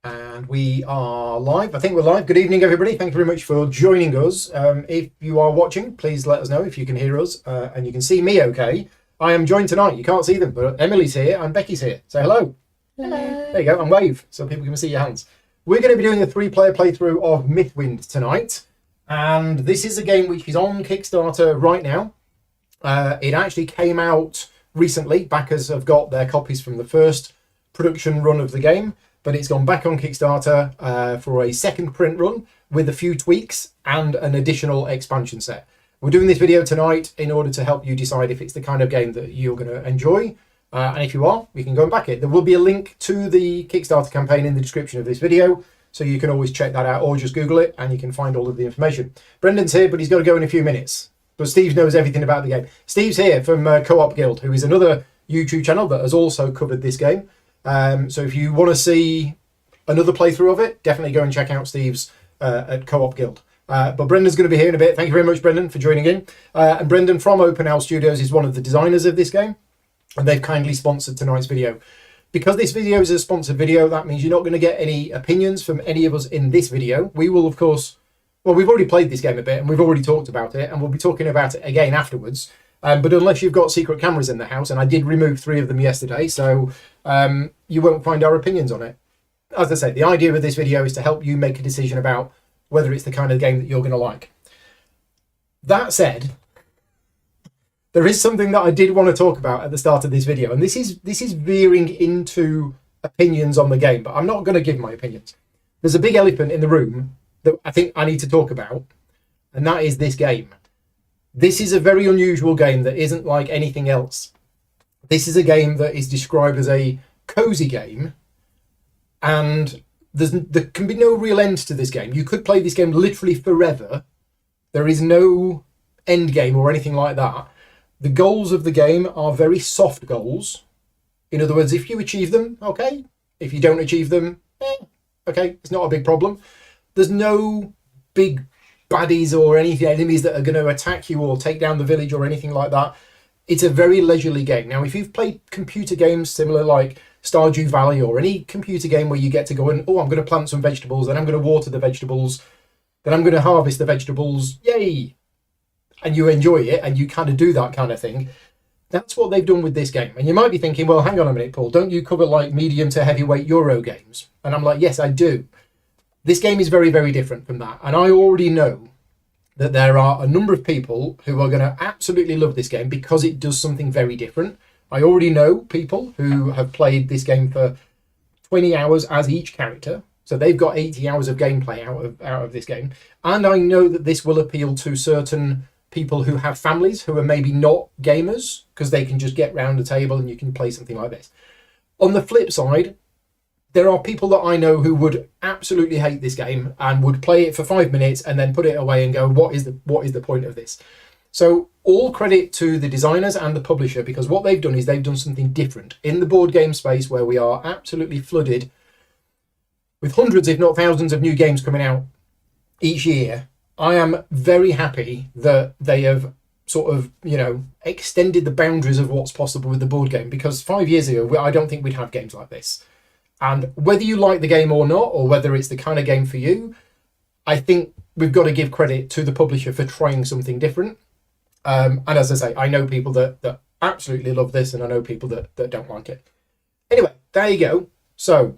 And we are live. I think we're live. Good evening, everybody. Thank you very much for joining us. If you are watching, please let us know if you can hear us and you can see me okay. I am joined tonight. You can't see them, but Emily's here and Becky's here. Say hello. Hello. There you go, and wave so people can see your hands. We're going to be doing a 3-player playthrough of Mythwind tonight. And this is a game which is on Kickstarter right now. It actually came out recently. Backers have got their copies from the first production run of the game. But it's gone back on Kickstarter for a second print run with a few tweaks and an additional expansion set. We're doing this video tonight in order to help you decide if it's the kind of game that you're going to enjoy. And if you are, we can go and back it. There will be a link to the Kickstarter campaign in the description of this video, so you can always check that out or just Google it and you can find all of the information. Brendan's here, but he's got to go in a few minutes. But Steve knows everything about the game. Steve's here from Co-op Guild, who is another YouTube channel that has also covered this game. So if you want to see another playthrough of it, definitely go and check out Steve's at Co-op Guild. But Brendan's going to be here in a bit. Thank you very much, Brendan, for joining in. And Brendan from Open Owl Studios is one of the designers of this game, and they've kindly sponsored tonight's video. Because this video is a sponsored video, that means you're not going to get any opinions from any of us in this video. We will, of course, well, we've already played this game a bit, and we've already talked about it, and we'll be talking about it again afterwards. But unless you've got secret cameras in the house, and I did remove 3 of them yesterday, so you won't find our opinions on it. As I say, the idea of this video is to help you make a decision about whether it's the kind of game that you're going to like. That said, there is something that I did want to talk about at the start of this video, and this is veering into opinions on the game, but I'm not going to give my opinions. There's a big elephant in the room that I think I need to talk about, and that is this game. This is a very unusual game that isn't like anything else. This is a game that is described as a cozy game, and there can be no real end to this game. You could play this game literally forever. There is no end game or anything like that. The goals of the game are very soft goals. In other words, if you achieve them, okay. If you don't achieve them, okay, it's not a big problem. There's no big baddies or any enemies that are going to attack you or take down the village or anything like that. It's a very leisurely game. Now, if you've played computer games similar like Stardew Valley or any computer game where you get to go and, oh, I'm going to plant some vegetables, then I'm going to water the vegetables, then I'm going to harvest the vegetables, yay! And you enjoy it and you kind of do that kind of thing. That's what they've done with this game. And you might be thinking, well, hang on a minute, Paul, don't you cover like medium to heavyweight Euro games? And I'm like, yes, I do. This game is very, very different from that. And I already know that there are a number of people who are going to absolutely love this game because it does something very different. I already know people who have played this game for 20 hours as each character. So they've got 80 hours of gameplay out of this game. And I know that this will appeal to certain people who have families who are maybe not gamers because they can just get round the table and you can play something like this. On the flip side, there are people that I know who would absolutely hate this game and would play it for 5 minutes and then put it away and go, what is the point of this? So all credit to the designers and the publisher, because what they've done is they've done something different. In the board game space where we are absolutely flooded with hundreds, if not thousands of new games coming out each year, I am very happy that they have sort of, extended the boundaries of what's possible with the board game, because 5 years ago, I don't think we'd have games like this. And whether you like the game or not, or whether it's the kind of game for you, I think we've got to give credit to the publisher for trying something different. And as I say, I know people that absolutely love this, and I know people that don't like it. Anyway, there you go. So,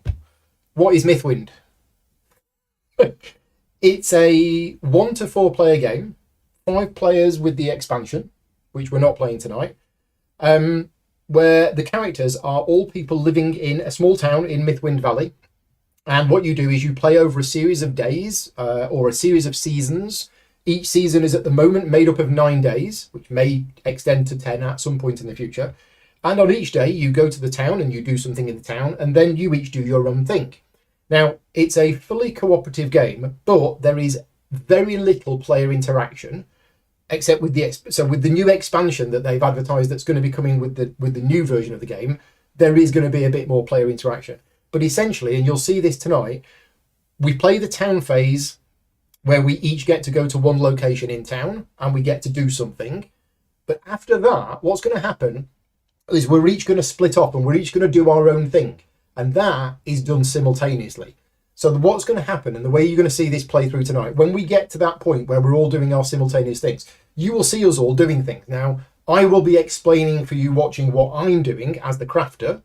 what is Mythwind? It's a 1 to 4 player game, 5 players with the expansion, which we're not playing tonight. Where the characters are all people living in a small town in Mythwind Valley. And what you do is you play over a series of days or a series of seasons. Each season is at the moment made up of 9 days, which may extend to 10 at some point in the future. And on each day, you go to the town and you do something in the town, and then you each do your own thing. Now, it's a fully cooperative game, but there is very little player interaction. Except with the new expansion that they've advertised that's going to be coming with the new version of the game, there is going to be a bit more player interaction. But essentially, and you'll see this tonight, we play the town phase where we each get to go to one location in town and we get to do something. But after that, what's going to happen is we're each going to split off and we're each going to do our own thing. And that is done simultaneously. So what's going to happen, and the way you're going to see this play through tonight, when we get to that point where we're all doing our simultaneous things, you will see us all doing things. Now, I will be explaining for you watching what I'm doing as the crafter,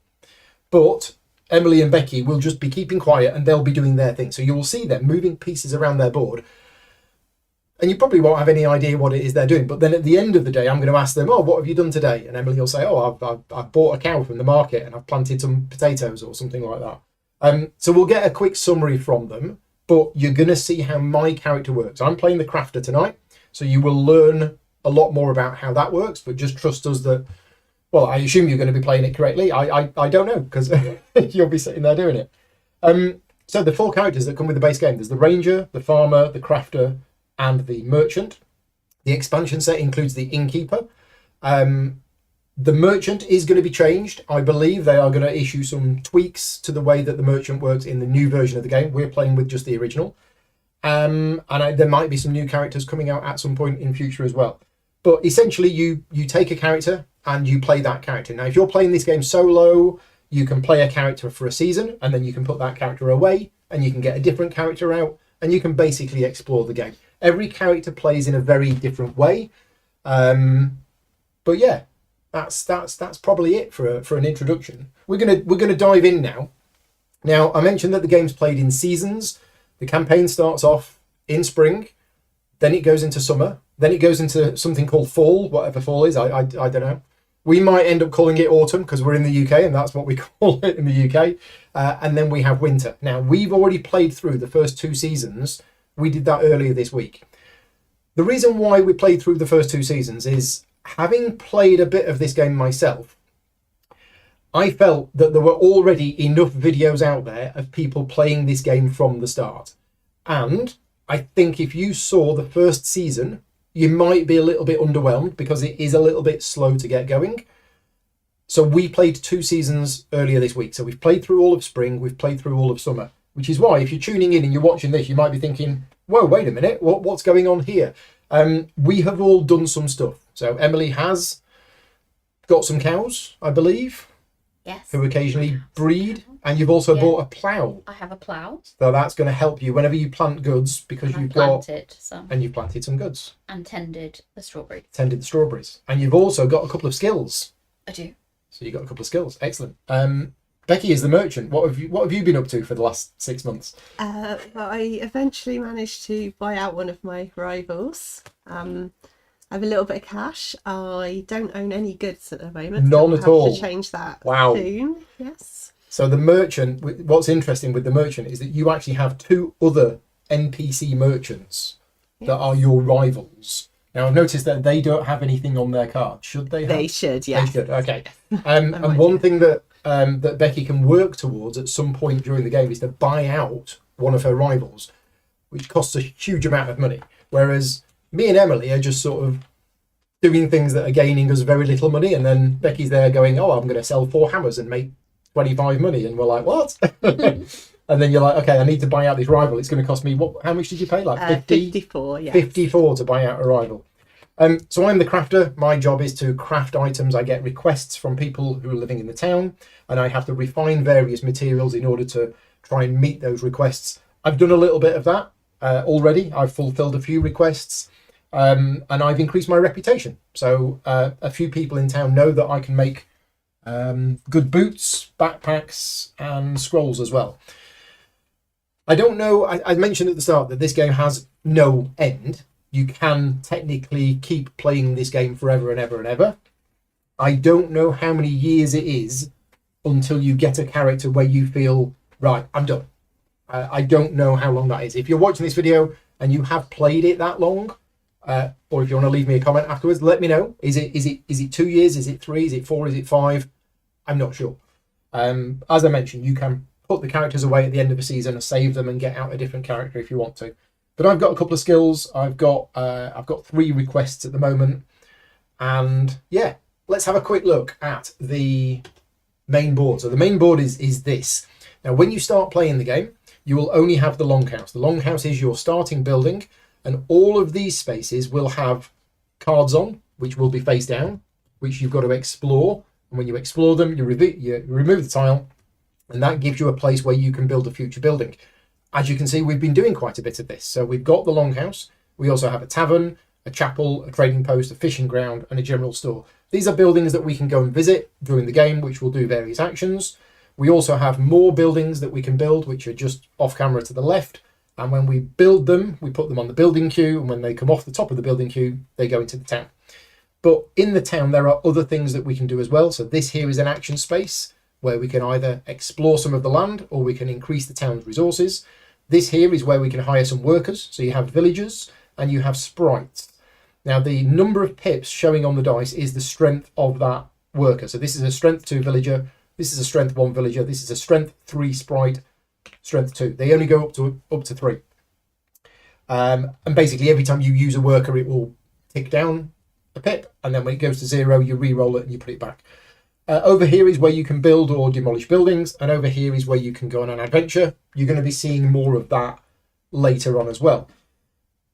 but Emily and Becky will just be keeping quiet and they'll be doing their thing. So you will see them moving pieces around their board, and you probably won't have any idea what it is they're doing. But then at the end of the day, I'm going to ask them, oh, what have you done today? And Emily will say, oh, I've bought a cow from the market and I've planted some potatoes or something like that. So we'll get a quick summary from them, but you're going to see how my character works. I'm playing the crafter tonight, so you will learn a lot more about how that works, but just trust us that, well, I assume you're going to be playing it correctly. I don't know, because you'll be sitting there doing it. So the 4 characters that come with the base game, there's the ranger, the farmer, the crafter, and the merchant. The expansion set includes the innkeeper. The merchant is going to be changed. I believe they are going to issue some tweaks to the way that the merchant works in the new version of the game. We're playing with just the original. And there might be some new characters coming out at some point in future as well. But essentially, you take a character and you play that character. Now, if you're playing this game solo, you can play a character for a season, and then you can put that character away, and you can get a different character out, and you can basically explore the game. Every character plays in a very different way. But yeah. That's probably it for an introduction. We're gonna dive in now. Now, I mentioned that the game's played in seasons. The campaign starts off in spring, then it goes into summer, then it goes into something called fall, whatever fall is. I don't know. We might end up calling it autumn because we're in the UK and that's what we call it in the UK. And then we have winter. Now, we've already played through the first 2 seasons. We did that earlier this week. The reason why we played through the first 2 seasons is, having played a bit of this game myself, I felt that there were already enough videos out there of people playing this game from the start. And I think if you saw the first season, you might be a little bit underwhelmed because it is a little bit slow to get going. So we played 2 seasons earlier this week. So we've played through all of spring, we've played through all of summer, which is why if you're tuning in and you're watching this, you might be thinking, whoa, wait a minute, what's going on here? We have all done some stuff. So Emily has got some cows, I believe. Yes. Who occasionally breed. And you've also bought a plough. I have a plough. So that's going to help you whenever you plant goods, because you've planted some. And you've planted some goods. And tended the strawberries. Tended the strawberries. And you've also got a couple of skills. I do. So you've got a couple of skills. Excellent. Becky is the merchant. What have you been up to for the last 6 months? Well, I eventually managed to buy out one of my rivals. I have a little bit of cash. I don't own any goods at the moment. None at all. I'll have to change that soon. Yes. So the merchant, what's interesting with the merchant is that you actually have 2 other NPC merchants that are your rivals. Now, I've noticed that they don't have anything on their card. Should they have? They should, yes. They should, okay. And one thing that Becky can work towards at some point during the game is to buy out one of her rivals, which costs a huge amount of money. Whereas me and Emily are just sort of doing things that are gaining us very little money, and then Becky's there going, oh, I'm going to sell 4 hammers and make 25 money, and we're like, what? And then you're like, okay, I need to buy out this rival. It's going to cost me, what? How much did you pay? Like 54, yeah. 54 to buy out a rival. So I'm the crafter. My job is to craft items. I get requests from people who are living in the town, and I have to refine various materials in order to try and meet those requests. I've done a little bit of that already. I've fulfilled a few requests, and I've increased my reputation. So a few people in town know that I can make good boots, backpacks, and scrolls as well. I don't know, I mentioned at the start that this game has no end. You can technically keep playing this game forever and ever and ever. I don't know how many years it is until you get a character where you feel, right, I'm done. I don't know how long that is. If you're watching this video and you have played it that long, or if you want to leave me a comment afterwards, let me know. Is it 2 years? Is it 3? Is it 4? Is it 5? I'm not sure. As I mentioned, you can put the characters away at the end of a season and save them and get out a different character if you want to. But I've got a couple of skills. I've got 3 requests at the moment, and yeah, let's have a quick look at the main board. So the main board is this. Now, when you start playing the game, you will only have the longhouse. The longhouse is your starting building, and all of these spaces will have cards on, which will be face down, which you've got to explore. And when you explore them, you remove the tile, and that gives you a place where you can build a future building. as you can see, we've been doing quite a bit of this. So we've got the longhouse. We also have a tavern, a chapel, a trading post, a fishing ground, and a general store. These are buildings that we can go and visit during the game, which will do various actions. We also have more buildings that we can build, which are just off camera to the left. And when we build them, we put them on the building queue. And when they come off the top of the building queue, they go into the town. But in the town, there are other things that we can do as well. So this here is an action space where we can either explore some of the land or we can increase the town's resources. This here is where we can hire some workers. So you have villagers and you have sprites. Now, the number of pips showing on the dice is the strength of that worker. So this is a strength 2 villager. This is a strength 1 villager. This is a strength 3 sprite, strength 2. They only go up to 3. And basically, every time you use a worker, it will tick down a pip. And then when it goes to 0, you re-roll it and you put it back. Over here is where you can build or demolish buildings. And over here is where you can go on an adventure. You're going to be seeing more of that later on as well.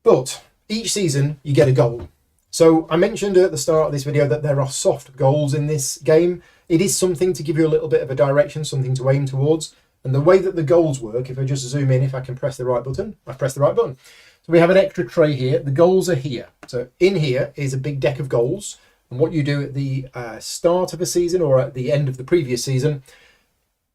But each season, you get a goal. So I mentioned at the start of this video that there are soft goals in this game. It is something to give you a little bit of a direction, something to aim towards. And the way that the goals work, if I just zoom in, if I can press the right button, I've pressed the right button. So we have an extra tray here. The goals are here. So in here is a big deck of goals. And what you do at the start of a season or at the end of the previous season,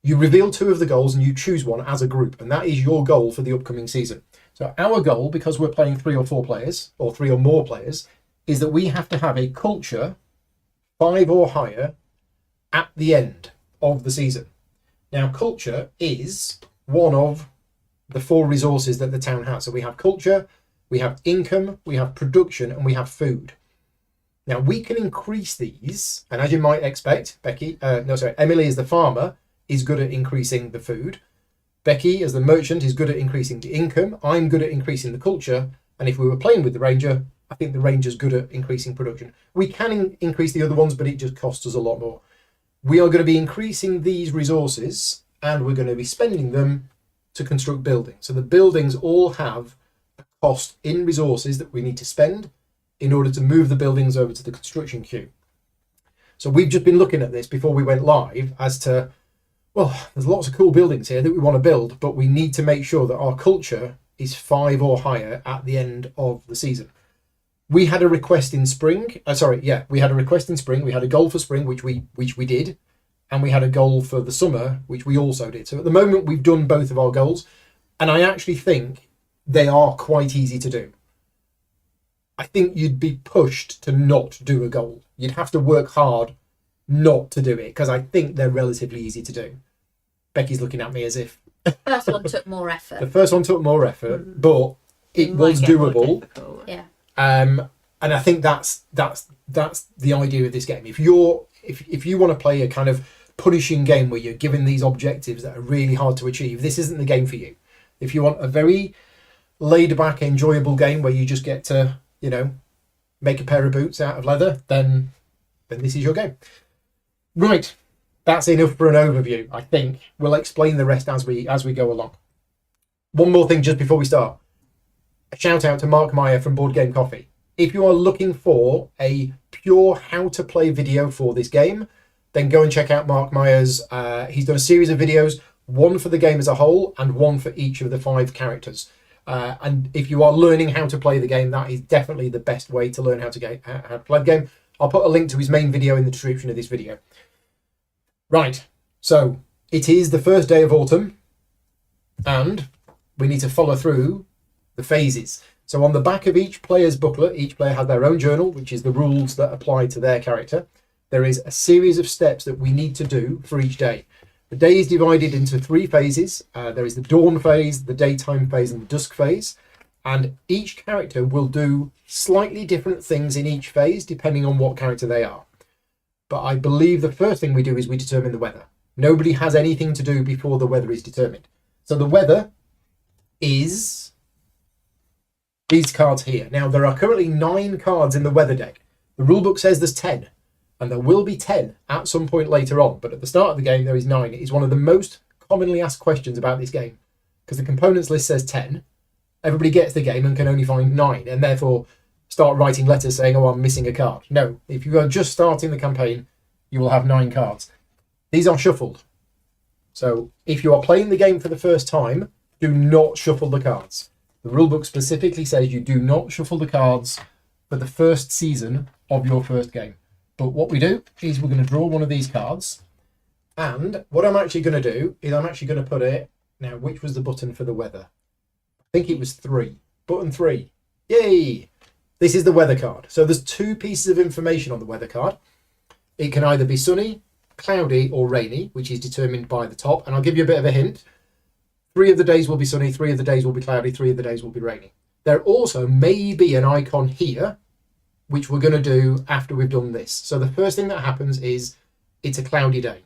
you reveal 2 of the goals and you choose one as a group. And that is your goal for the upcoming season. So our goal, because we're playing 3 or 4 players or 3 or more players, is that we have to have a culture 5 or higher at the end of the season. Now, culture is one of the 4 resources that the town has. So we have culture, we have income, we have production, and we have food. Now, we can increase these, and as you might expect, Emily as the farmer is good at increasing the food. Becky as the merchant is good at increasing the income. I'm good at increasing the culture. And if we were playing with the ranger, I think the ranger's good at increasing production. We can increase the other ones, but it just costs us a lot more. We are going to be increasing these resources and we're going to be spending them to construct buildings. So the buildings all have a cost in resources that we need to spend in order to move the buildings over to the construction queue. So we've just been looking at this before we went live as to, well, there's lots of cool buildings here that we want to build, but we need to make sure that our culture is 5 or higher at the end of the season. We had a request in spring. We had a request in spring. We had a goal for spring, which we did, and we had a goal for the summer, which we also did. So at the moment, we've done both of our goals, and I actually think they are quite easy to do. I think you'd be pushed to not do a goal. You'd have to work hard not to do it, because I think they're relatively easy to do. Becky's looking at me as if First one took more effort. the first one took more effort, but it was doable. Yeah. And I think that's the idea of this game. If you want to play a kind of punishing game where you're given these objectives that are really hard to achieve, this isn't the game for you. If you want a very laid back, enjoyable game where you just get to, make a pair of boots out of leather, then this is your game. Right. That's enough for an overview. I think we'll explain the rest as we go along. One more thing just before we start. A shout out to Mark Meyer from Board Game Coffee. If you are looking for a pure how to play video for this game, then go and check out Mark Meyer's. He's done a series of videos, one for the game as a whole and one for each of the 5 characters. And if you are learning how to play the game, that is definitely the best way to learn how to play the game. I'll put a link to his main video in the description of this video. Right, so it is the first day of autumn and we need to follow through the phases. So on the back of each player's booklet, each player has their own journal, which is the rules that apply to their character. There is a series of steps that we need to do for each day. The day is divided into 3 phases. There is the dawn phase, the daytime phase, and the dusk phase. And each character will do slightly different things in each phase, depending on what character they are. But I believe the first thing we do is we determine the weather. Nobody has anything to do before the weather is determined. So the weather is these cards here. Now, there are currently 9 cards in the weather deck. The rulebook says there's 10, and there will be 10 at some point later on. But at the start of the game, there is 9. It is one of the most commonly asked questions about this game, because the components list says 10. Everybody gets the game and can only find 9, and therefore start writing letters saying, oh, I'm missing a card. No, if you are just starting the campaign, you will have 9 cards. These are shuffled. So if you are playing the game for the first time, do not shuffle the cards. The rulebook specifically says you do not shuffle the cards for the first season of your first game. But what we do is we're going to draw one of these cards. And what I'm actually going to do is I'm actually going to put it... Now, which was the button for the weather? I think it was 3. Button 3. Yay! This is the weather card. So there's 2 pieces of information on the weather card. It can either be sunny, cloudy or rainy, which is determined by the top. And I'll give you a bit of a hint. 3 of the days will be sunny, 3 of the days will be cloudy, 3 of the days will be rainy. There also may be an icon here, which we're going to do after we've done this. So the first thing that happens is it's a cloudy day.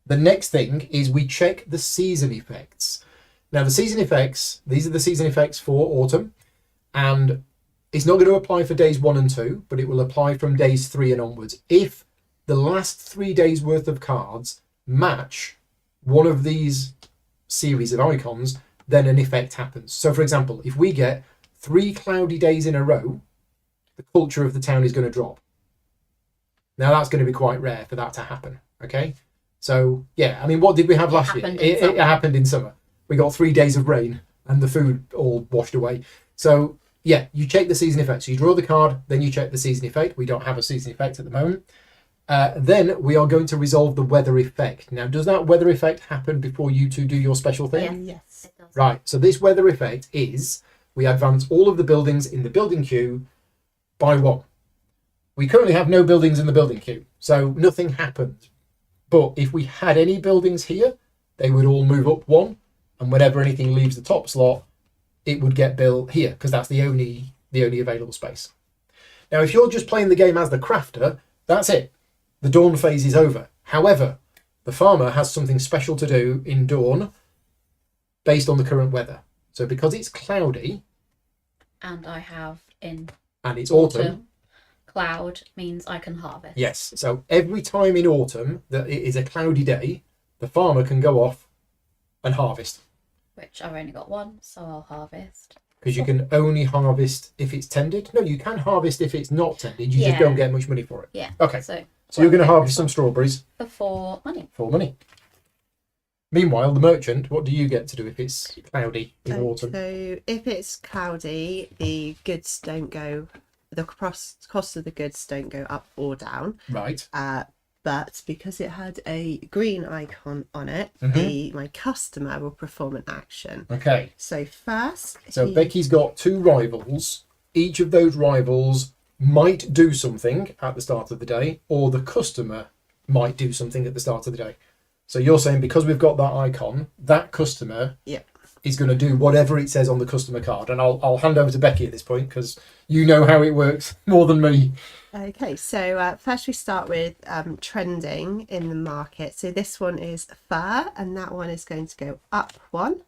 The next thing is we check the season effects. Now the season effects, these are the season effects for autumn, and it's not going to apply for days 1 and 2, but it will apply from days 3 and onwards. If the last 3 days worth of cards match one of these series of icons, then an effect happens. So for example, if we get 3 cloudy days in a row, the culture of the town is going to drop. Now that's going to be quite rare for that to happen. Okay, so yeah, I mean, what did we have last year? It happened in summer. We got 3 days of rain and the food all washed away. So yeah, you check the season effect. So you draw the card, then you check the season effect. We don't have a season effect at the moment. Then we are going to resolve the weather effect. Now, does that weather effect happen before you two do your special thing? Yes. It does. Right, so this weather effect is we advance all of the buildings in the building queue by 1. We currently have no buildings in the building queue, so nothing happens. But if we had any buildings here, they would all move up 1, and whenever anything leaves the top slot, it would get built here, because that's the only available space. Now, if you're just playing the game as the crafter, that's it. The dawn phase is over. However, the farmer has something special to do in dawn based on the current weather. So because it's cloudy... And I have in and it's autumn. Cloud means I can harvest. Yes. So every time in autumn that it is a cloudy day, the farmer can go off and harvest. Which I've only got 1, so I'll harvest. Because you can only harvest if it's tended. No, you can harvest if it's not tended. You just don't get much money for it. Yeah. Okay. So you're going to harvest some strawberries. For money. For money. Meanwhile, the merchant, what do you get to do if it's cloudy in autumn? So if it's cloudy, the goods don't go, the cost of the goods don't go up or down. Right. But because it had a green icon on it, my customer will perform an action. Okay. So first... So Becky's got 2 rivals. Each of those rivals might do something at the start of the day, or the customer might do something at the start of the day. So you're saying because we've got that icon, that customer is going to do whatever it says on the customer card. And I'll hand over to Becky at this point because you know how it works more than me. Okay, so first we start with trending in the market. So this one is fur, and that one is going to go up 1.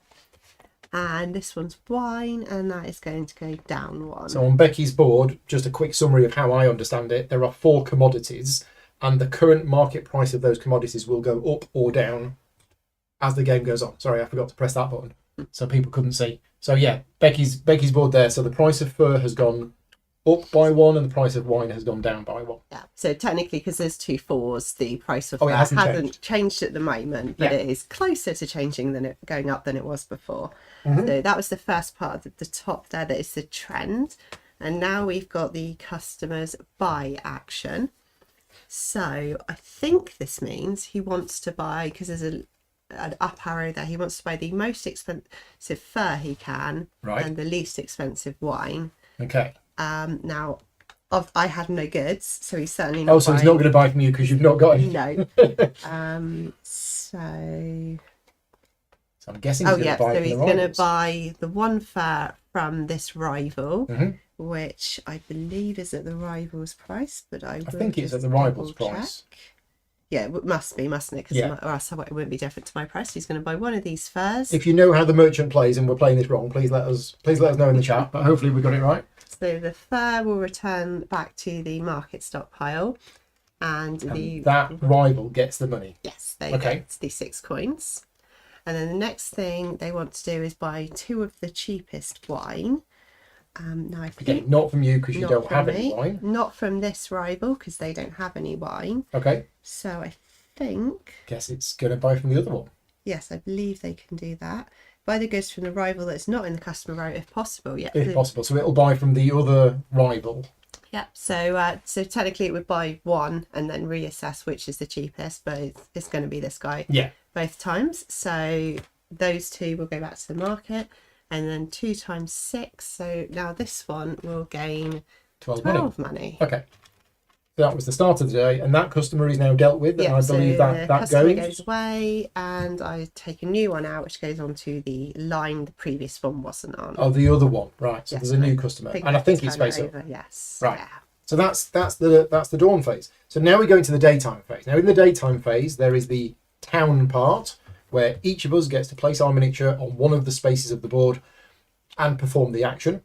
And this one's wine, and that is going to go down 1. So on Becky's board, just a quick summary of how I understand it, there are 4 commodities, and the current market price of those commodities will go up or down as the game goes on. Sorry, I forgot to press that button, so people couldn't see. So yeah, Becky's board there. So the price of fur has gone up by 1, and the price of wine has gone down by 1. Yeah. So technically, because there's 2 4s, the price of it that hasn't changed at the moment, but it is closer to changing than it going up than it was before. Mm-hmm. So that was the first part of the top there. That is the trend, and now we've got the customer's buy action. So I think this means he wants to buy, because there's an up arrow there, he wants to buy the most expensive fur he can, and the least expensive wine. Okay. Now, I had no goods, so he's certainly not. Oh, so he's not going to buy from you because you've not got any. No. So I'm guessing he's going to buy. So he's going to buy the 1 fur from this rival, which I believe is at the rival's price, but I think it's at the rival's price. Yeah, it must be, mustn't it? Because or else it wouldn't be different to my price. He's going to buy one of these furs. If you know how the merchant plays and we're playing this wrong, please let us know in the chat. But hopefully we got it right. So the fur will return back to the market stockpile, and that rival gets the money. Yes, they get the 6 coins. And then the next thing they want to do is buy 2 of the cheapest wine. Now I think again, not from you because you don't have any wine. Not from this rival because they don't have any wine. Okay. So I think. Guess it's going to buy from the other one. Yes, I believe they can do that. Buy the goods from the rival that's not in the customer row if possible. Yeah. If possible. So it'll buy from the other rival. Yeah. So technically it would buy one and then reassess which is the cheapest, but it's going to be this guy Yeah. both times. So those two will go back to the market, and then 2 times 6. So now this one will gain 12 money. Okay. So that was the start of the day, and that customer is now dealt with, and I believe that customer goes. goes away, and I take a new one out, which goes onto the line the previous one wasn't on. Oh, the other one, right? So Yes, there's a new customer, and I think he's face up. Yes. Right. Yeah. So that's the dawn phase. So now we go into the daytime phase. Now in the daytime phase, there is the town part where each of us gets to place our miniature on one of the spaces of the board and perform the action.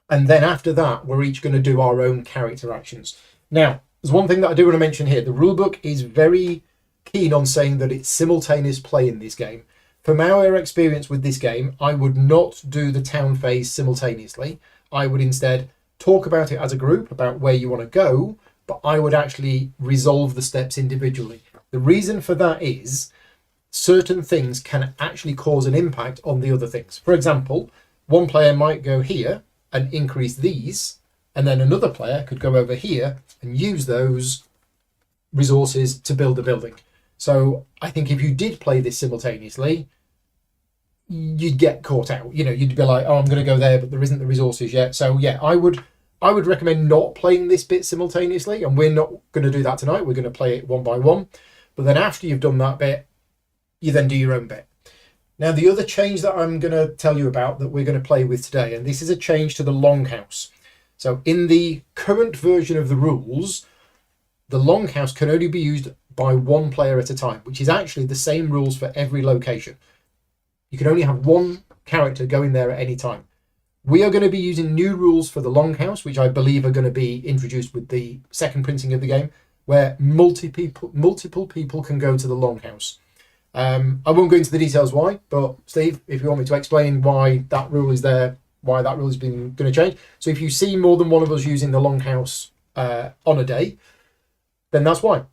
And then after that, we're each going to do our own character actions. Now, there's one thing that I do want to mention here. The rulebook is very keen on saying that it's simultaneous play in this game. From our experience with this game, I would not do the town phase simultaneously. I would instead talk about it as a group, about where you want to go, but I would actually resolve the steps individually. The reason for that is certain things can actually cause an impact on the other things. For example, one player might go here and increase these, and then another player could go over here and use those resources to build a building. So I think if you did play this simultaneously, you'd get caught out. You know, you'd be like, oh, I'm going to go there, but there isn't the resources yet. So yeah, I would recommend not playing this bit simultaneously, and we're not going to do that tonight. We're going to play it one by one. But then after you've done that bit, you then do your own bit. Now, the other change that I'm going to tell you about that we're going to play with today, and this is a change to the longhouse. So in the current version of the rules, the longhouse can only be used by one player at a time, which is actually the same rules for every location. You can only have one character going there at any time. We are going to be using new rules for the longhouse, which I believe are going to be introduced with the second printing of the game, where multiple people can go to the longhouse. I won't go into the details why, but Steve, if you want me to explain why that rule is there, why that rule has been going to change. So if you see more than one of us using the longhouse on a day, then that's why.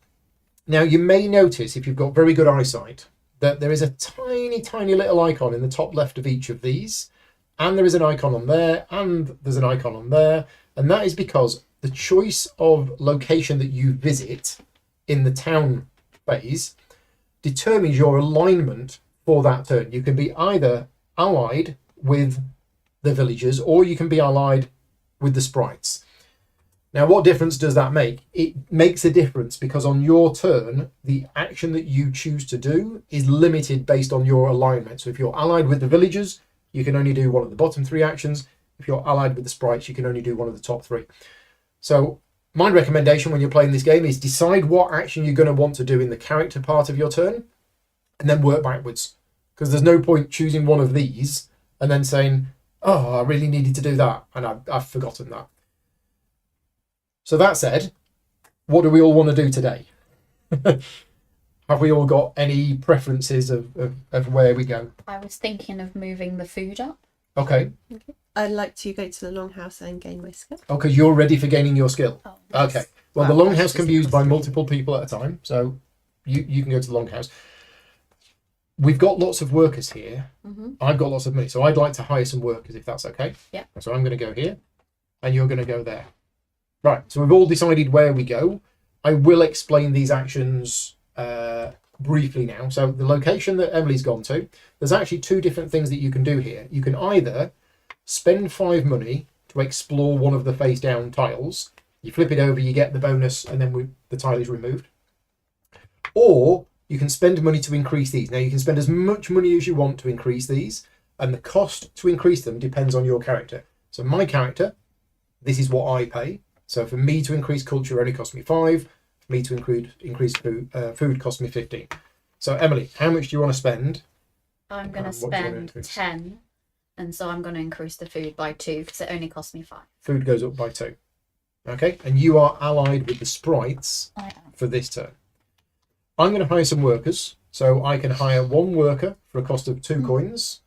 Now, you may notice, if you've got very good eyesight, that there is a tiny little icon in the top left of each of these, and there is an icon on there, and there's an icon on there, and that is because the choice of location that you visit in the town phase determines your alignment for that turn. You can be either allied with the villagers, or you can be allied with the sprites. Now, what difference does that make? It makes a difference because on your turn, the action that you choose to do is limited based on your alignment. So if you're allied with the villagers, you can only do one of the bottom 3 actions. If you're allied with the sprites, you can only do one of the top 3. So my recommendation when you're playing this game is decide what action you're going to want to do in the character part of your turn, and then work backwards. Because there's no point choosing one of these and then saying, oh, I really needed to do that, and I've forgotten that. So that said, what do we all want to do today? Have we all got any preferences of where we go? I was thinking of moving the food up. Okay. I'd like to go to the longhouse and gain my skill. Oh, because you're ready for gaining your skill. Oh, nice. Okay. Well, the longhouse can be used by multiple people at a time, so you can go to the longhouse. We've got lots of workers here. Mm-hmm. I've got lots of money, so I'd like to hire some workers if that's okay. Yeah. So I'm going to go here, and you're going to go there. Right. So we've all decided where we go. I will explain these actions briefly now. So the location that Emily's gone to, there's actually 2 different things that you can do here. You can either spend 5 money to explore one of the face down tiles. You flip it over, you get the bonus, and then the tile is removed. Or you can spend money to increase these. Now, you can spend as much money as you want to increase these, and the cost to increase them depends on your character. So my character, this is what I pay. So for me to increase culture only cost me 5. For me to increase food cost me 15. So Emily, how much do you want to spend? I'm going to spend 10, and so I'm going to increase the food by 2 because it only cost me 5. Food goes up by 2. Okay, and you are allied with the sprites for this turn. I'm going to hire some workers, so I can hire 1 worker for a cost of 2 coins,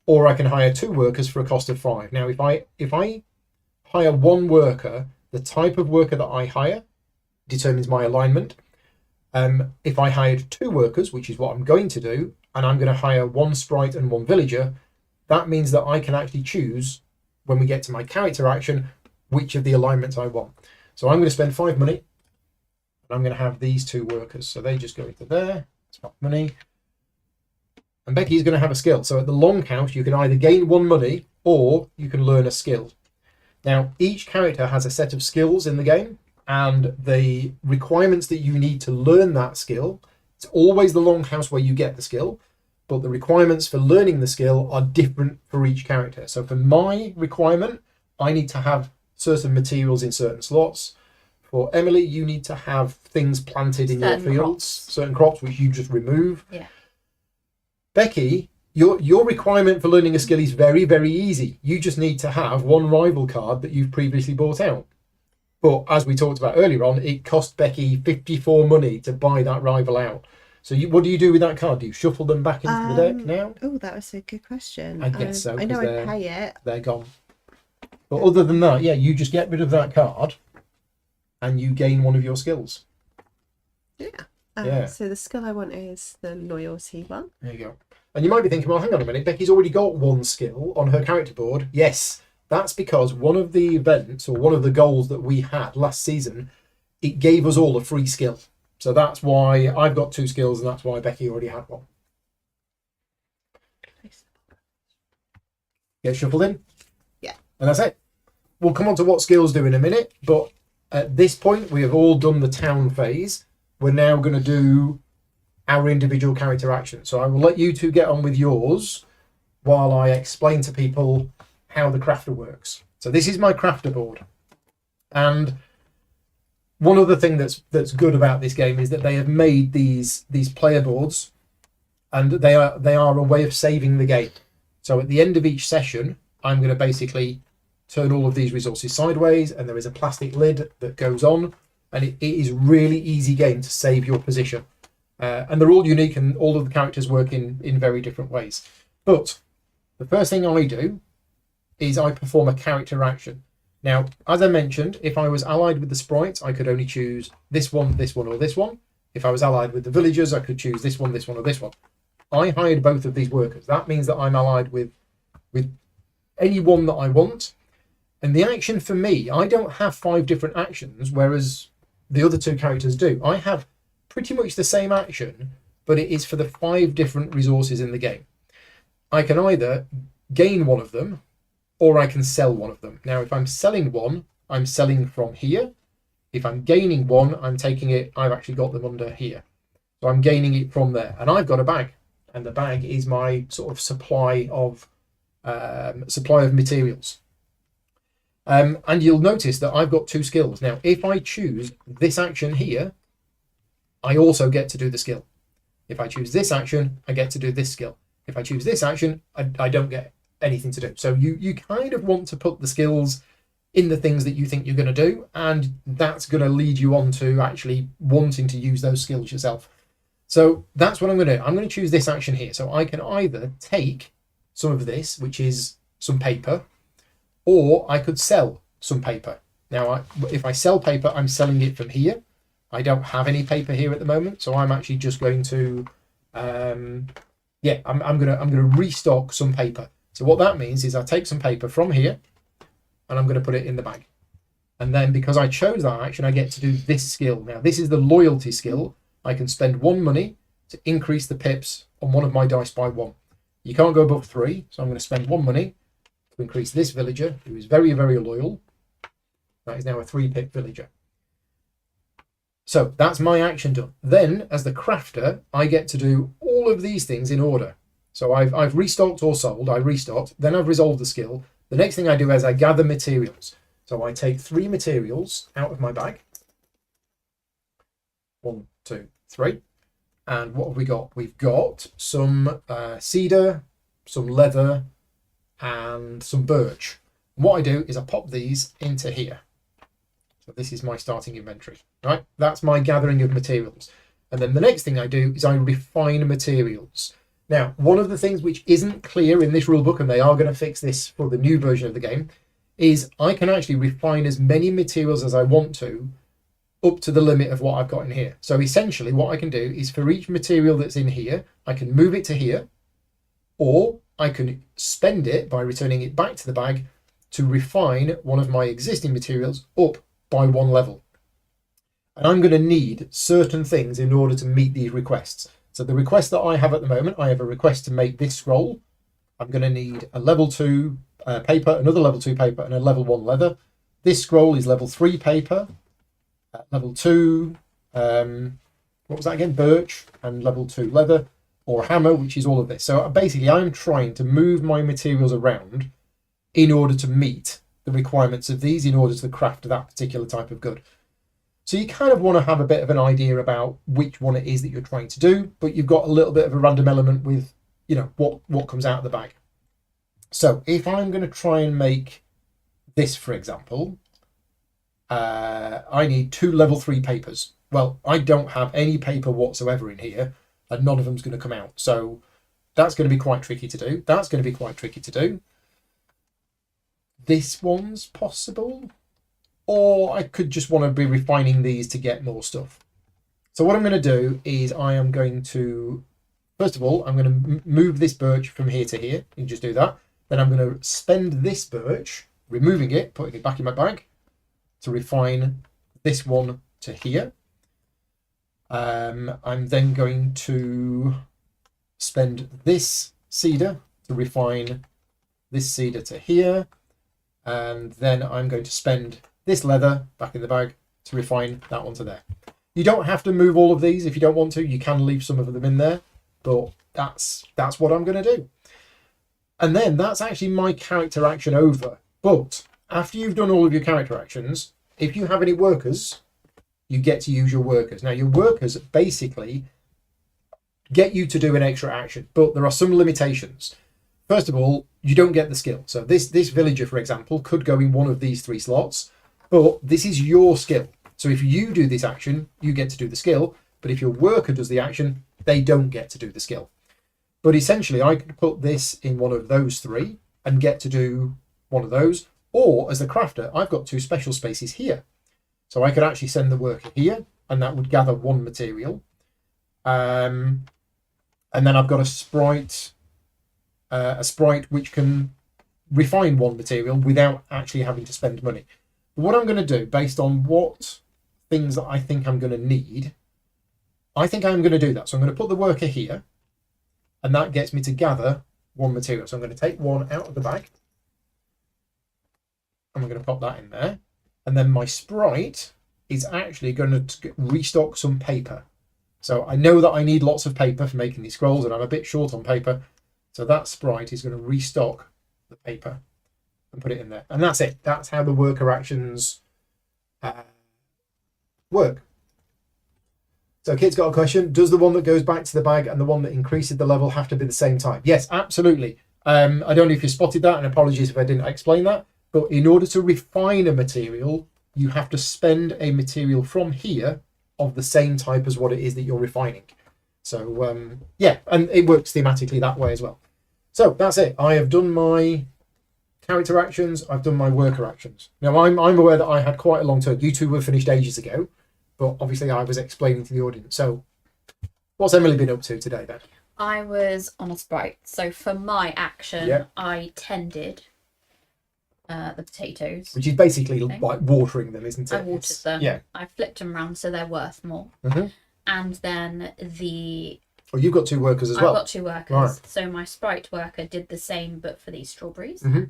or I can hire 2 workers for a cost of 5. Now, if I hire 1 worker, the type of worker that I hire determines my alignment. If I hired 2 workers, which is what I'm going to do, and I'm going to hire 1 sprite and 1 villager, that means that I can actually choose, when we get to my character action, which of the alignments I want. So I'm going to spend 5 money, and I'm going to have these 2 workers. So they just go into there, spend money. And Becky's going to have a skill. So at the longhouse, you can either gain 1 money, or you can learn a skill. Now, each character has a set of skills in the game, and the requirements that you need to learn that skill, it's always the longhouse where you get the skill, but the requirements for learning the skill are different for each character. So for my requirement, I need to have certain materials in certain slots. For Emily, you need to have things planted in your fields, certain crops, which you just remove. Yeah. Becky, your requirement for learning a skill is very, very easy. You just need to have 1 rival card that you've previously bought out. But as we talked about earlier on, it cost Becky 54 money to buy that rival out. So what do you do with that card? Do you shuffle them back into the deck now? Oh, that was a good question. I guess so. I know I pay it. They're gone. But other than that, yeah, you just get rid of that card and you gain 1 of your skills. Yeah. So the skill I want is the loyalty one. There you go. And you might be thinking, well, hang on a minute, Becky's already got 1 skill on her character board. Yes, that's because one of the events or one of the goals that we had last season, it gave us all a free skill. So that's why I've got 2 skills, and that's why Becky already had 1. Get shuffled in? Yeah. And that's it. We'll come on to what skills do in a minute, but at this point, we have all done the town phase. We're now going to do our individual character action. So I will let you 2 get on with yours while I explain to people how the crafter works. So this is my crafter board. And one other thing that's good about this game is that they have made these player boards, and they are a way of saving the game. So at the end of each session, I'm going to basically turn all of these resources sideways, and there is a plastic lid that goes on, and it is really easy game to save your position. And they're all unique, and all of the characters work in very different ways. But the first thing I do is I perform a character action. Now, as I mentioned, if I was allied with the sprites, I could only choose this one, or this one. If I was allied with the villagers, I could choose this one, or this one. I hired both of these workers. That means that I'm allied with any one that I want. And the action for me, I don't have 5 different actions, whereas the other 2 characters do. I have pretty much the same action, but it is for the 5 different resources in the game. I can either gain 1 of them, or I can sell 1 of them. Now, if I'm selling 1, I'm selling from here. If I'm gaining 1, I'm taking it, I've actually got them under here. So I'm gaining it from there. And I've got a bag. And the bag is my sort of supply of materials. And you'll notice that I've got 2 skills. Now, if I choose this action here, I also get to do the skill. If I choose this action, I get to do this skill. If I choose this action, I don't get anything to do. So you kind of want to put the skills in the things that you think you're going to do, and that's going to lead you on to actually wanting to use those skills yourself. So that's what I'm going to do. I'm going to choose this action here. So I can either take some of this, which is some paper, or I could sell some paper. Now, if I sell paper, I'm selling it from here. I don't have any paper here at the moment, so I'm actually just going to I'm going to restock some paper. So what that means is I take some paper from here and I'm going to put it in the bag. And then because I chose that action, I get to do this skill. Now, this is the loyalty skill. I can spend 1 money to increase the pips on one of my dice by 1. You can't go above 3, so I'm going to spend 1 money to increase this villager, who is very, very loyal. That is now a 3-pip villager. So that's my action done. Then, as the crafter, I get to do all of these things in order. So I've restocked or sold, I restocked, then I've resolved the skill. The next thing I do is I gather materials. So I take 3 materials out of my bag. 1, 2, 3. And what have we got? We've got some cedar, some leather, and some birch. And what I do is I pop these into here. So this is my starting inventory, right? That's my gathering of materials. And then the next thing I do is I refine materials. Now, one of the things which isn't clear in this rulebook, and they are going to fix this for the new version of the game, is I can actually refine as many materials as I want to up to the limit of what I've got in here. So essentially what I can do is for each material that's in here, I can move it to here, or I can spend it by returning it back to the bag to refine one of my existing materials up by 1 level. And I'm going to need certain things in order to meet these requests. So the request that I have at the moment, I have a request to make this scroll. I'm going to need a level 2 paper, another level 2 paper, and a level 1 leather. This scroll is level 3 paper, level 2, what was that again? Birch, and level 2 leather, or hammer, which is all of this. So basically I'm trying to move my materials around in order to meet the requirements of these, in order to craft that particular type of good. So you kind of want to have a bit of an idea about which one it is that you're trying to do, but you've got a little bit of a random element with, you know, what comes out of the bag. So if I'm going to try and make this, for example, I need 2 level 3 papers. Well, I don't have any paper whatsoever in here, and none of them's going to come out. So that's going to be quite tricky to do. That's going to be quite tricky to do. This one's possible. Or I could just want to be refining these to get more stuff. So what I'm going to do is I am going to, first of all, I'm going to move this birch from here to here. You can just do that. Then I'm going to spend this birch, removing it, putting it back in my bag to refine this one to here. I'm then going to spend this cedar to refine this cedar to here. And then I'm going to spend this leather back in the bag to refine that one to there. You don't have to move all of these if you don't want to. You can leave some of them in there, but that's what I'm going to do. And then that's actually my character action over. But after you've done all of your character actions, if you have any workers, you get to use your workers. Now, your workers basically get you to do an extra action, but there are some limitations. First of all, you don't get the skill. So this villager, for example, could go in one of these 3 slots, but this is your skill. So if you do this action, you get to do the skill. But if your worker does the action, they don't get to do the skill. But essentially, I could put this in one of those 3 and get to do one of those. Or as the crafter, I've got 2 special spaces here. So I could actually send the worker here, and that would gather 1 material. And then I've got a sprite which can refine 1 material without actually having to spend money. What I'm going to do, based on what things that I think I'm going to need, I think I'm going to do that. So I'm going to put the worker here, and that gets me to gather 1 material. So I'm going to take 1 out of the bag, and we're going to pop that in there. And then my sprite is actually going to restock some paper. So I know that I need lots of paper for making these scrolls, and I'm a bit short on paper. So that sprite is going to restock the paper and put it in there. And that's it. That's how the worker actions work. So Kit's got a question. Does the one that goes back to the bag and the one that increases the level have to be the same type? Yes, absolutely. I don't know if you spotted that, and apologies if I didn't explain that. But in order to refine a material, you have to spend a material from here of the same type as what it is that you're refining. So yeah, and it works thematically that way as well. So that's it. I have done my character actions. I've done my worker actions. Now I'm aware that I had quite a long turn. You 2 were finished ages ago, but obviously I was explaining to the audience. So what's Emily been up to today then? I was on a sprite. So for my action, I tended the potatoes. Which is basically like watering them, isn't it? I watered them. Yeah. I flipped them around so they're worth more. Mm-hmm. And then Oh, you've got 2 workers as well. I've got 2 workers. Right. So my sprite worker did the same, but for these strawberries. Mm-hmm.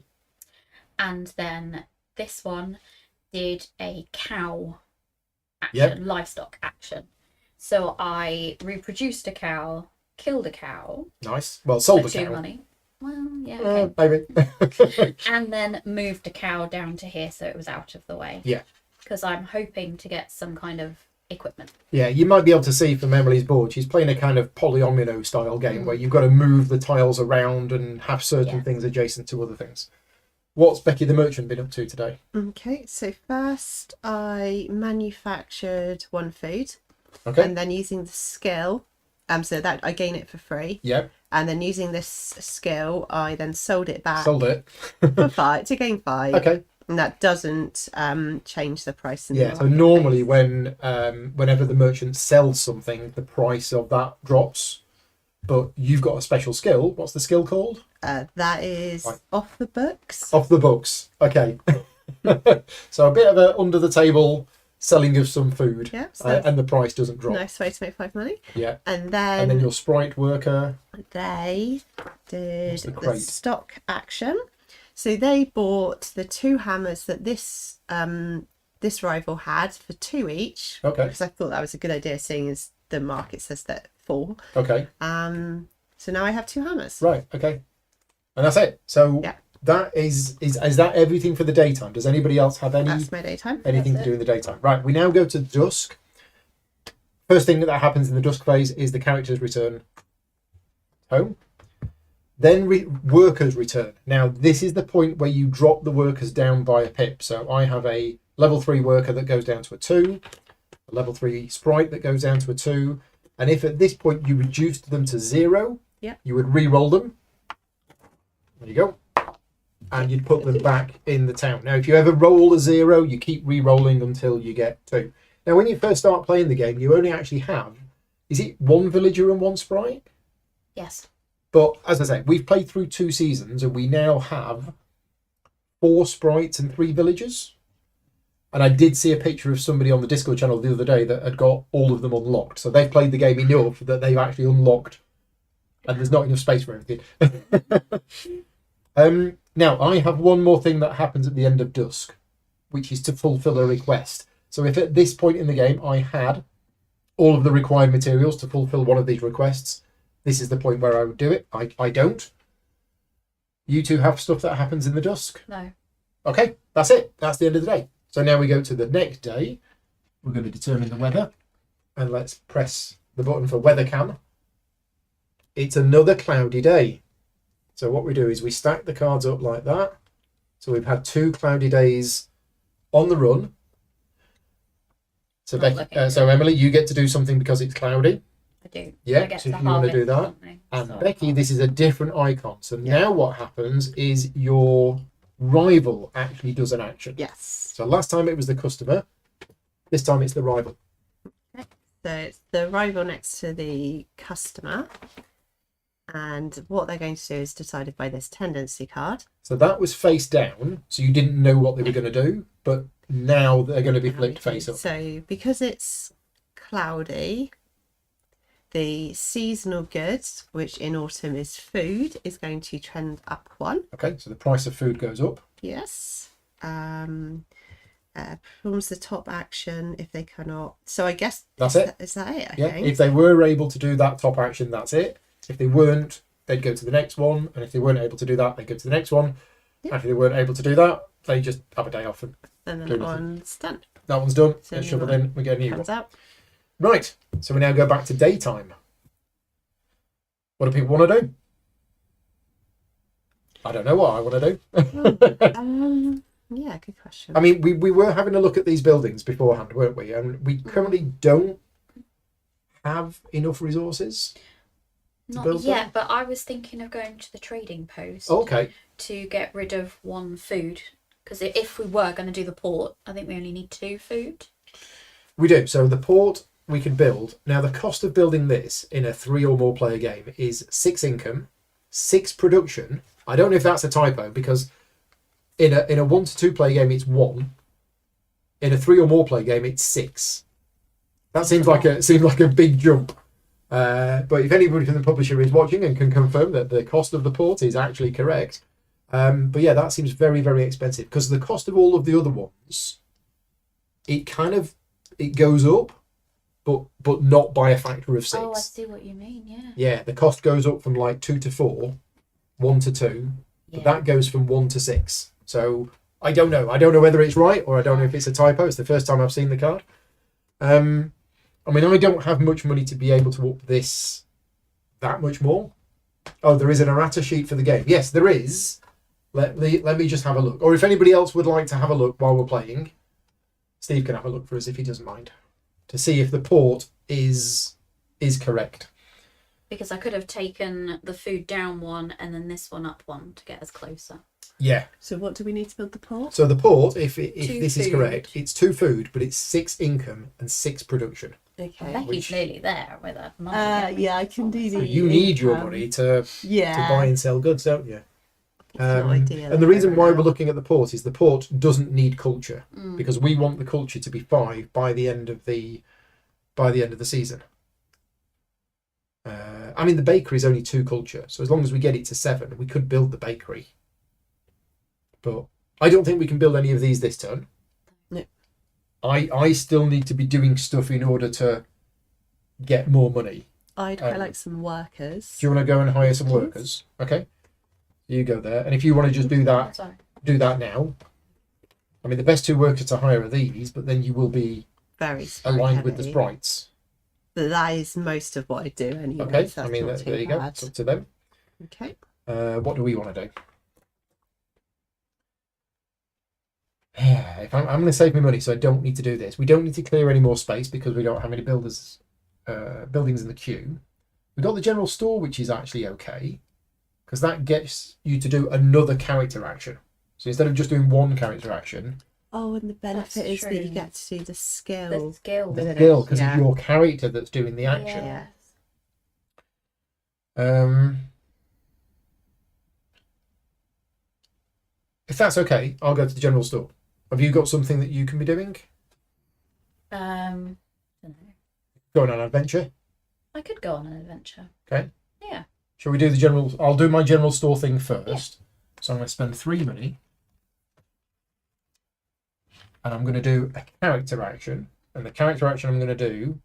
And then this one did a cow action, livestock action. So I reproduced a cow, killed a cow. Nice. Well, sold a cow. Money. Well, yeah, okay. Maybe. And then moved a cow down to here so it was out of the way. Yeah. Because I'm hoping to get some kind of equipment. Yeah, you might be able to see from Emily's board, she's playing a kind of polyomino style game where you've got to move the tiles around and have certain things adjacent to other things. What's Becky the Merchant been up to today? Okay, so first I manufactured 1 food. Okay. And then using the skill, so that I gain it for free. Yep. And then using this skill, I then sold it back. Sold it. for 5 to gain 5. Okay. And that doesn't change the price in the Yeah, so marketplace. normally whenever the merchant sells something, the price of that drops. But you've got a special skill. What's the skill called? That is Right. off the books. Off the books. Okay. So a bit of a under the table selling of some food, Yeah, so and the price doesn't drop. nice way to make 5 money. Yeah. And And then your sprite worker. they did What's the the crate? stock action. So they bought the 2 hammers that this rival had for 2 each. Okay. Because I thought that was a good idea, seeing as the market says that 4. Okay. So now I have 2 hammers. Right. Okay. And that's it. So Yeah. that is that everything for the daytime? Does anybody else have That's my daytime. anything to That's do in the daytime? Right. We now go to dusk. First thing that happens in the dusk phase is the characters return home. Then workers return. Now, this is the point where you drop the workers down by a pip. So I have a level 3 worker that goes down to a 2, a level 3 sprite that goes down to a 2. And if at this point you reduced them to 0, yeah, you would re-roll them. There you go. And you'd put them back in the town. Now, if you ever roll a 0, you keep re-rolling until you get 2. Now, when you first start playing the game, you only actually have, is it 1 villager and 1 sprite? Yes. But as I say, we've played through 2 seasons and we now have 4 sprites and 3 villagers. And I did see a picture of somebody on the Discord channel the other day that had got all of them unlocked. So they've played the game enough that they've actually unlocked, and there's not enough space for everything. Now, I have one more thing that happens at the end of dusk, which is to fulfill a request. So if at this point in the game I had all of the required materials to fulfill one of these requests, this is the point where I would do it. I don't. You two have stuff that happens in the dusk? No. Okay, that's it. That's the end of the day. So now we go to the next day. We're going to determine the weather. And let's press the button for weather cam. It's another cloudy day. So what we do is we stack the cards up like that. So we've had 2 cloudy days on the run. So, so Emily, you get to do something because it's cloudy. I do. Yeah, I get so to if you want to do that. something, And so- Becky, this is a different icon. So now what happens is your rival actually does an action. Yes. So last time it was the customer. This time it's the rival. So it's the rival next to the customer. And what they're going to do is decided by this tendency card. So that was face down. So you didn't know what they were going to do. But now they're going to be flipped face up. So because it's cloudy, the seasonal goods, which in autumn is food, is going to trend up 1. Okay, so the price of food goes up. Yes. Performs the top action if they cannot. So I guess That's is it. Is that it? I Yeah, think. if they were able to do that top action, that's it. If they weren't, they'd go to the next one. And if they weren't able to do that, they'd go to the next one. Yeah. And if they weren't able to do that, they just have a day off. And And then do that nothing. one's done. that one's done. So It's new shoveled one in. We get a new one. Comes out. Right, so we now go back to daytime. What do people want to do? I don't know what I want to do. Yeah, good question. I mean, we were having a look at these buildings beforehand, weren't we? And we currently don't have enough resources. Not build yet, but I was thinking of going to the trading post Okay, to get rid of 1 food. Because if we were going to do the port, I think we only need 2 food. we do. So the port we can build. Now, the cost of building this in a 3 or more player game is 6 income, 6 production. I don't know if that's a typo because in a 1 to 2 player game it's 1. In a 3 or more player game it's 6. That seems like a big jump. But if anybody from the publisher is watching and can confirm that the cost of the port is actually correct, but yeah, that seems very, very expensive because the cost of all of the other ones, it goes up, but not by a factor of 6. Oh, I see what you mean, yeah. Yeah, the cost goes up from like 2 to 4, 1 to 2, but that goes from 1 to 6. So I don't know. I don't know whether it's right or I don't know if it's a typo. It's the first time I've seen the card. I mean, I don't have much money to be able to up this that much more. Oh, there is an errata sheet for the game. Yes, there is. Let me just have a look. Or if anybody else would like to have a look while we're playing, Steve can have a look for us if he doesn't mind, to see if the port is correct. Because I could have taken the food down 1 and then this one up 1 to get us closer. Yeah. So what do we need to build the port? So the port, if Two this is food. correct, it's 2 food, but it's 6 income and 6 production. Okay. Becky's nearly there with her money. Yeah, I can do So the. you need your income. money to buy and sell goods, don't you? It's not ideal. And the reason why now. we're looking at the port is the port doesn't need culture Mm. because we want the culture to be 5 by the end of the season. I mean, the bakery is only 2 culture, so as long as we get it to 7, we could build the bakery. But I don't think we can build any of these this turn. No. I still need to be doing stuff in order to get more money. I'd quite like some workers. Do you want to go and hire some Please. workers? Okay, you go there, and if you want to just do that, Sorry. do that now. I mean, the best 2 workers to hire are these, but then you will be Very sprite aligned with the heavy. sprites. But that is most of what I do anyway. Okay, So I that's mean, not there too you go. bad. It's up to them. Okay. What do we want to do? If I'm going to save me money, so I don't need to do this. We don't need to clear any more space because we don't have any buildings in the queue. We've got the general store, which is actually okay because that gets you to do another character action. So instead of just doing 1 character action, Oh, and the benefit is that you true. get to do the skill. The skill. the With it, skill because yeah. it's your character that's doing the action. Yeah. If that's okay, I'll go to the general store. Have you got something that you can be doing? Don't know. Going on an adventure? I could go on an adventure. Okay. Yeah. Shall we do the general? I'll do my general store thing first. So I'm going to spend 3 money. And I'm going to do a character action. And the character action I'm going to do,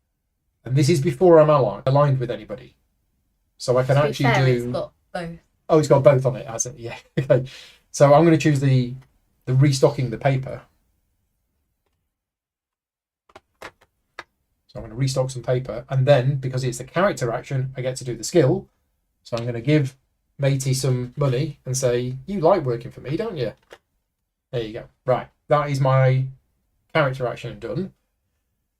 and this is before I'm aligned with anybody. So I can To be actually fair, do. it's got both. Oh, it's got both on it, hasn't it? Yeah. Okay. So I'm going to choose the restocking the paper. So I'm going to restock some paper, and then because it's the character action, I get to do the skill. So I'm going to give Matey some money and say, "You like working for me, don't you?" There you go. Right, that is my character action done.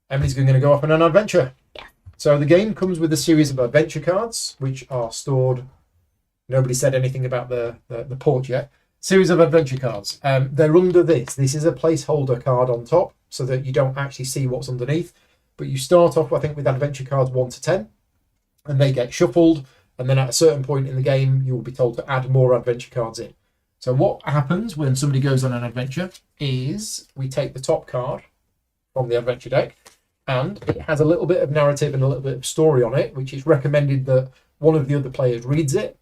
Emily's going to go off on an adventure. Yeah. So the game comes with a series of adventure cards, which are stored. Nobody said anything about the port yet. Series of adventure cards. They're under this. This is a placeholder card on top, so that you don't actually see what's underneath. But you start off, I think, with adventure cards 1 to 10, and they get shuffled. And then at a certain point in the game, you will be told to add more adventure cards in. So what happens when somebody goes on an adventure is we take the top card from the adventure deck, and it has a little bit of narrative and a little bit of story on it, which is recommended that one of the other players reads it.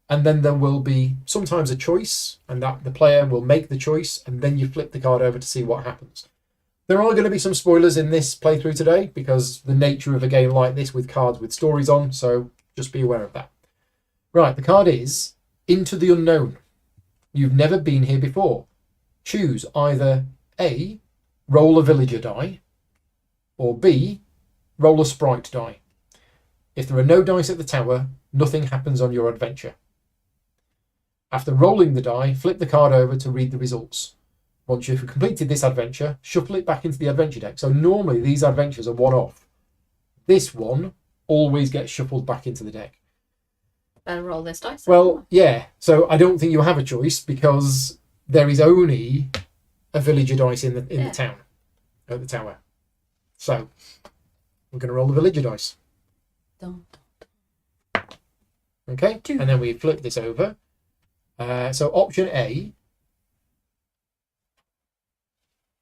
And then there will be sometimes a choice, and that the player will make the choice, and then you flip the card over to see what happens. There are going to be some spoilers in this playthrough today because the nature of a game like this with cards with stories on, so just be aware of that. Right, the card is Into the Unknown. You've never been here before. Choose either A, roll a villager die, or B, roll a sprite die. If there are no dice at the tower, nothing happens on your adventure. After rolling the die, flip the card over to read the results. Once you've completed this adventure, shuffle it back into the adventure deck. So normally these adventures are one-off. This one always gets shuffled back into the deck. Better roll this dice. Well, yeah. So I don't think you have a choice because there is only a villager dice in the town, at the tower. So we're going to roll the villager dice. Dun. Okay, Two. and then we flip this over. So option A.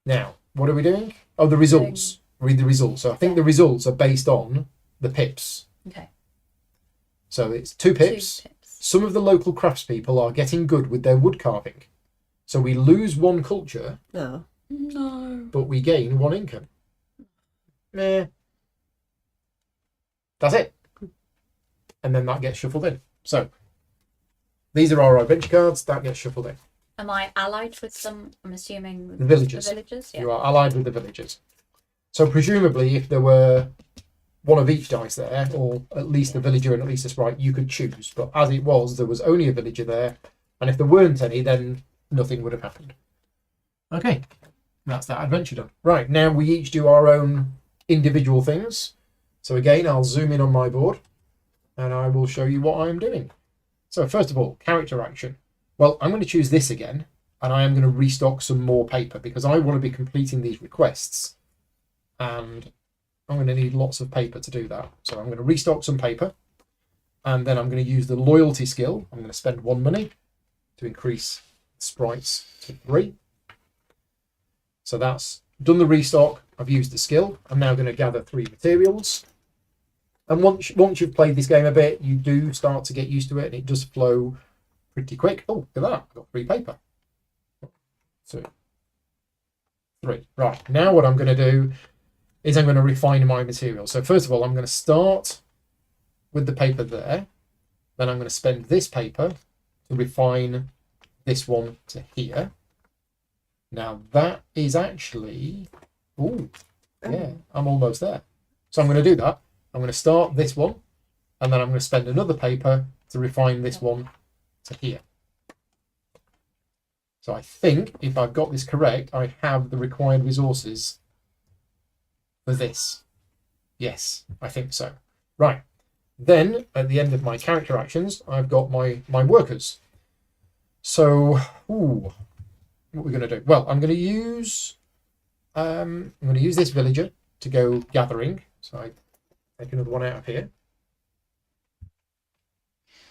Now, what are we doing? Oh, the results. Read the results. So I think the results are based on the pips. Okay. So it's 2 pips. 2 pips. Some of the local craftspeople are getting good with their wood carving. So we lose 1 culture, No. No. but we gain 1 income. That's it. And then that gets shuffled in. So these are our adventure cards. That gets shuffled in. Am I allied with some? I'm assuming The villagers. The villagers. Yeah. You are allied with the villagers. So presumably if there were 1 of each dice there, or at least a villager and at least a sprite, you could choose. But as it was, there was only a villager there. And if there weren't any, then nothing would have happened. Okay. That's that adventure done. Right, now we each do our own individual things. So again, I'll zoom in on my board and I will show you what I'm doing. So first of all, character action. Well, I'm going to choose this again, and I am going to restock some more paper because I want to be completing these requests, and I'm going to need lots of paper to do that. So I'm going to restock some paper, and then I'm going to use the loyalty skill. I'm going to spend 1 money to increase sprites to 3. So that's done the restock. I've used the skill. I'm now going to gather 3 materials. And once you've played this game a bit, you do start to get used to it, and it does flow pretty quick. Oh, look at that. I've got 3 paper. 2, 3. Right, now what I'm going to do is I'm going to refine my material. So first of all, I'm going to start with the paper there. Then I'm going to spend this paper to refine this one to here. Now that is actually... Oh, yeah, I'm almost there. So I'm going to do that. I'm going to start this one, and then I'm going to spend another paper to refine this one to here. So I think, if I've got this correct, I have the required resources for this. Yes, I think so. Right. Then, at the end of my character actions, I've got my workers. So, what are we going to do? Well, I'm going to use this villager to go gathering. So I take another one out of here.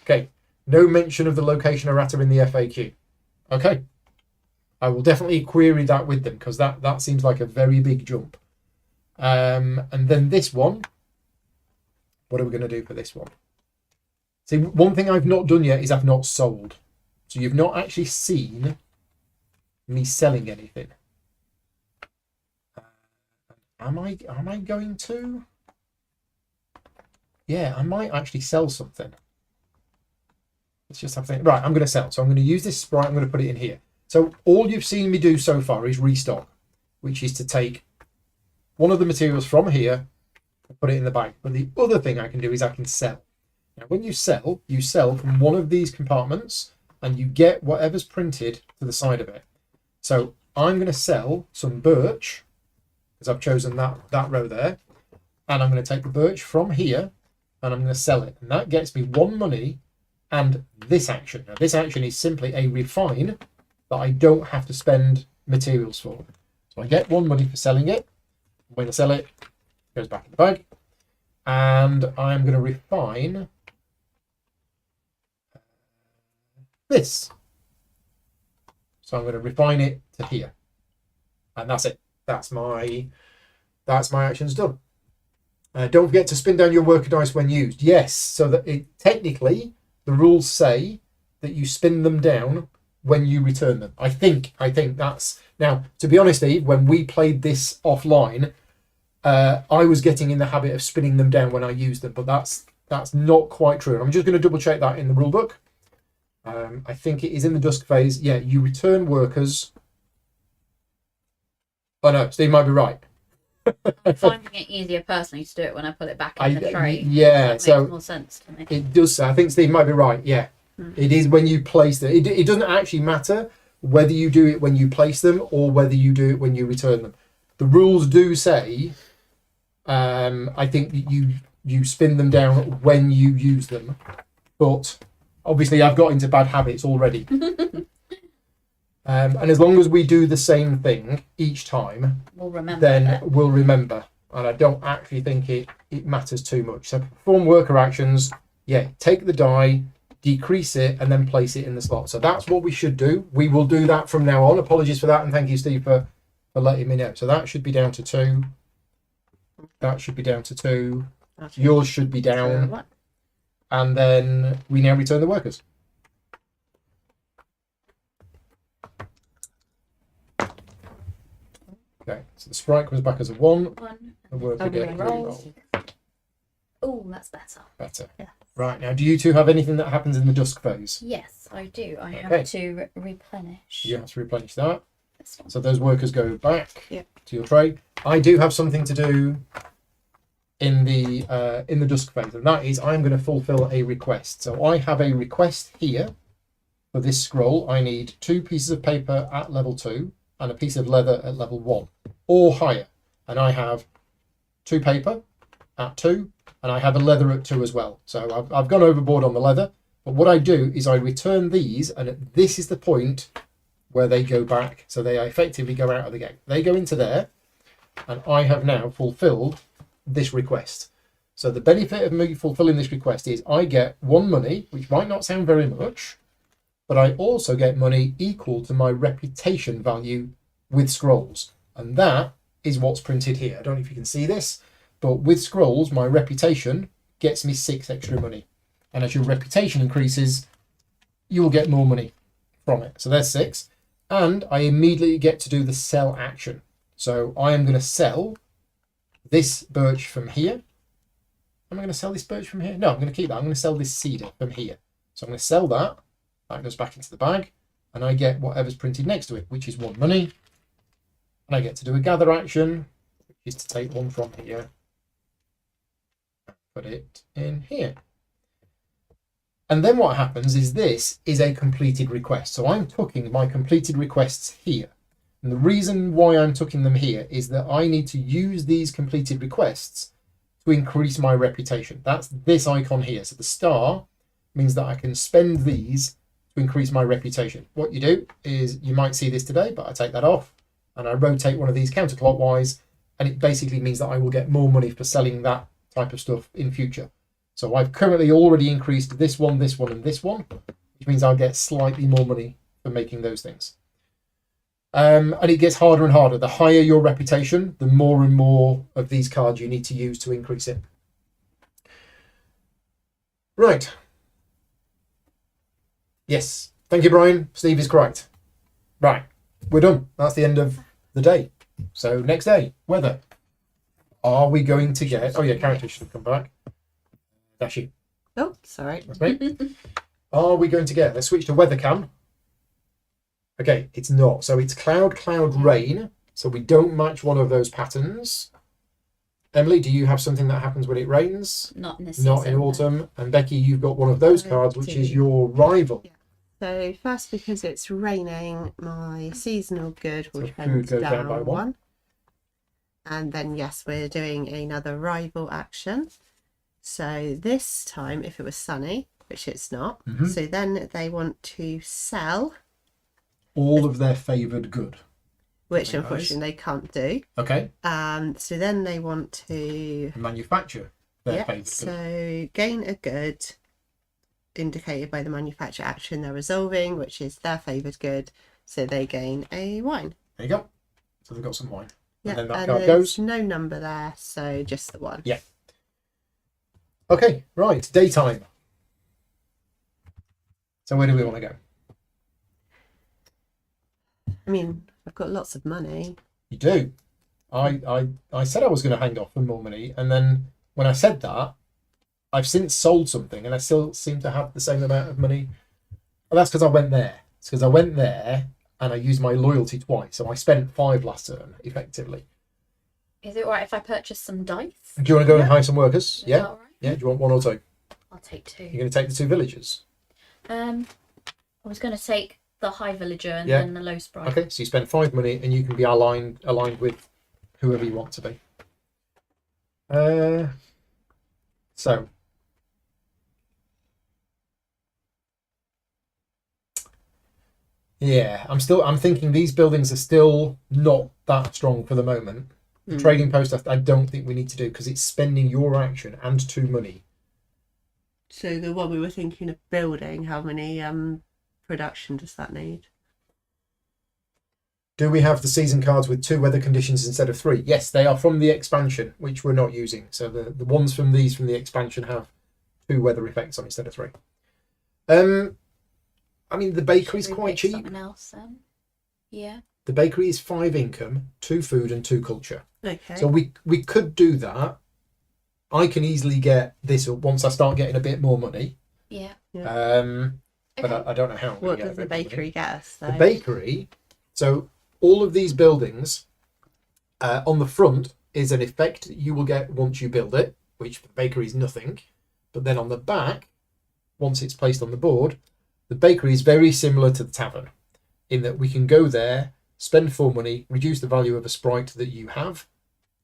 Okay. No mention of the location errata in the FAQ. Okay. I will definitely query that with them because that seems like a very big jump. And then this one, what are we going to do for this one? See, one thing I've not done yet is I've not sold. So you've not actually seen me selling anything. Am I going to? Yeah, I might actually sell something. Let's just have to think. Right, I'm going to sell. So I'm going to use this sprite. I'm going to put it in here. So all you've seen me do so far is restock, which is to take one of the materials from here and put it in the bag. But the other thing I can do is I can sell. Now, when you sell from one of these compartments and you get whatever's printed to the side of it. So I'm going to sell some birch because I've chosen that row there. And I'm going to take the birch from here and I'm going to sell it. And that gets me 1 money and this action. Now, this action is simply a refine that I don't have to spend materials for. So I get 1 money for selling it. When I sell it, it goes back in the bag. And I'm going to refine this. So I'm going to refine it to here. And that's it. That's my actions done. Don't forget to spin down your worker dice when used. Yes, so that technically the rules say that you spin them down when you return them. I think that's... Now, to be honest, Eve, when we played this offline, I was getting in the habit of spinning them down when I used them, but that's not quite true. I'm just going to double check that in the rule book. I think it is in the dusk phase. Yeah, you return workers. Oh no, Steve might be right. I'm finding it easier personally to do it when I put it back in the tray. Yeah, so it makes more sense to me. It does. I think Steve might be right. Yeah, It is when you place them. It doesn't actually matter whether you do it when you place them or whether you do it when you return them. The rules do say, I think that you spin them down when you use them, but obviously I've got into bad habits already. And as long as we do the same thing each time, we'll remember. And I don't actually think it matters too much. So perform worker actions. Yeah, take the die, decrease it, and then place it in the slot. So that's what we should do. We will do that from now on. Apologies for that, and thank you, Steve, for letting me know. So that should be down to 2. That should be down to 2. Yours should be down. And then we now return the workers. Okay, so the sprite comes back as a 1. The worker gets roll. Oh, that's better. Better. Yeah. Right, now do you two have anything that happens in the dusk phase? Yes, I do. I have to replenish. You have to replenish that. This one. So those workers go back to your tray. I do have something to do in the dusk phase, and that is I'm going to fulfill a request. So I have a request here for this scroll. I need 2 pieces of paper at level 2 and a piece of leather at level 1 or higher. And I have 2 paper at 2 and I have a leather at 2 as well. So I've gone overboard on the leather. But what I do is I return these, and this is the point where they go back. So they effectively go out of the game. They go into there, and I have now fulfilled this request. So the benefit of me fulfilling this request is I get 1 money, which might not sound very much, but I also get money equal to my reputation value with scrolls. And that is what's printed here. I don't know if you can see this, but with scrolls, my reputation gets me 6 extra money. And as your reputation increases, you will get more money from it. So there's 6. And I immediately get to do the sell action. So I am going to sell this birch from here. Am I going to sell this birch from here? No, I'm going to keep that. I'm going to sell this cedar from here. So I'm going to sell that. That goes back into the bag. And I get whatever's printed next to it, which is 1 money. And I get to do a gather action, which is to take 1 from here. Put it in here. And then what happens is this is a completed request. So I'm tucking my completed requests here. And the reason why I'm tucking them here is that I need to use these completed requests to increase my reputation. That's this icon here. So the star means that I can spend these to increase my reputation. What you do is, you might see this today, but I take that off and I rotate one of these counterclockwise, and it basically means that I will get more money for selling that type of stuff in future. So I've currently already increased this one, and this one, which means I'll get slightly more money for making those things. And it gets harder and harder. The higher your reputation, the more and more of these cards you need to use to increase it. Right. Yes. Thank you, Brian. Steve is correct. Right. We're done. That's the end of the day. So next day, weather. Are we going to get... Oh, yeah, characters should have come back. Dashi. Oh, sorry. That's me. Are we going to get... Let's switch to weather cam. Okay, it's not. So it's cloud, rain. So we don't match one of those patterns. Emily, do you have something that happens when it rains? Not in the season. Not in autumn. And Becky, you've got one of those cards, which is your rival. Yeah. So first, because it's raining, my seasonal good will So trend food goes down by down 1. 1. And then, yes, we're doing another rival action. So this time, if it was sunny, which it's not, so then they want to sell all of their favoured good. Which Okay, unfortunately they can't do. Okay. So then they want to Manufacture their favoured good. So gain a good indicated by the manufacture action they're resolving, which is their favoured good. So they gain a wine. There you go. So they've got some wine. Yeah, And then that and card there's goes. no number there, so just the 1. Yeah. Okay, right. Daytime. So where do we want to go? I mean, I've got lots of money. You do. I said I was going to hang off for more money, and then when I said that, I've since sold something, and I still seem to have the same amount of money. Well, that's because I went there. It's because I went there and I used my loyalty twice, so I spent 5 last turn, effectively. Is it alright if I purchase some dice? Do you want to go and hire some workers? Is Yeah. that all right? Yeah. Do you want 1 or 2? I'll take 2. You're going to take the 2 villagers. I was going to take the high villager and Yeah. then the low sprite. Okay, so you spend 5 money, and you can be aligned with whoever you want to be. So yeah, I'm thinking these buildings are still not that strong for the moment. The trading post I don't think we need to do, because it's spending your action and 2 money. So the one we were thinking of building, how many production does that need? Do we have the season cards with 2 weather conditions instead of 3? Yes, they are from the expansion, which we're not using. So the ones from the expansion have 2 weather effects on instead of 3. I mean, the bakery's Should we quite pick cheap. Something else then? Yeah. The bakery is 5 income, 2 food, and 2 culture. Okay. So we could do that. I can easily get this once I start getting a bit more money. Yeah. But Okay. I don't know how. I'm What gonna does get the a bit more money. bakery get us, though? The bakery. So all of these buildings, on the front is an effect that you will get once you build it, which for the bakery is nothing. But then on the back, once it's placed on the board, the bakery is very similar to the tavern in that we can go there, spend 4 money, reduce the value of a sprite that you have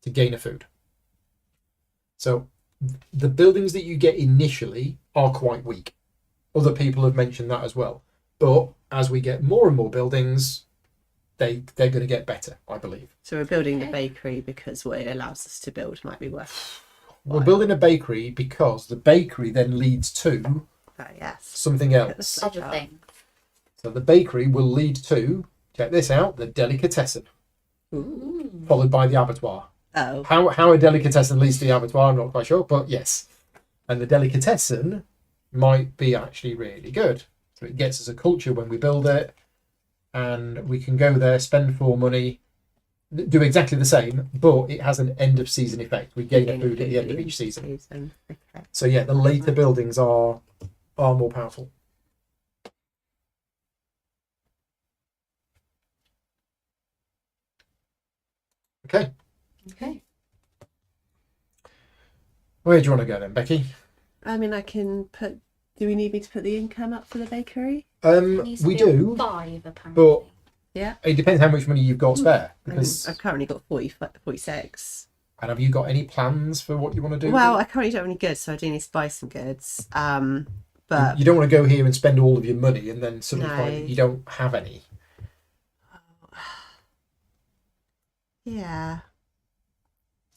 to gain a food. So the buildings that you get initially are quite weak. other people have mentioned that as well. But as we get more and more buildings, they're going to get better, I believe. So we're building the Okay. bakery because what it allows us to build might be worth. We're building a bakery because the bakery then leads to Oh yes. something else. Other thing. So the bakery will lead to, check this out, the delicatessen, Ooh. followed by the abattoir. Oh. How a delicatessen leads to the abattoir, I'm not quite sure, but yes. And the delicatessen might be actually really good. So it gets us a culture when we build it, and we can go there, spend 4 money, do exactly the same, but it has an end of season effect. We gain a food at the end of each season. Okay. So yeah, the later buildings are more powerful. Okay. Okay. Where do you want to go then, Becky? I mean, I can put. Do we need me to put the income up for the bakery? It needs to We be a do, 5 apparently. but Yeah. it depends how much money you've got spare. I mean, Because I've currently got 46. and have you got any plans for what you want to do? Well, I currently don't have any goods, so I do need to buy some goods. But You don't want to go here and spend all of your money and then suddenly No. find that you don't have any. yeah,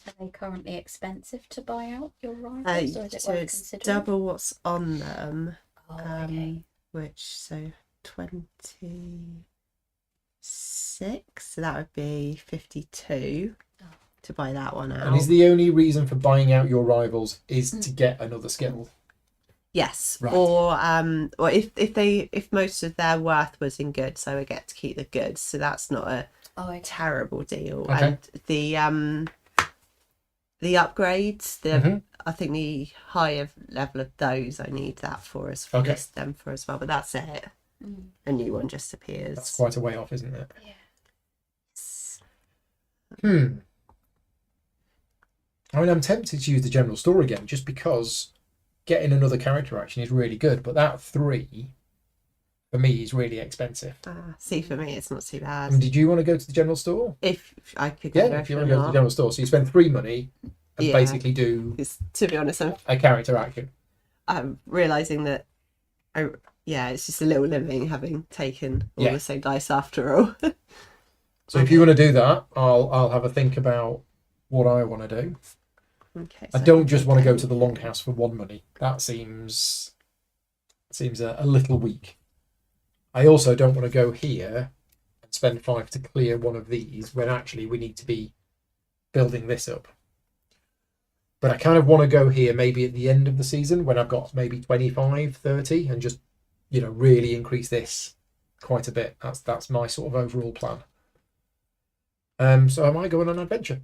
Are they currently expensive to buy out your rivals, or is it so worth it's considering? double what's on them. Oh, okay. Which so 26. So that would be 52 to buy that one out. And is the only reason for buying out your rivals is to get another skill? Yes, Right. or if most of their worth was in goods, I would get to keep the goods. So that's not a Oh, okay. terrible deal. Okay. And the upgrades, Mhm. I think the higher level of those I need that for as Okay. them for as well. But that's it. Mm. A new one just appears. That's quite a way off, isn't it? Yeah. I mean, I'm tempted to use the general store again just because getting another character action is really good, but that 3 for me is really expensive. See, for me, it's not too bad. I mean, did you want to go to the general store? If I could go Yeah, there if you for want to go to the not. general store. So you spend 3 money and Yeah. basically do Because to be honest, a character action. I'm realizing that it's just a little living having taken all Yeah. the same dice after all. So if you want to do that, I'll have a think about what I want to do. Okay, I so don't just want to go to the longhouse for 1 money. That seems a little weak. I also don't want to go here and spend 5 to clear one of these when actually we need to be building this up. But I kind of want to go here maybe at the end of the season when I've got maybe 25, 30 and just, really increase this quite a bit. That's my sort of overall plan. So I might go on an adventure.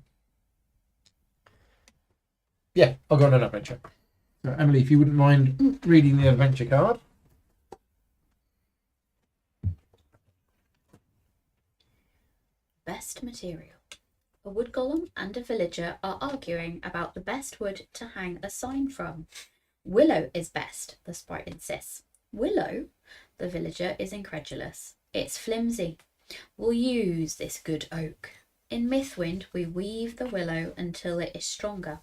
Yeah, I'll go on an adventure. So Emily, if you wouldn't mind reading the adventure card. Best material. A wood golem and a villager are arguing about the best wood to hang a sign from. Willow is best, the sprite insists. Willow? The villager is incredulous. It's flimsy. We'll use this good oak. In Mythwind, we weave the willow until it is stronger.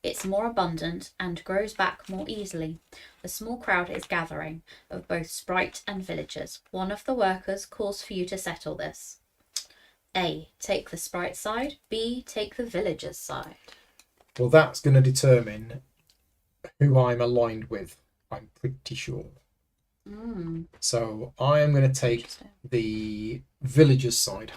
It's more abundant and grows back more easily. A small crowd is gathering, of both sprite and villagers. One of the workers calls for you to settle this. A. Take the sprite side. B. Take the villager's side. Well, that's going to determine who I'm aligned with, I'm pretty sure. So I am going to take Interesting. the villager's side.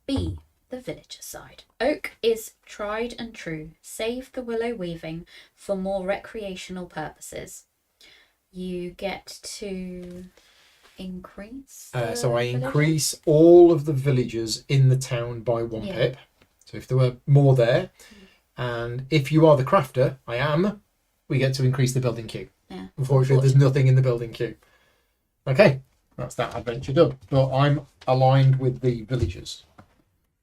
B. The villager's side. Oak is tried and true. Save the willow weaving for more recreational purposes. You get to increase. So I villager? increase all of the villagers in the town by 1 Yeah. pip. So if there were more there, and if you are the crafter, I am, we get to increase the building queue. Yeah. Unfortunately, there's nothing in the building queue. Okay, that's that adventure done. But I'm aligned with the villagers.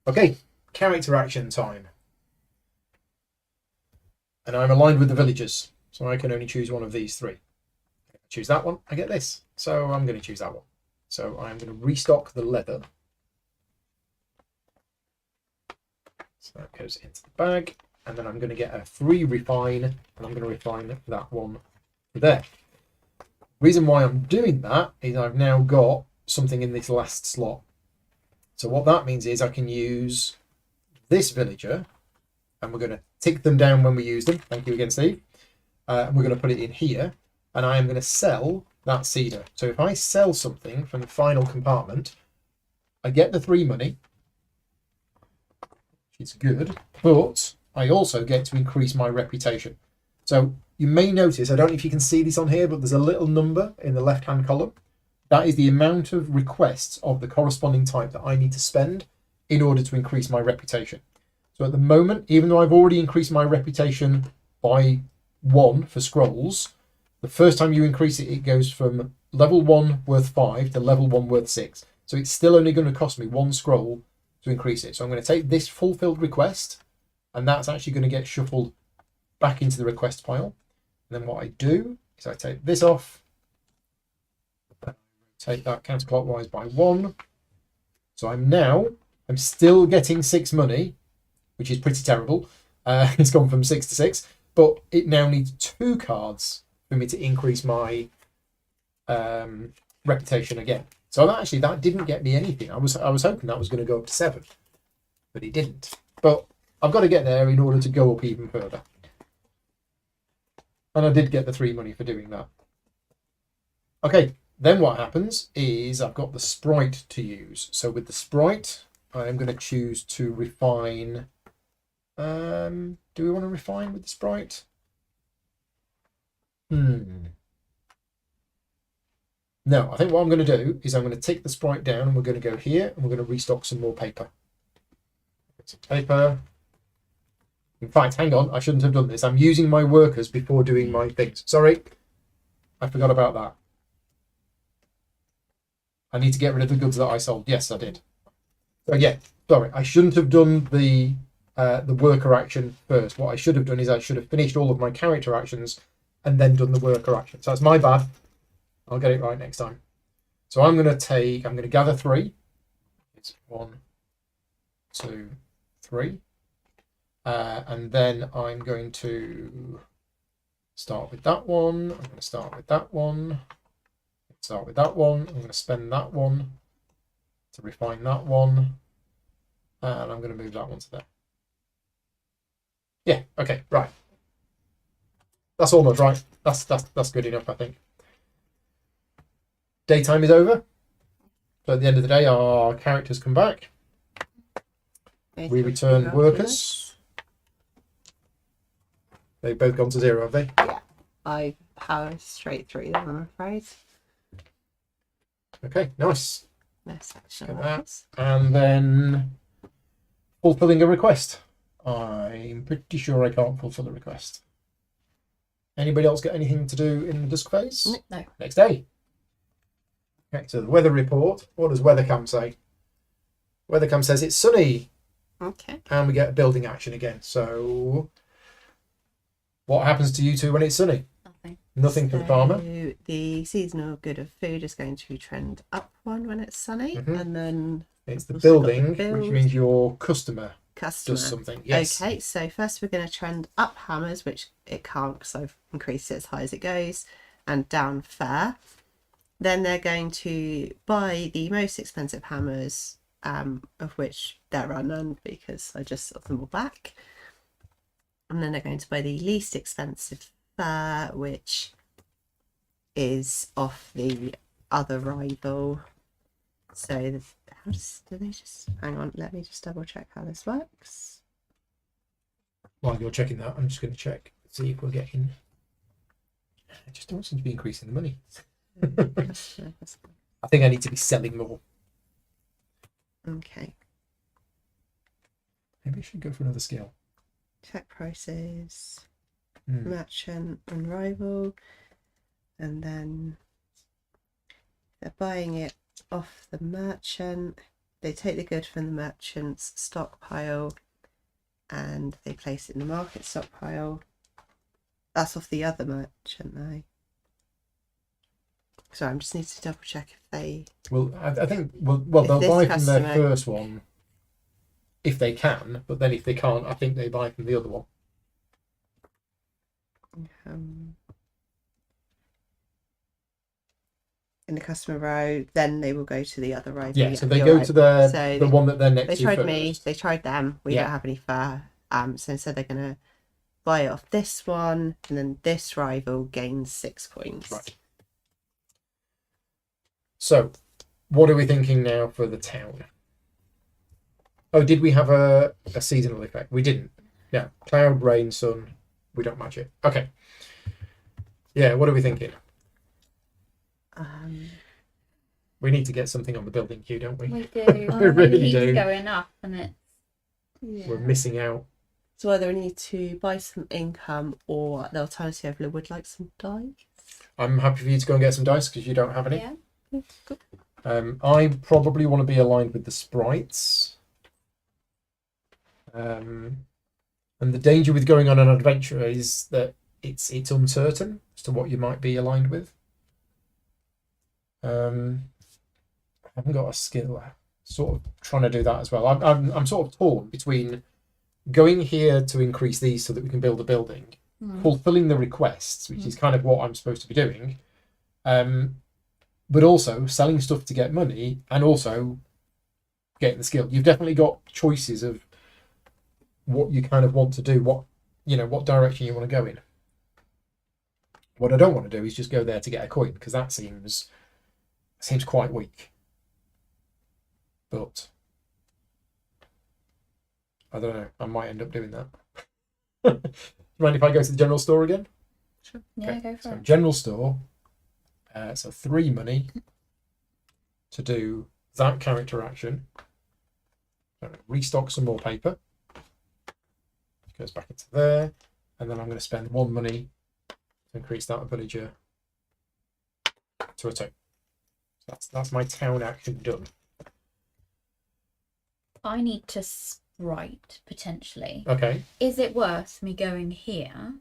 Okay, character action time. And I'm aligned with the villagers, so I can only choose one of these 3. If I choose that one, I get this. So I'm going to choose that one. So I'm going to restock the leather. So that goes into the bag. And then I'm going to get a 3 refine, and I'm going to refine that one there. Reason why I'm doing that is I've now got something in this last slot. So what that means is I can use this villager, and we're going to tick them down when we use them. Thank you again, Steve. And we're going to put it in here, and I am going to sell that cedar. So if I sell something from the final compartment, I get the 3 money. It's good, but I also get to increase my reputation. So you may notice, I don't know if you can see this on here, but there's a little number in the left-hand column. That is the amount of requests of the corresponding type that I need to spend in order to increase my reputation. So at the moment, even though I've already increased my reputation by 1 for scrolls, the first time you increase it, it goes from level 1 worth 5 to level 1 worth 6. So it's still only going to cost me 1 scroll to increase it. So I'm going to take this fulfilled request, and that's actually going to get shuffled back into the request pile. And then what I do is I take this off, take that counterclockwise by 1. So I'm still getting 6 money, which is pretty terrible. It's gone from 6 to 6, but it now needs 2 cards for me to increase my reputation again. So actually that didn't get me anything. I was hoping that was going to go up to 7, but it didn't. But I've got to get there in order to go up even further. And I did get the 3 money for doing that. Okay. Then what happens is I've got the sprite to use. So with the sprite, I am going to choose to refine. Do we want to refine with the sprite? No, I think what I'm going to do is I'm going to take the sprite down, and we're going to go here, and we're going to restock some more paper. Some paper. In fact, hang on, I shouldn't have done this. I'm using my workers before doing my things. Sorry, I forgot about that. I need to get rid of the goods that I sold. Yes, I did. So yeah, sorry, I shouldn't have done the worker action first. What I should have done is I should have finished all of my character actions and then done the worker action. So that's my bad. I'll get it right next time. So I'm going to gather 3. It's 1, 2, 3. And then I'm going to start with that one. I'm going to start with that one. Start with that one. I'm going to spend that one to refine that one, and I'm going to move that one to there. Yeah. Okay. Right. That's almost right. That's good enough, I think. Daytime is over. So at the end of the day, our characters come back. We return workers. They've both gone to 0, have they? Yeah. I powered straight through them, I'm afraid. Okay, nice. Nice action. Look at that. And then fulfilling a request. I'm pretty sure I can't fulfill a request. Anybody else got anything to do in the dusk phase? No. Next day. Okay, so the weather report. What does Weathercam say? Weathercam says it's sunny. Okay. And we get a building action again. So what happens to you two when it's sunny? Nothing for the farmer. The seasonal good of food is going to trend up 1 when it's sunny, and then it's the building, which means your customer does something. Yes. Okay, so first we're going to trend up hammers, which it can't because I've increased it as high as it goes, and down fair. Then they're going to buy the most expensive hammers, of which there are none because I just got them all back. And then they're going to buy the least expensive which is off the other rival. So do they just hang on, let me just double check how this works. While you're checking that, I'm just going to check, see if we're getting. I just don't seem to be increasing the money. I think I need to be selling more. Okay, maybe I should go for another skill. check prices. Merchant and rival, and then they're buying it off the merchant. They take the good from the merchant's stockpile and they place it in the market stockpile. That's off the other merchant though. So I just need to double check if they. Well, I think they'll buy from their first one if they can, but then if they can't, I think they buy from the other one. in the customer row, then they will go to the other row. Yeah, so they you're go right. to the So one that they're next They to tried first. me, they tried them. We Yeah. don't have any fur. So instead they're going to buy it off this one, and then this rival gains 6 points. Right. So, what are we thinking now for the town? Oh, did we have a seasonal effect? We didn't. No. Cloud, rain, sun. We don't match it. Okay. Yeah, what are we thinking? We need to get something on the building queue, don't we? We do. We really It keeps do. going up, and it's We're missing out. So either we need to buy some income, or the alternative would like some dice. I'm happy for you to go and get some dice because you don't have any. yeah. I probably want to be aligned with the sprites. And the danger with going on an adventure is that it's uncertain as to what you might be aligned with. I haven't got a skill. Sort of trying to do that as well. I'm sort of torn between going here to increase these so that we can build a building, fulfilling the requests, which is kind of what I'm supposed to be doing, but also selling stuff to get money and also getting the skill. You've definitely got choices of what you kind of want to do, what direction you want to go in. What I don't want to do is just go there to get a coin, because that seems quite weak. But I don't know. I might end up doing that. Do you mind if I go to the general store again? Sure. Yeah, Okay. go for So it. general store. So 3 money to do that character action. I'm going to restock some more paper. It goes back into there. And then I'm going to spend 1 money to increase that villager to a 2. So that's my town action done. I need to sprite potentially. Okay. Is it worth me going here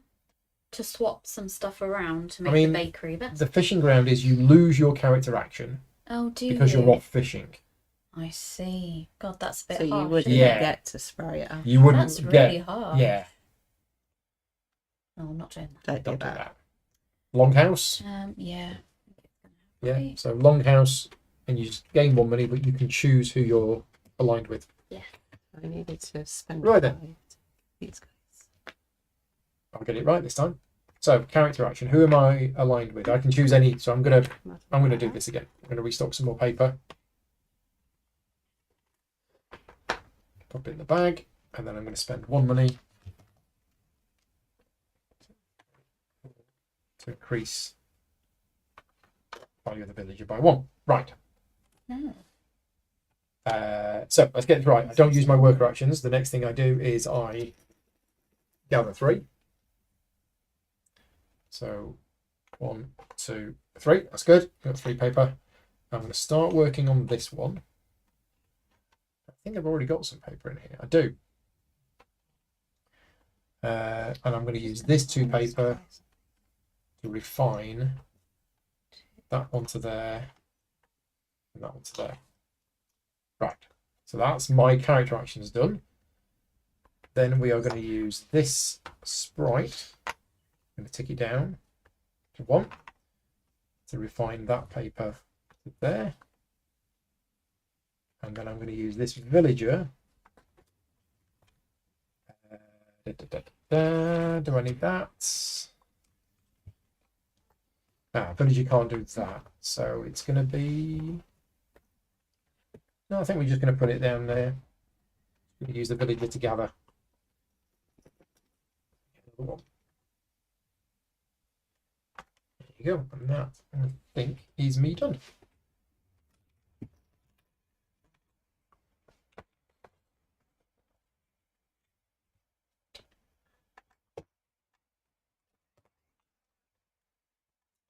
to swap some stuff around to make mean, the bakery better? The fishing ground is you lose your character action Oh, do because you? you're off fishing. I see. God, that's a bit So you harsh. wouldn't isn't Yeah. it? get to spray it out. You wouldn't That's get. really hard. Yeah. No, I'm not doing Don't Don't do do that. that. Longhouse. that. Yeah. Yeah. Right. So longhouse, and you just gain 1 money, but you can choose who you're aligned with. I needed to spend Right then. 5 to these guys. I'll get it right this time. So character action. Who am I aligned with? I can choose any. So I'm gonna do this again. I'm gonna restock some more paper. Pop it in the bag, and then I'm going to spend 1 money to increase value of the villager by 1. Right. Oh. So let's get it right. I don't use my worker actions. The next thing I do is I gather 3. So 1, 2, 3. That's good. Got 3 paper. I'm going to start working on this one. I think I've already got some paper in here. I do. And I'm going to use this 2 paper to refine that one to there and that one to there. Right. So that's my character actions done. Then we are going to use this sprite. I'm going to tick it down to 1 to refine that paper to there. And then I'm going to use this villager. Do I need that? Villager can't do that. So it's going to be... No, I think we're just going to put it down there. We're going to use the villager to gather. Another one. There you go. And that, I think, is me done.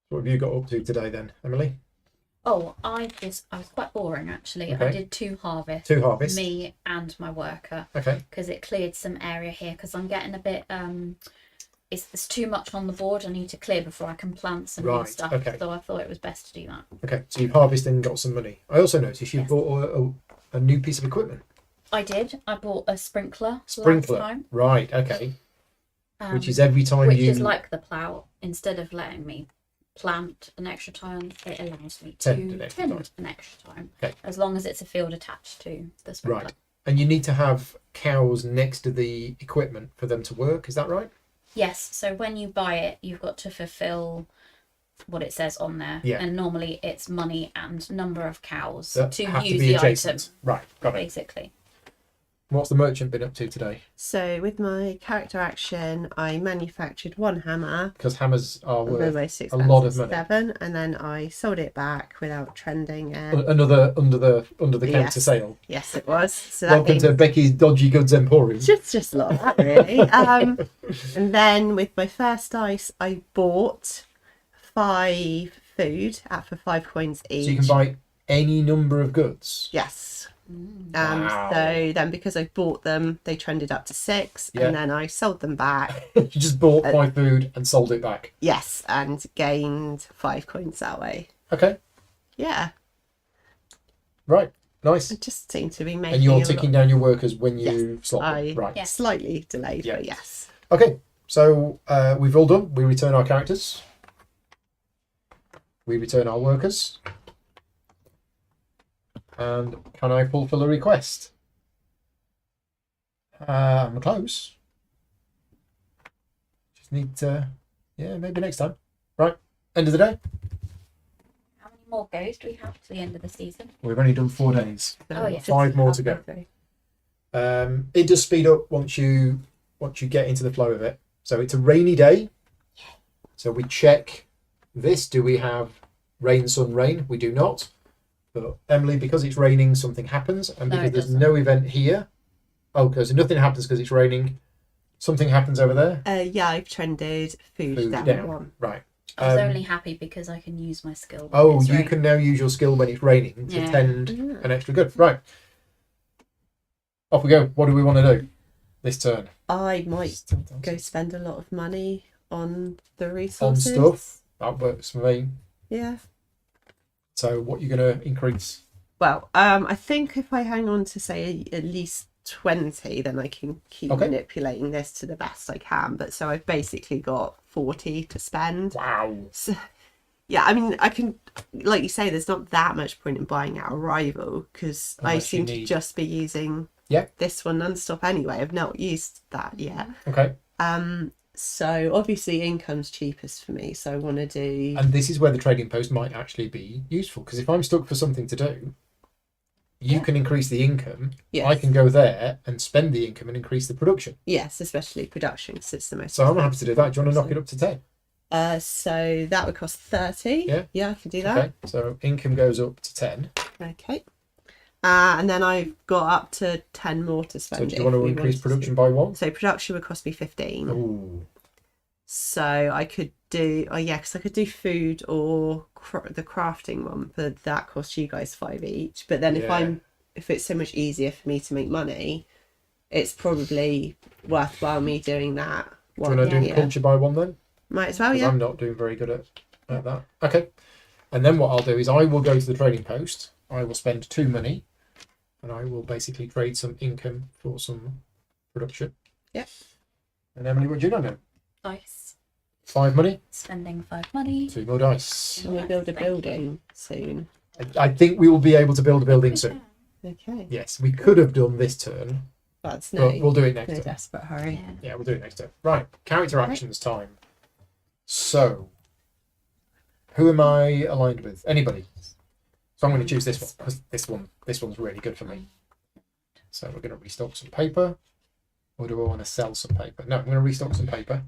What have you got up to today then, Emily? Oh, I was quite boring actually. Okay. I did 2 harvests. 2 harvests. Me and my worker, Okay. because it cleared some area here. Because I'm getting a bit there's too much on the board. I need to clear before I can plant some new Right, stuff. okay. So I thought it was best to do that. Okay. So you've harvested and got some money. I also noticed you Yes. bought a new piece of equipment. I did. I bought a sprinkler. Sprinkler. Last time, Right. Okay. Which is um, every time which you. is like the plough. Instead of letting me plant an extra time, it allows me to Tend an extra tend an extra time. Okay. As long as it's a field attached to the sprinkler. Right. And you need to have cows next to the equipment for them to work, is that right? Yes, so when you buy it, you've got to fulfill what it says on there. Yeah. And normally it's money and number of cows That to have use to be the adjacent. item, Right, got it. basically. What's the merchant been up to today? So with my character action, I manufactured one hammer. Because hammers are The worth most a lot of expensive, money. 7, and then I sold it back without trending it. Another under the counter Yes. sale. Yes, it was. So that Welcome to means Becky's Dodgy Goods Emporium. just a lot of that, really. And then with my first dice, I bought 5 food for 5 coins each. So you can buy any number of goods. Yes. Wow. So then because I bought them, they trended up to 6, Yeah. and then I sold them back. You just bought 5 food and sold it back. Yes, and gained 5 coins that way. Okay, Yeah, right, nice. it just seemed to be making. And you're a ticking lot. down your workers when you slot them. I Right. Yes. slightly delayed, Yeah. but yes. Okay, so we've all done. We return our characters. We return our workers. And can I fulfill a request? I'm close. Just need to, yeah, maybe next time. Right, end of the day. How many more goes do we have to the end of the season? We've only done 4 days. Oh, yeah. Just 5 more to go. halfway It does speed up once you get into the flow of it. So it's a rainy day. So we check this. Do we have rain, sun, rain? We do not. But Emily, because it's raining, something happens, and No, because it there's doesn't. no event here. Oh, because nothing happens because it's raining. Something happens over there. Yeah, I've trended food, Food down, down. 1. Right. I was Um, only happy because I can use my skill. when Oh, it's you raining. can now use your skill when it's raining to Yeah. tend Yeah. an extra good. Right. Off we go. What do we want to do this turn? I might Still don't go see- spend a lot of money on the on resources. stuff. That works for me. Yeah. So what you're going to increase? Well, I think if I hang on to say at least 20, then I can keep Okay. manipulating this to the best I can. But so I've basically got 40 to spend. Wow. So, yeah, I mean, I can, like you say, there's not that much point in buying out a rival because I Unless you seem to need- just be using Yeah. this one non-stop anyway. I've not used that yet. Okay. So obviously income's cheapest for me. So I want to do. And this is where the trading post might actually be useful, because if I'm stuck for something to do, you can increase the income. Yes. I can go there and spend the income and increase the production. Yes, especially production because it's the most. So I'm happy to do that. Do you want to knock it up to 10? So that would cost 30. Yeah. Yeah, I can do that. Okay. So income goes up to 10. Okay. And then I've got up to 10 more to spend. So do you if want to we increase wanted production by 1? So production would cost me 15. Ooh. So I could do, because I could do food or the crafting one, but that costs you guys 5 each. But then Yeah. if it's so much easier for me to make money, it's probably worthwhile me doing that. Do you want to do Yeah. culture by 1 then? Might as well, 'Cause yeah. I'm not doing very good at that. Okay. And then what I'll do is I will go to the trading post. I will spend 2 money, and I will basically trade some income for some production. Yep. And Emily, what do you know? Dice. 5 money, Spending 5 money. 2 more dice. Can we build a Thank you. building soon? I think we will be able to build a building soon. Okay. Yes, we could have done this turn, That's but we'll do it next no turn. desperate hurry. Yeah. Yeah, we'll do it next turn. Right, character actions time. So, who am I aligned with? Anybody? So I'm going to choose this one because this one's really good for me. So we're going to restock some paper, or do I want to sell some paper? No, I'm going to restock some paper.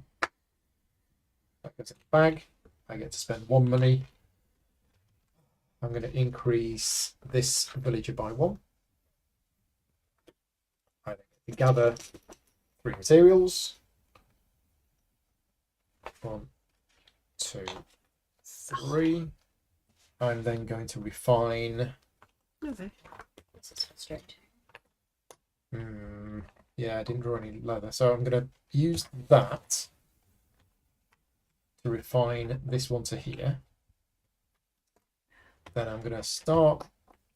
That goes in the bag. I get to spend 1 money. I'm going to increase this villager by 1. I then get to gather 3 materials. 1, 2, 3. I'm then going to refine. Okay. This is frustrating. Yeah, I didn't draw any leather, so I'm going to use that to refine this one to here. Then I'm going to start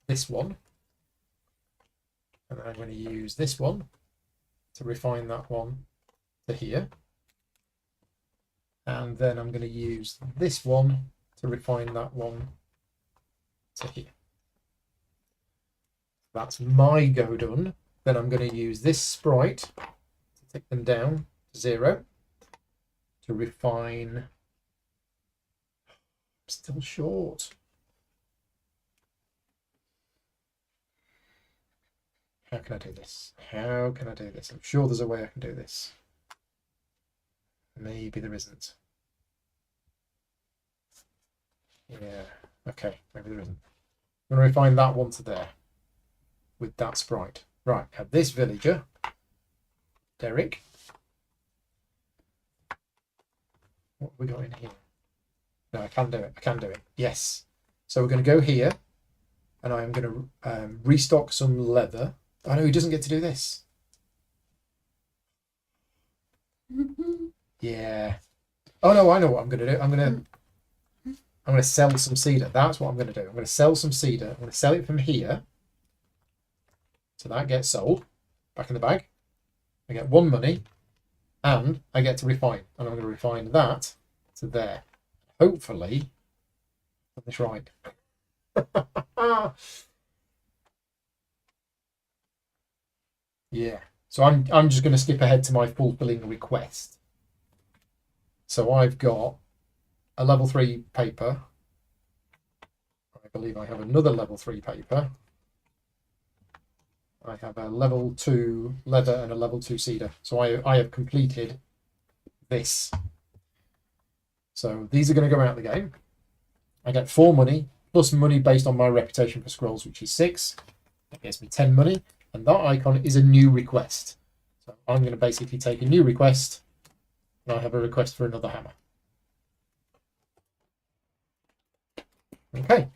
this one, and then I'm going to use this one to refine that one to here. And then I'm going to use this one to refine that one to here. That's my go done. Then I'm going to use this sprite to take them down to 0 to refine. I'm still short. How can I do this? How can I do this? I'm sure there's a way I can do this. Maybe there isn't. Yeah, okay, maybe there isn't. I'm going to refine that one to there with that sprite. Right, have this villager, Derek. What have we got in here? No, I can do it. I can do it. Yes. So we're going to go here, and I am going to restock some leather. Oh no, he doesn't get to do this. Yeah. Oh no, I know what I'm going to do. I'm going to sell some cedar. That's what I'm going to do. I'm going to sell some cedar. I'm going to sell it from here. So that gets sold back in the bag. I get 1 money, and I get to refine. And I'm going to refine that to there. Hopefully, I've done this right. Yeah. So I'm just going to skip ahead to my fulfilling request. So I've got a level 3 paper. I believe I have another level 3 paper. I have a level 2 leather and a level 2 cedar. So I have completed this. So these are going to go out the game. I get 4 money, plus money based on my reputation for scrolls, which is 6. That gets me 10 money. And that icon is a new request. So I'm going to basically take a new request, and I have a request for another hammer. Okay.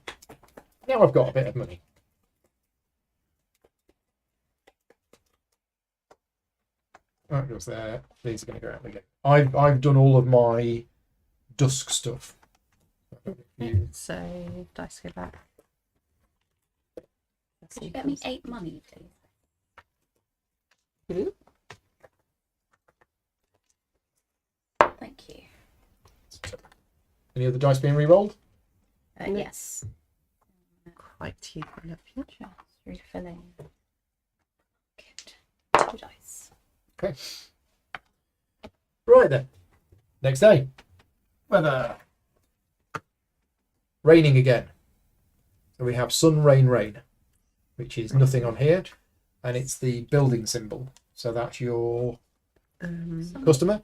Now I've got a bit of money. That goes there. These are going to go out again. I've done all of my dusk stuff. So dice go back. Could you get me 8 money, please? Thank you. Any other dice being re-rolled? Yes. Quite you, love you. Just refilling. Get 2 dice. Okay. Right then. Next day. Weather. Raining again. So we have sun, rain, rain, which is nothing on here. And it's the building symbol. So that's your customer.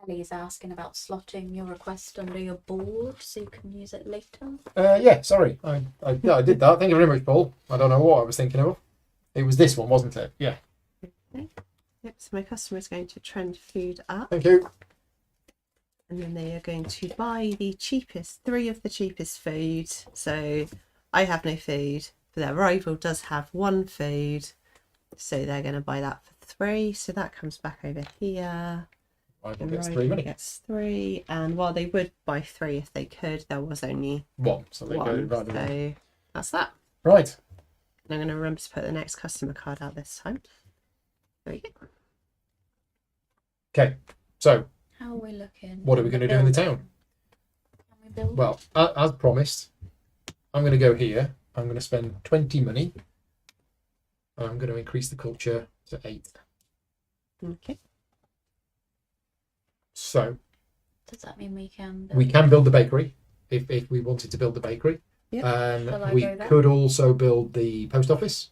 Kelly's asking about slotting your request under your board so you can use it later. Yeah, sorry. I did that. Thank you very much, Paul. I don't know what I was thinking of. It was this one, wasn't it? Yeah. Okay. Yep, so my customer is going to trend food up. Thank you. And then they are going to buy the cheapest, 3 of the cheapest food. So I have no food, but their rival does have 1 food. So they're going to buy that for 3. So that comes back over here. Rival gets 3 money. Gets 3. And while they would buy 3 if they could, there was only 1. So they go 1. right away. So that's that. Right. And I'm going to remember to put the next customer card out this time. There we go. Okay. So How are we looking? what are we going to do in the town? Can we build? Well, as promised, I'm going to go here. I'm going to spend 20 money. And I'm going to increase the culture to 8. Okay. So Does that mean we can? we can build the bakery if we wanted to build the bakery. Yep. Shall I We go there? could also build the post office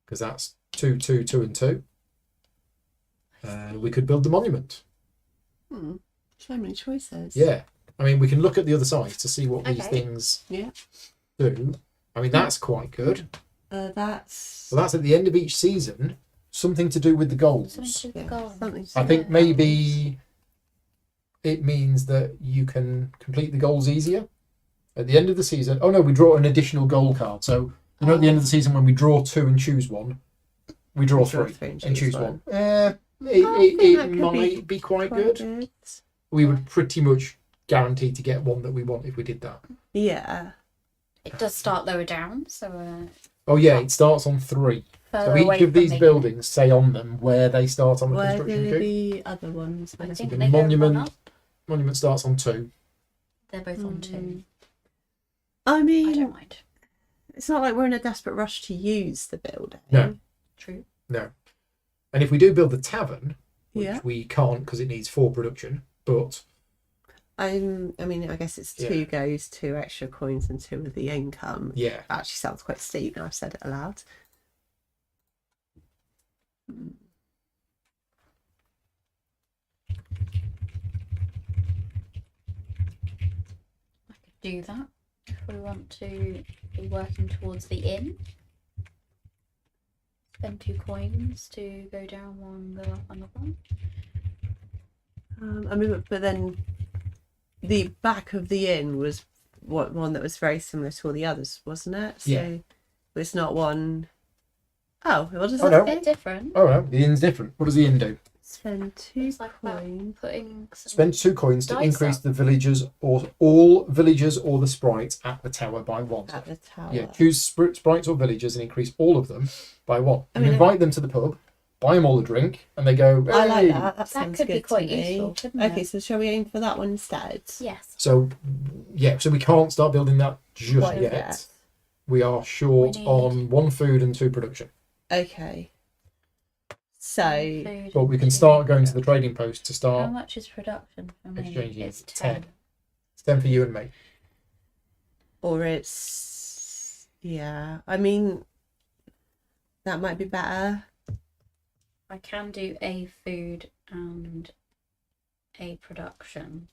because that's 2, 2, 2, and 2. We could build the monument. So many choices. Yeah. I mean, we can look at the other side to see what these Okay. things Yeah. do. I mean, that's quite good. That's Well, that's at the end of each season, something to do with the goals. Something to do with yeah, the goal. something to I do think with maybe it means that you can complete the goals easier at the end of the season. Oh no, we draw an additional goal card. So you know, at the end of the season, when we draw 2 and choose 1, we draw 3 and choose 1. I think It that could might be quite good. We would pretty much guarantee to get one that we want if we did that. Yeah. It does start lower down, so Oh yeah, it starts on 3. further So away each of from these me. buildings say on them where they start on the Where construction do tree. the other ones? I go? think The they go one monument, up. Monument starts on 2. They're both on 2. I I mean, don't mind. it's not like we're in a desperate rush to use the building. No. True. No. And if we do build the tavern, which Yeah. we can't because it needs 4 production, but I mean, I guess it's 2 goes, 2 extra coins, and 2 of the income. yeah. Actually sounds quite steep now I've said it aloud. I could do that if we want to be working towards the inn. Spend 2 coins to go down one, go up another one. I mean, but then the back of the inn was one that was very similar to all the others, wasn't it? So Yeah. it's not one. Oh, what does Oh, it no. A bit different. Oh no, the inn's different. What does the inn do? Spend 2 It's like about coins. putting some Spend 2 coins to dice increase up. the villagers or all villagers or the sprites at the tower by 1. At the tower. Yeah, choose sprites or villagers and increase all of them by 1. I You mean, invite them to the pub, buy them all a drink, and they go, hey! I like that. That That sounds could be good quite to me. useful, couldn't Okay, it? so shall we aim for that one instead? Yes. So, yeah, so we can't start building that just Quite yet. yet. We are short We need- on 1 food and 2 production. Okay. So Food But and we can 2. start going to the trading post to How start much is production for me? exchanging. It's 10. 10. It's 10 for you and me. or it's I mean that might be better. I can do a food and a production.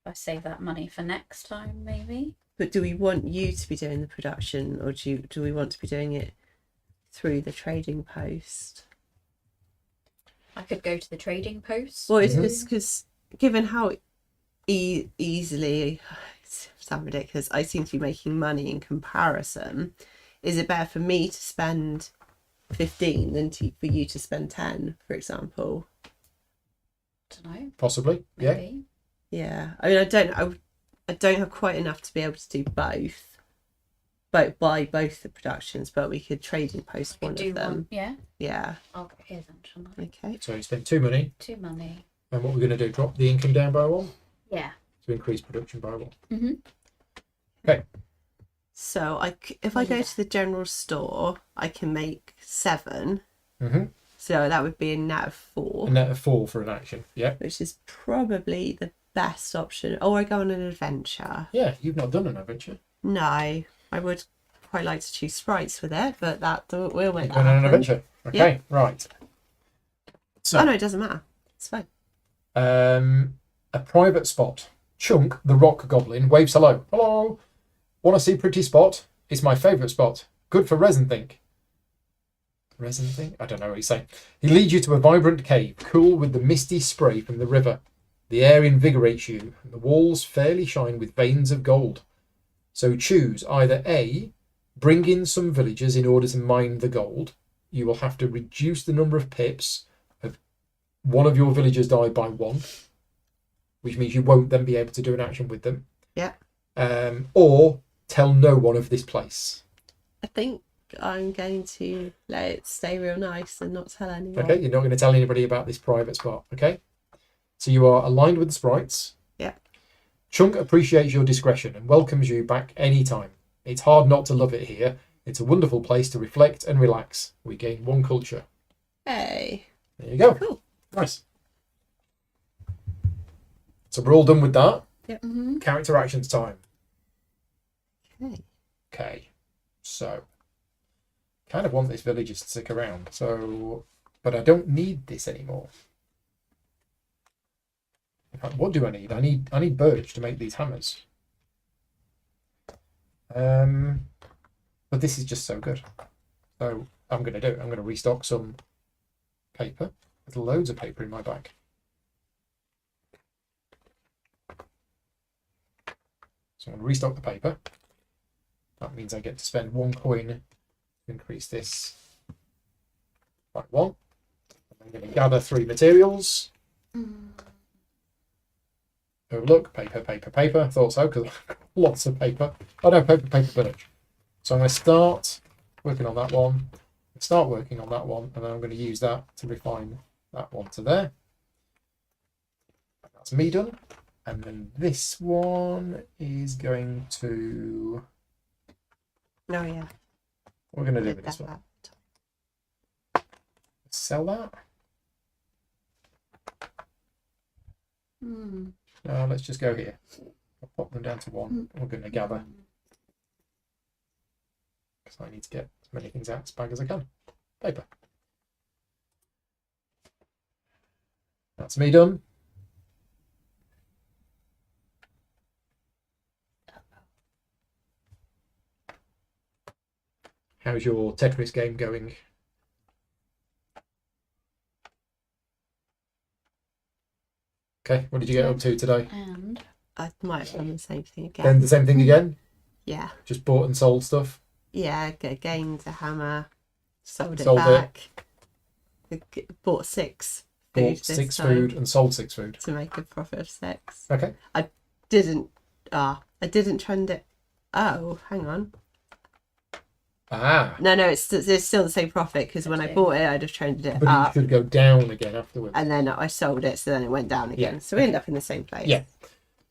If I save that money for next time, maybe. But do we want you to be doing the production, or do we want to be doing it through the trading post? I could go to the trading post. Well, it's Mhm. because given how easily it sounds ridiculous, I seem to be making money in comparison. Is it better for me to spend 15 than for you to spend 10, for example? Don't know. Possibly. Yeah. Maybe. Yeah, I mean, I don't have quite enough to be able to do both, but buy both the productions. But we could trade and post I one could do of them. one. Yeah. Yeah. I'll go here then, shall I? Okay. So you spend 2 money. 2 money. And what we're going to do, drop the income down by 1 Yeah. to increase production by 1. Mm-hmm. So if I go to the general store, I can make 7. Mm-hmm. So that would be a net of 4, A net of 4 for an action. Yeah. which is probably the best option. Or I go on an adventure. Yeah, you've not done an adventure. No, I would quite like to choose sprites with it, but we'll make You're that going on an happen. adventure. Okay, right. So, Oh no, it doesn't matter. It's fine. a private spot. Chunk, the rock goblin, waves hello. Hello. Want to see pretty spot? It's my favourite spot. Good for resin think. Resin think? I don't know what he's saying. He leads you to a vibrant cave, cool with the misty spray from the river. The air invigorates you, and the walls fairly shine with veins of gold. So choose either A, bring in some villagers in order to mine the gold. You will have to reduce the number of pips of one of your villagers die by 1, which means you won't then be able to do an action with them. Yeah. Or tell no one of this place. I think I'm going to let it stay real nice and not tell anyone. Okay, you're not going to tell anybody about this private spot. Okay, so you are aligned with the sprites. Yeah. Chunk appreciates your discretion and welcomes you back anytime. It's hard not to love it here. It's a wonderful place to reflect and relax. We gain 1 culture. Hey. There you go. Cool. Nice. So we're all done with that. Mm-hmm. Character actions time. Okay. Okay, so kind of want this villager to stick around. So, but I don't need this anymore. In fact, what do I need? I need birch to make these hammers. But this is just so good. So I'm going to restock some paper. There's loads of paper in my bag. So I'm going to restock the paper. That means I get to spend 1 coin to increase this by 1. I'm going to gather 3 materials. Oh, look, paper, paper, paper. I thought so, because lots of paper. Oh no, paper, paper, village. So I'm going to start working on that one, start working on that one, and then I'm going to use that to refine that one to there. That's me done. And then this one is going to... Oh yeah. What we're going to do Did with this that. one? Sell that? Hmm. No, let's just go here. I'll pop them down to 1. We're going to gather. Because I need to get as many things out of this bag as I can. Paper. That's me done. How's your Tetris game going? Okay, what did you get up to today? And I might have done the same thing Then again. the same thing again? Yeah. Just bought and sold stuff? Yeah, gained a hammer, sold it Sold it. back. Bought 6 food Bought this 6 time food and sold 6 food. to make a profit of 6. Okay. I didn't trend it. Oh, hang on. Ah. No, it's still the same profit because when I bought it, I'd have trended it But up, it should go down again afterwards. and then I sold it, so then it went down again. Yeah. So we end up in the same place. Yeah.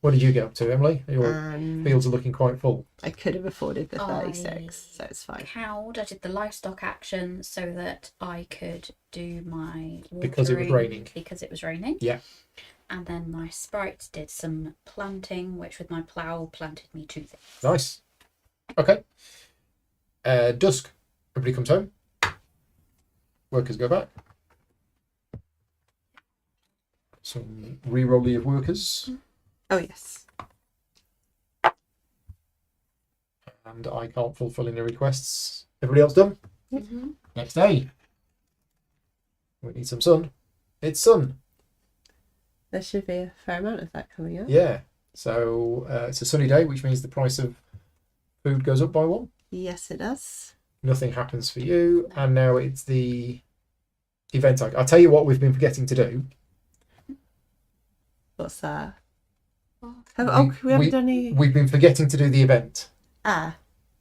What did you get up to, Emily? Your Um, fields are looking quite full. I could have afforded the 36, so it's fine. cowed. I did the livestock action so that I could do my watering Because it was raining. Because it was raining. Yeah. And then my sprite did some planting, which with my plough planted me 2 things. Nice. Okay. Dusk. Everybody comes home. Workers go back. Some re-rolling of workers. Oh yes. And I can't fulfill any requests. Everybody else done? Mm-hmm. Next day. We need some sun. It's sun. There should be a fair amount of that coming up. Yeah. So it's a sunny day, which means the price of food goes up by 1. Yes, it does. Nothing happens for you. And now it's the event. I'll tell you what we've been forgetting to do. What's that? Oh. We haven't done any. We've been forgetting to do the event. Well,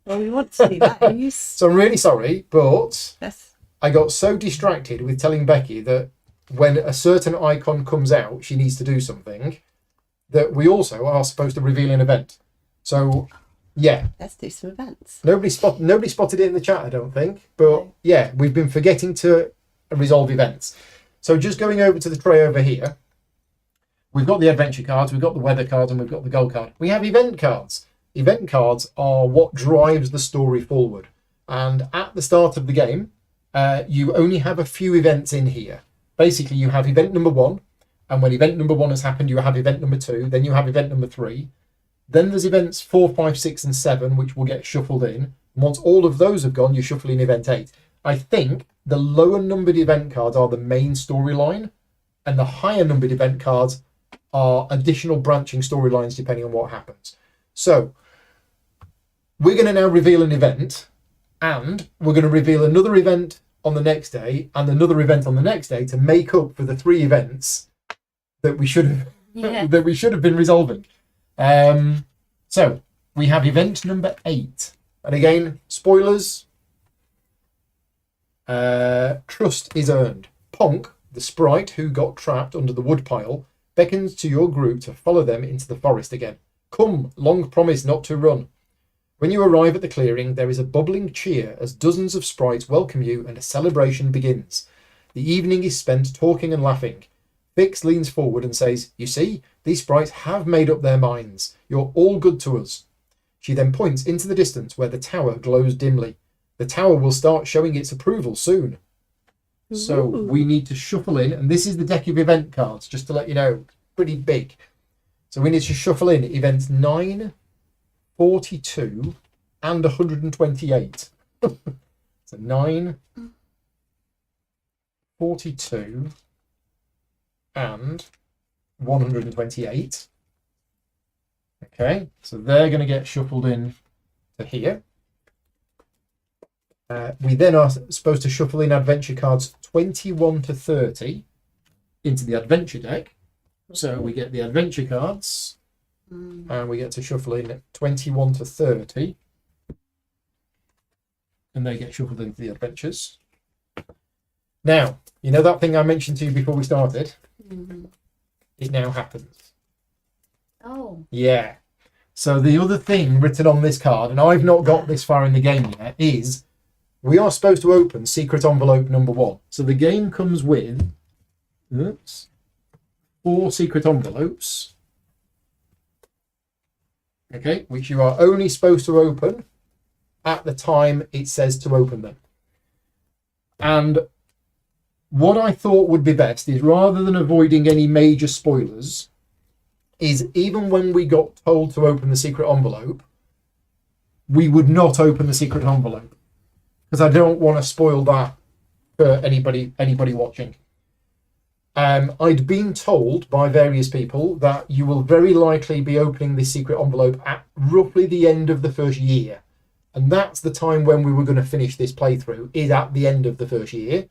we want to do that. So I'm really sorry, but Yes. I got so distracted with telling Becky that when a certain icon comes out, she needs to do something, that we also are supposed to reveal an event. So, yeah, Let's do some events. nobody spotted it in the chat, I don't think. But No. yeah, we've been forgetting to resolve events. So just going over to the tray over here, we've got the adventure cards, we've got the weather cards, and we've got the gold card. We have event cards. Event cards are what drives the story forward. And at the start of the game, you only have a few events in here. Basically, you have event number 1, and when event number 1 has happened, you have event number 2, then you have event number 3. Then there's events 4, 5, 6, and 7, which will get shuffled in. And once all of those have gone, you shuffle in event 8. I think the lower numbered event cards are the main storyline, and the higher numbered event cards are additional branching storylines depending on what happens. So, we're going to now reveal an event, and we're going to reveal another event on the next day, and another event on the next day to make up for the 3 events that we should have been resolving. So we have event number 8, and again, spoilers. Trust is earned. Ponk, the sprite who got trapped under the woodpile, beckons to your group to follow them into the forest again. Come, long promise not to run. When you arrive at the clearing, there is a bubbling cheer as dozens of sprites welcome you and a celebration begins. The evening is spent talking and laughing. Vix leans forward and says, "You see, these sprites have made up their minds. You're all good to us." She then points into the distance where the tower glows dimly. The tower will start showing its approval soon. So we need to shuffle in, and this is the deck of event cards, just to let you know, pretty big. So we need to shuffle in events 9, 42, and 128. So 9, 42, and 128. Okay, so they're going to get shuffled in to here. We then are supposed to shuffle in adventure cards 21 to 30 into the adventure deck. So we get the adventure cards, and we get to shuffle in 21 to 30. And they get shuffled into the adventures. Now, you know that thing I mentioned to you before we started? it now happens. Oh. Yeah. So the other thing written on this card, and I've not got this far in the game yet, is we are supposed to open secret envelope number 1. So the game comes with 4 secret envelopes. Okay, which you are only supposed to open at the time it says to open them. And what I thought would be best is, rather than avoiding any major spoilers, is even when we got told to open the secret envelope, we would not open the secret envelope, because I don't want to spoil that for anybody watching. I'd been told by various people that you will very likely be opening this secret envelope at roughly the end of the first year. And that's the time when we were going to finish this playthrough, is at the end of the first year.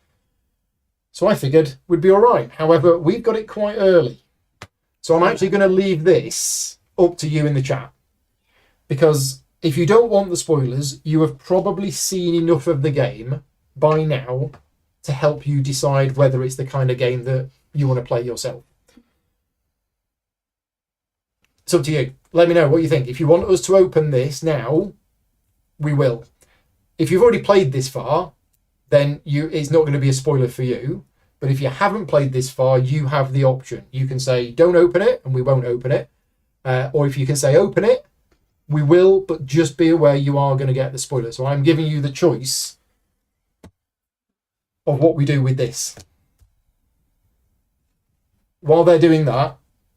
So I figured we'd be all right. However, we've got it quite early. So I'm actually going to leave this up to you in the chat. Because if you don't want the spoilers, you have probably seen enough of the game by now to help you decide whether it's the kind of game that you want to play yourself. It's up to you. Let me know what you think. If you want us to open this now, we will. If you've already played this far, then it's not going to be a spoiler for you. But if you haven't played this far, you have the option. You can say, don't open it, and we won't open it. Or if you can say, open it, we will, but just be aware you are going to get the spoiler. So I'm giving you the choice of what we do with this. While they're doing that,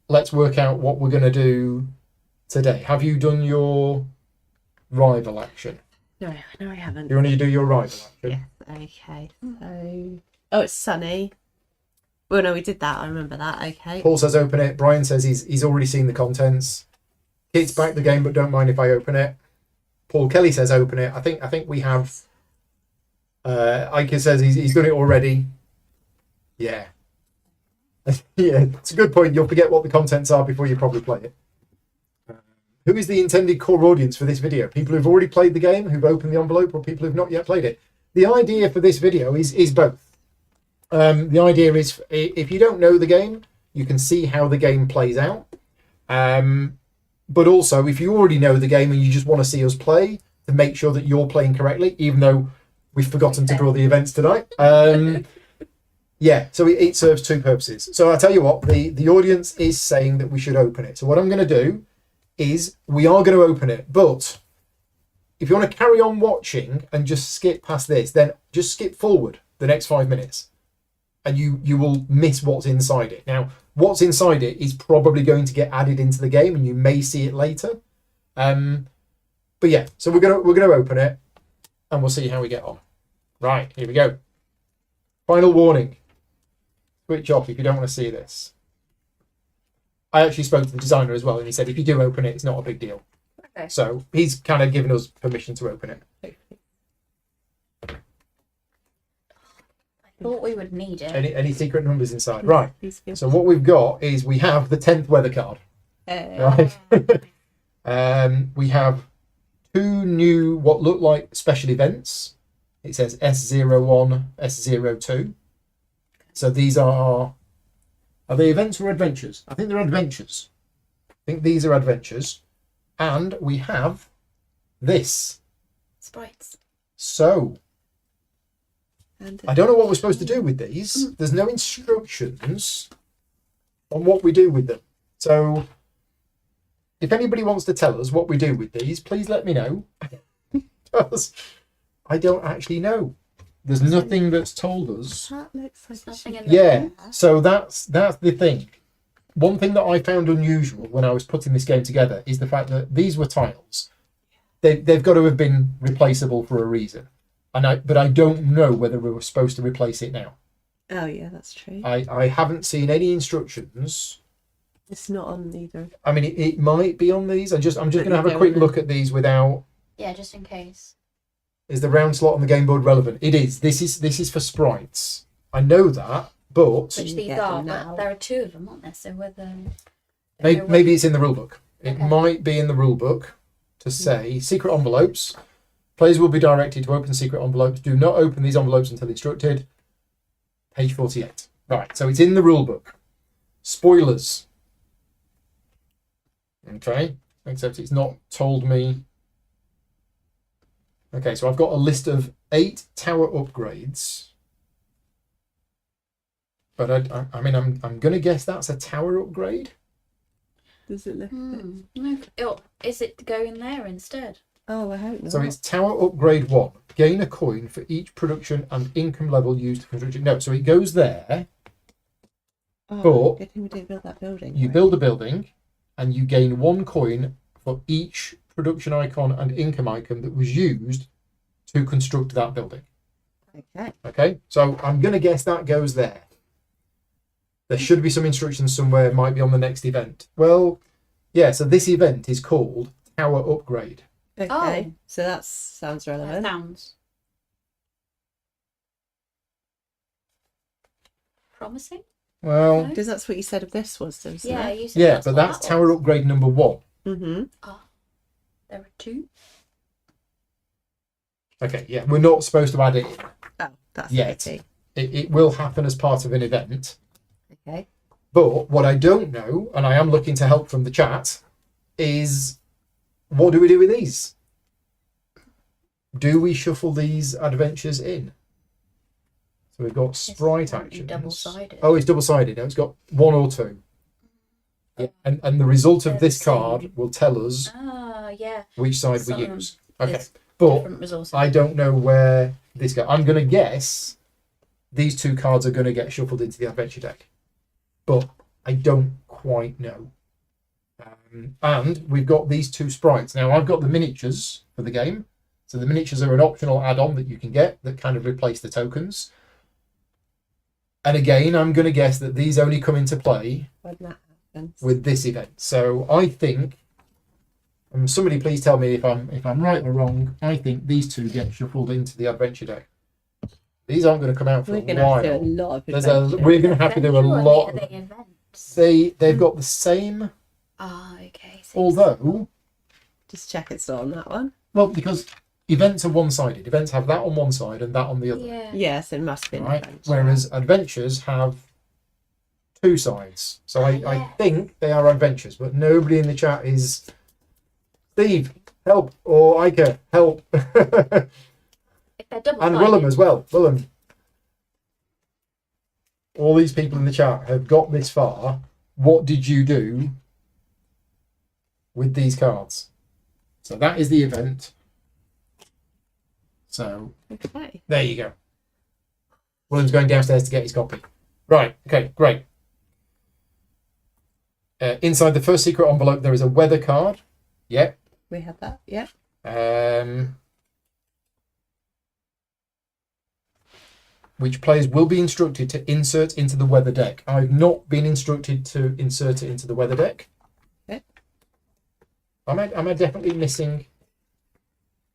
let's work out what we're going to do today. Have you done your rival action? No, I haven't. You want to do your rival action? Yeah, okay. So, oh, it's sunny. Well, no, we did that. I remember that. Okay. Paul says open it. Brian says he's already seen the contents. Kit's back the game, but don't mind if I open it. Paul Kelly says open it. I think we have. Ike says he's done it already. Yeah. Yeah, it's a good point. You'll forget what the contents are before you probably play it. Who is the intended core audience for this video? People who've already played the game, who've opened the envelope, or people who've not yet played it? The idea for this video is both. The idea is, if you don't know the game, you can see how the game plays out. But also, if you already know the game and you just want to see us play, to make sure that you're playing correctly, even though we've forgotten to draw the events tonight. Yeah, so it serves two purposes. So I'll tell you what, the audience is saying that we should open it. So what I'm going to do is we are going to open it. But if you want to carry on watching and just skip past this, then just skip forward the next 5 minutes. And you will miss what's inside it. Now, what's inside it is probably going to get added into the game, and you may see it later. But yeah, so we're gonna open it, and we'll see how we get on. Right, here we go. Final warning. Switch off if you don't want to see this. I actually spoke to the designer as well, and he said if you do open it, it's not a big deal. Okay. So he's kind of given us permission to open it. I thought we would need it. Any secret numbers inside? Right. So what we've got is we have the 10th weather card. Right. We have two new what look like special events. It says S01, S02. So these are they events or adventures? I think they're adventures. I think these are adventures. And we have this. Sprites. So I don't know what we're supposed to do with these. There's no instructions on what we do with them. So if anybody wants to tell us what we do with these, please let me know. Because I don't actually know. There's nothing that's told us. That looks like Nothing in Yeah, so that's the thing. One thing that I found unusual when I was putting this game together is the fact that these were tiles. They've got to have been replaceable for a reason. But I don't know whether we were supposed to replace it now. Oh yeah, that's true. I haven't seen any instructions. It's not on either. I mean, it might be on these. I'm just going to have a quick look at these without. Yeah, just in case. Is the round slot on the game board relevant? It is. This is for sprites. I know that, but Which these get are, them but now. there are two of them, aren't there? So whether maybe it's in the rule book. It Okay. might be in the rule book to say secret envelopes. Players will be directed to open secret envelopes. Do not open these envelopes until instructed. Page 48. Right, so it's in the rule book. spoilers. Okay, except it's not told me. Okay, so I've got a list of 8 tower upgrades. But I mean, I'm going to guess that's a tower upgrade. Does it look? No, is it going there instead? Oh, I hope not. So it's tower upgrade 1. Gain a coin for each production and income level used to construct it. No, so it goes there. Oh, but good thing we didn't build that building. You build a building, and you gain 1 coin for each production icon and income icon that was used to construct that building. Okay. Okay, so I'm going to guess that goes there. There should be some instructions somewhere, might be on the next event. Well, yeah, so this event is called Tower Upgrade. Okay. Oh. So that sounds That relevant. sounds promising. Well, No? Because that's what you said of this was, doesn't Yeah, it? you said yeah, that's but what that's that Tower was. Upgrade number 1. Mm-hmm. There are 2. Okay, yeah, we're not supposed to add it in. Oh, that's Yet. pity. It will happen as part of an event. Okay. But what I don't know, and I am looking to help from the chat, is what do we do with these? Do we shuffle these adventures in? So we've got sprite won't be actions. double-sided. Oh, it's double-sided. No, it's got 1 or 2. Yeah, and the result of They're this the same. card will tell us Ah, yeah. which side Some we use. Okay, There's but different resources. I don't know where this goes. I'm going to guess these 2 cards are going to get shuffled into the adventure deck, but I don't quite know. And we've got these 2 sprites. Now, I've got the miniatures for the game. So the miniatures are an optional add-on that you can get that kind of replace the tokens. And again, I'm going to guess that these only come into play When that happens. with this event. So I think, and somebody please tell me if I'm right or wrong, I think these 2 get shuffled into the adventure deck. These aren't going to come out for We're a going to have to do a while. lot of We're adventure. going to have to do a Adventure or lot. Are they events? They've got the same, Ah, okay. So although, Just check it's not on that one. well, because events are one-sided. Events have that on one side and that on the other. yeah. Yes, it must be an Right? adventure. Whereas adventures have 2 sides. So I Yeah. think they are adventures, but nobody in the chat is Steve, help, or Ica, help. If they're double And Willem as well. Willem. All these people in the chat have got this far. What did you do with these cards? So that is the event. So Okay. there you go. Willem's going downstairs to get his copy. Right. Okay. Great. Inside the first secret envelope, there is a weather card. Yep. We had that. Yeah. Which players will be instructed to insert into the weather deck. I've not been instructed to insert it into the weather deck. Okay. Am I definitely missing?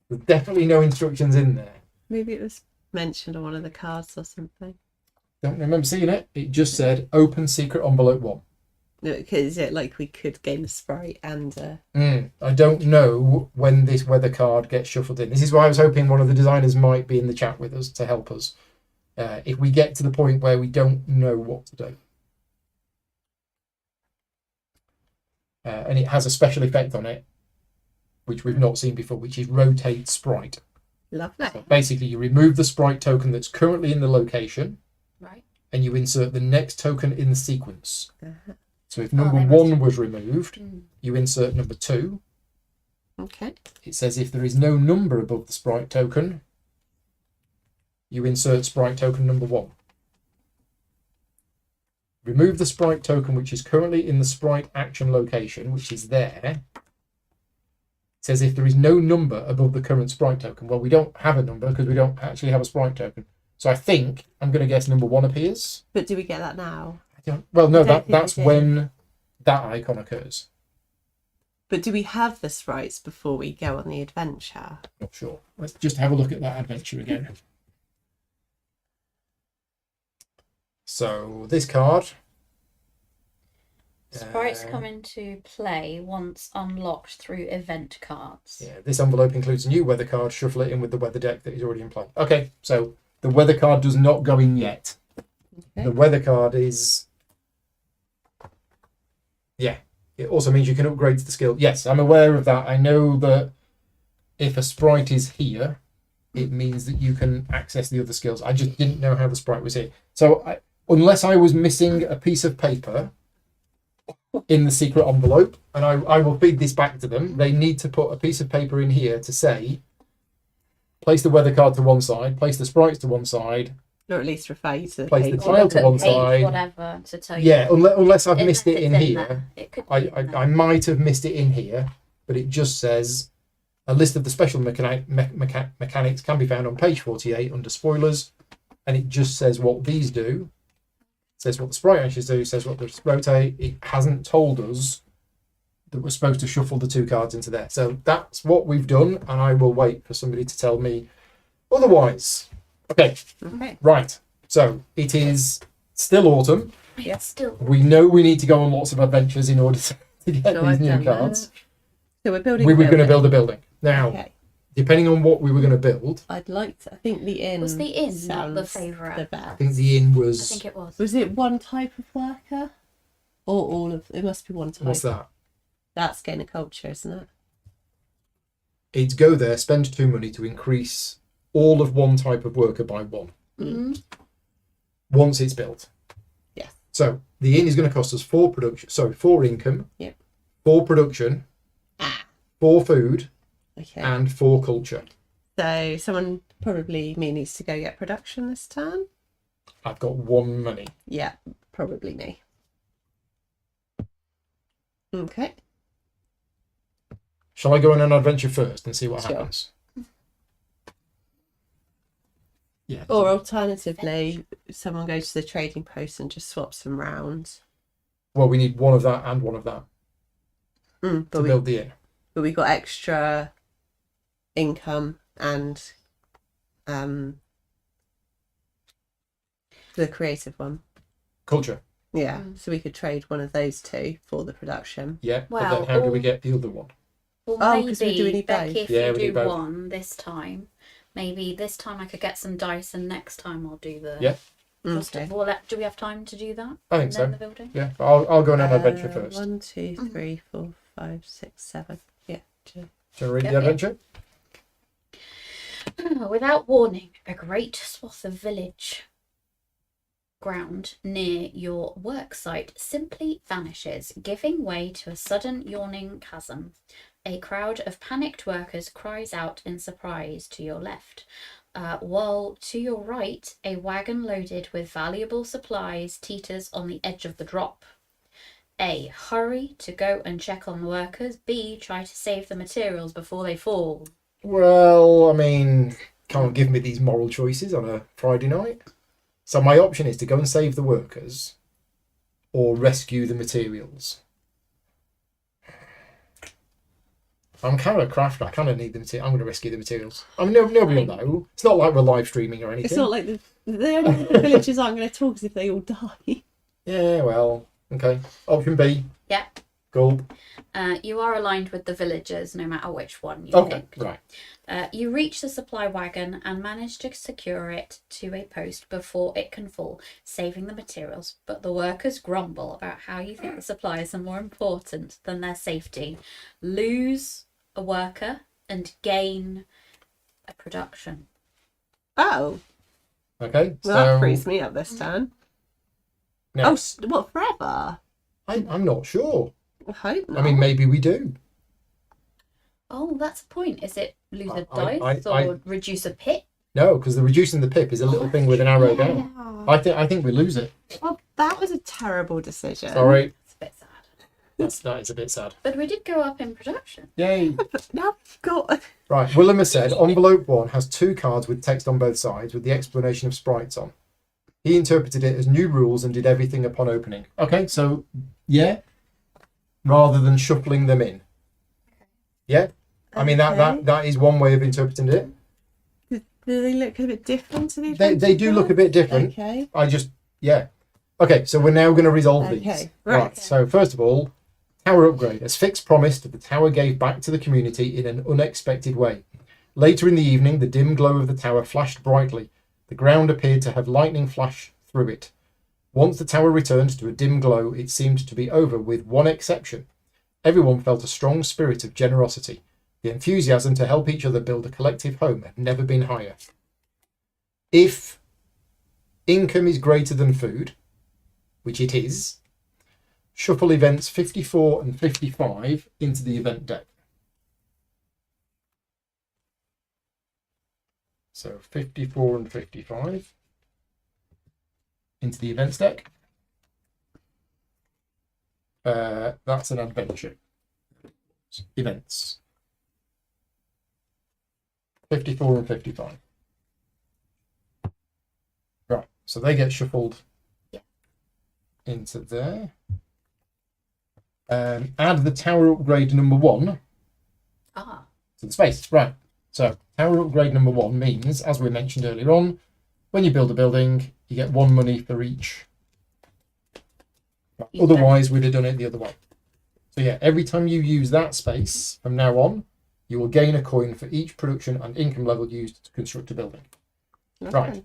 There's definitely no instructions in there. Maybe it was mentioned on one of the cards or something. Don't remember seeing it. It just said open secret envelope 1. No, because it like we could gain a sprite and I don't know when this weather card gets shuffled in. This is why I was hoping one of the designers might be in the chat with us to help us. If we get to the point where we don't know what to do. And it has a special effect on it, which we've not seen before, which is rotate sprite. lovely. So basically, you remove the sprite token that's currently in the location, Right. and you insert the next token in the sequence. Uh-huh. So if number they must 1 was removed, Mm. you insert number 2. Okay. It says if there is no number above the sprite token, you insert sprite token number 1. Remove the sprite token which is currently in the sprite action location, which is there. It says if there is no number above the current sprite token. Well, we don't have a number because we don't actually have a sprite token. So I think I'm going to guess number 1 appears. But do we get that now? Well, no, I don't think that's we do. when that icon occurs. But do we have the sprites before we go on the adventure? Not sure. Let's just have a look at that adventure again. So this card. Sprites come into play once unlocked through event cards. Yeah, this envelope includes a new weather card. Shuffle it in with the weather deck that is already in play. Okay, so the weather card does not go in yet. Okay. The weather card is It also means you can upgrade the skill. Yes, I'm aware of that. I know that if a sprite is here, it means that you can access the other skills. I just didn't know how the sprite was here. So unless I was missing a piece of paper in the secret envelope, and I will feed this back to them, they need to put a piece of paper in here to say, place the weather card to one side, place the sprites to one side, Or at least refer you to the place the page. tile to one side. Whatever to tell you. Yeah, unless I've missed it it's in there. here. It could be in there. I might have missed it in here, but it just says a list of the special mechanics can be found on page 48 under spoilers, and it just says what these do, says what the sprite actions do, says what the rotate. It hasn't told us that we're supposed to shuffle the 2 cards into there. So that's what we've done, and I will wait for somebody to tell me otherwise. Okay, right. So it is still autumn. Yeah. Still. We know we need to go on lots of adventures in order to get So these I've new done cards. So we're building. We were going to building. build a building. Now, Okay. depending on what we were going to build, I'd like to. I think the inn. Was the inn not the sounds favourite? The I best. think the inn I was. think it was. Was it one type of worker, or all of? It must be one type. What's that? That's gain a culture, isn't it? It's go there, spend 2 money to increase all of one type of worker by 1 Mhm. once it's built. Yes. So the inn is going to cost us 4 production. Sorry, 4 income. Yep. 4 production. 4 food Okay. and 4 culture. So someone probably me needs to go get production this turn. I've got 1 money. Yeah, probably me. Okay. Shall I go on an adventure first and see what Sure. happens? Yeah. Or alternatively, someone goes to the trading post and just swaps them round. Well, we need 1 of that and 1 of that to But build the inn. we got extra income and the creative one. Culture. Yeah, so we could trade one of those 2 for the production. Yeah. But Well, then how do we all- get the other one? Well, Oh, 'cause we do maybe, need Becky, both. if Yeah, you we do need both. one this time, maybe this time I could get some dice, and next time I'll do the. Yeah. Just Okay. do we have time to do that? I think And so. then the building. Yeah. But I'll go on an adventure first. 1, 2, 3, 4, 5, 6, 7. Yeah. 2. Shall I read Yep, the yep. adventure? Without warning, a great swath of village ground near your work site simply vanishes, giving way to a sudden yawning chasm. A crowd of panicked workers cries out in surprise to your left, while to your right, a wagon loaded with valuable supplies teeters on the edge of the drop. A. Hurry to go and check on the workers. B. Try to save the materials before they fall. Well, I mean, can't give me these moral choices on a Friday night. So my option is to go and save the workers or rescue the materials. I'm kind of a crafter. I kind of need the material. I'm going to rescue the materials. I mean, nobody will know. It's not like we're live streaming or anything. It's not like the only villagers aren't going to talk as if they all die. Yeah, well, okay. Option B. Yeah. Gulp. You are aligned with the villagers no matter which one you Okay, pick. right. You reach the supply wagon and manage to secure it to a post before it can fall, saving the materials. But the workers grumble about how you think the supplies are more important than their safety. Lose a worker and gain a production. Oh, Okay, well, that so frees me up this turn. now, Oh, what, forever? I'm not sure. I hope not. I mean, maybe we do. Oh, that's a point. Is it lose a I- dice or reduce a pit? No, because the reducing the pip is a little thing with an arrow down. Yeah. I think we lose it. Well, that was a terrible decision. Sorry, It's a bit sad. that is a bit sad. But we did go up in production. Yay! But now I've got... Right, Willem has said envelope 1 has 2 cards with text on both sides with the explanation of sprites on. He interpreted it as new rules and did everything upon opening. Okay, so yeah, rather than shuffling them in. Yeah, I mean Okay. that is one way of interpreting it. Do they look a bit different to the They do look a bit different. Okay. Yeah. Okay, so we're now going to resolve these. Okay, right. So first of all, tower upgrade. As Fix promised, the tower gave back to the community in an unexpected way. Later in the evening, the dim glow of the tower flashed brightly. The ground appeared to have lightning flash through it. Once the tower returned to a dim glow, it seemed to be over with one exception. Everyone felt a strong spirit of generosity. The enthusiasm to help each other build a collective home had never been higher. If income is greater than food, which it is, shuffle events 54 and 55 into the event deck. So 54 and 55 into the events deck. That's an adventure. Events. 54 and 55. Right, so they get shuffled into there. Add the tower upgrade number 1 to the space. Right, so tower upgrade number 1 means, as we mentioned earlier on, when you build a building, you get 1 money for each. Otherwise, we'd have done it the other way. So yeah, every time you use that space from now on, you will gain a coin for each production and income level used to construct a building. Okay. Right.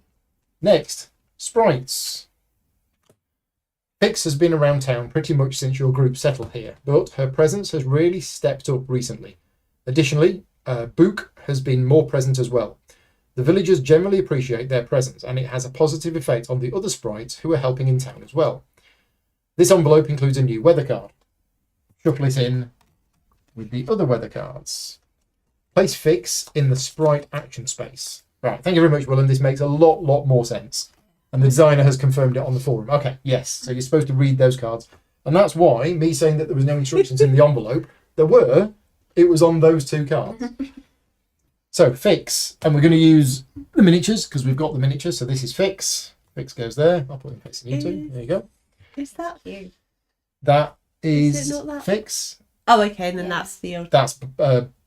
Next, sprites. Pix has been around town pretty much since your group settled here, but her presence has really stepped up recently. Additionally, Book has been more present as well. The villagers generally appreciate their presence, and it has a positive effect on the other sprites who are helping in town as well. This envelope includes a new weather card. Shuffle it in with the other weather cards. Place Fix in the sprite action space. Right, thank you very much, Willem. This makes a lot more sense. And the designer has confirmed it on the forum. Okay, yes, so you're supposed to read those cards. And that's why, me saying that there was no instructions in the envelope, it was on those 2 cards. So, Fix, and we're going to use the miniatures, because we've got the miniatures, so this is Fix. Fix goes there. I'll put in facing you 2. There you go. Is that you? That is it not that? Fix. Oh, okay, and then that's the old... That's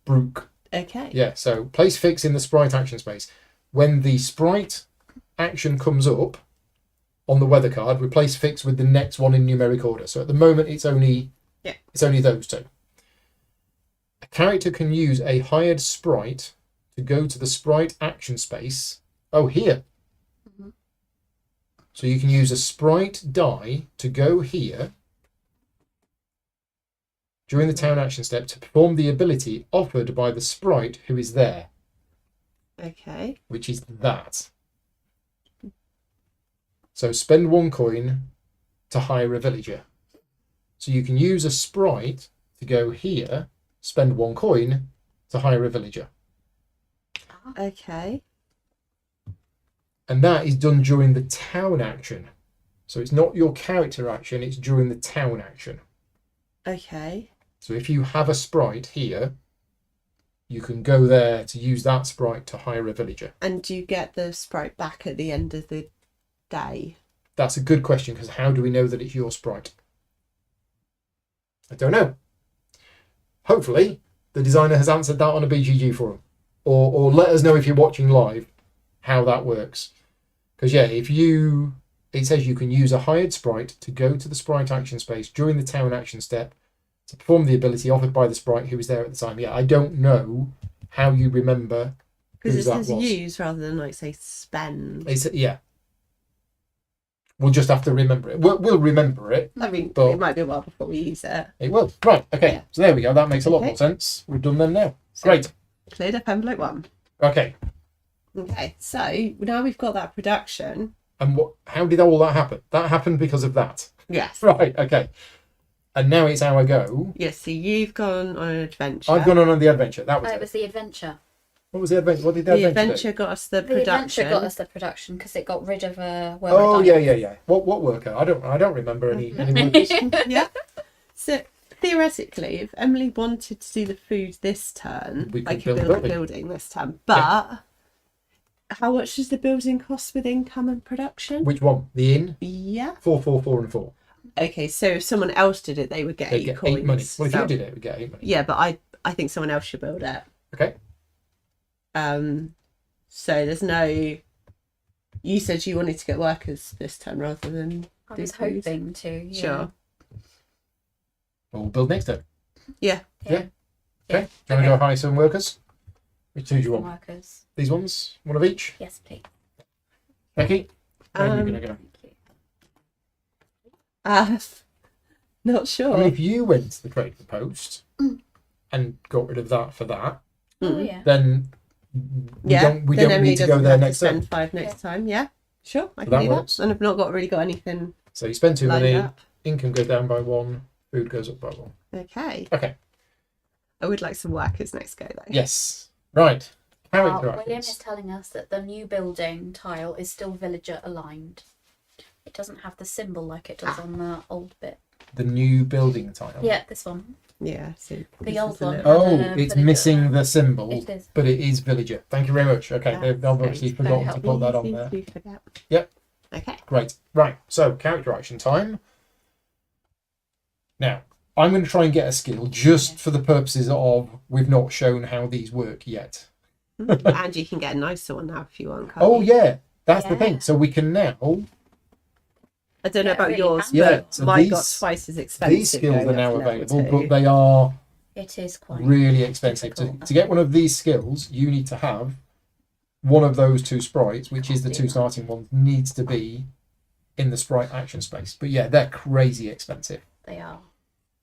Brook. Okay. Yeah, so place Fix in the sprite action space. When the sprite action comes up on the weather card, replace Fix with the next one in numeric order. So at the moment, it's only those 2. A character can use a hired sprite to go to the sprite action space. Oh, here. Mm-hmm. So you can use a sprite die to go here during the town action step to perform the ability offered by the sprite who is there. Okay. Which is that. So spend 1 coin to hire a villager. So you can use a sprite to go here, spend 1 coin to hire a villager. Okay. And that is done during the town action. So it's not your character action, it's during the town action. Okay. So if you have a sprite here, you can go there to use that sprite to hire a villager. And do you get the sprite back at the end of the day? That's a good question, because how do we know that it's your sprite? I don't know. Hopefully, the designer has answered that on a BGG forum. Or let us know if you're watching live how that works. Because yeah, it says you can use a hired sprite to go to the sprite action space during the town action step to perform the ability offered by the sprite who was there at the time. Yeah, I don't know how you remember because it says use rather than like say spend. Yeah. We'll just have to remember it. We'll remember it. I mean, but it might be a while before we use it. It will. Right. Okay. Yeah. So there we go. That makes a lot more sense. We've done them now. So, great. Cleared up envelope 1. Okay. Okay. So now we've got that production. And how did all that happen? That happened because of that. Yes. Right. Okay. And now it's our go. Yes. So you've gone on an adventure. I've gone on the adventure. That was it. Was the adventure. What was the adventure? What did the adventure do? Got us the production. The adventure got us the production because it got rid of a worker. Oh yeah. What worker? I don't remember any workers. Yeah. So theoretically, if Emily wanted to do the food this turn, we could build a building this turn. But how much does the building cost with income and production? Which one? The inn? Yeah. 4, 4, 4, and 4. Okay, so if someone else did it, they would get 8 coins. 8 money. Well, if you did it, we'd get 8 money. Yeah, but I think someone else should build it. Okay. So there's no. You said you wanted to get workers this time rather than. I was hoping to. Yeah. Sure. Well, we'll build next time. Yeah. Okay. Do you want to go hire some workers? Which two do you want? Workers. These ones? One of each? Yes, please. Becky? Where are you going to go? Not sure. I mean, if you went to the trade for post and got rid of that for that, Oh yeah. then we then don't Emily need to go doesn't there have next to spend turn. 5 next time. Yeah, sure, I So can that do works. that. And I've not really got anything So you spend 2 lined money, up. income goes down by 1, food goes up by 1. Okay. Okay. I would like some workers next go though. Yes. Right. Character William is actions. telling us that the new building tile is still villager aligned. It doesn't have the symbol like it does on the old bit. The new building tile. Yeah, this one. Yeah. So The this old is a one. little- Oh, Had a it's villager. missing the symbol, It is. but it is villager. Thank you very much. Okay, they've That's obviously very forgotten to helpful. put that on Easy there. to forget. Yep. Okay. Great. Right. So character action time. Now, I'm going to try and get a skill just for the purposes of we've not shown how these work yet. And you can get a nicer one now if you want. Can't Oh you? yeah, that's the Yeah. thing. So we can now. I don't know Yeah, about really yours, handy. Yeah, but so mine these- got twice as expensive. These skills going are up now to level available, 2. but they are It is quite really expensive. difficult. To get one of these skills, you need to have one of those 2 sprites, which is the 2 starting ones, needs to be in the sprite action space. But yeah, they're crazy expensive. They are.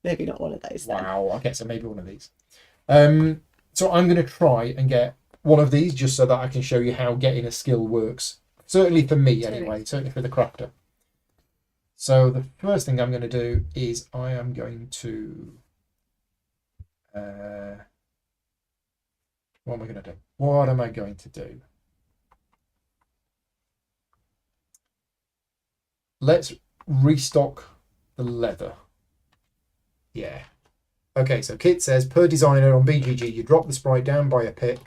Maybe not one of those. Then. Wow. Okay, so maybe one of these. So I'm going to try and get one of these just so that I can show you how getting a skill works. Certainly for me, anyway. Certainly for the crafter. So the first thing I'm going to do is I am going to. What am I going to do? What am I going to do? Let's restock the leather. Yeah. Okay, so Kit says, per designer on BGG, you drop the sprite down by a pip,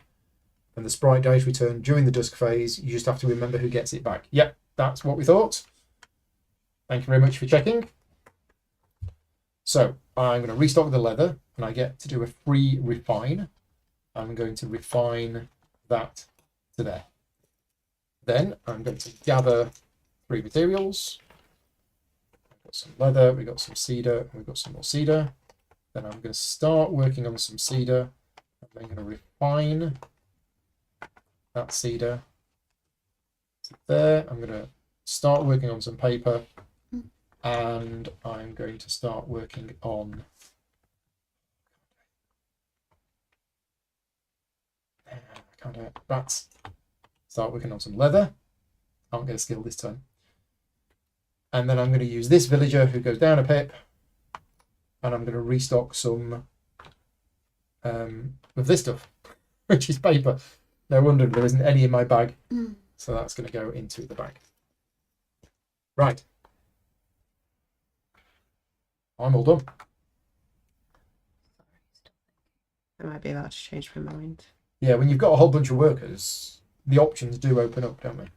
and the sprite dice return during the dusk phase. You just have to remember who gets it back. Yep, that's what we thought. Thank you very much for checking. So I'm going to restock the leather, and I get to do a free refine. I'm going to refine that to there. Then I'm going to gather 3 materials. We've got some leather, we've got some cedar, and we've got some more cedar. Then I'm going to start working on some cedar. I'm then going to refine that cedar to there. I'm going to start working on some paper, and I'm going to start working on bats. Start working on some leather. Can't get a skill this time. And then I'm going to use this villager who goes down a pip, and I'm going to restock some of this stuff, which is paper. No wonder there isn't any in my bag. So that's going to go into the bag. Right. I'm all done. I might be about to change my mind. Yeah, when you've got a whole bunch of workers, the options do open up, don't they?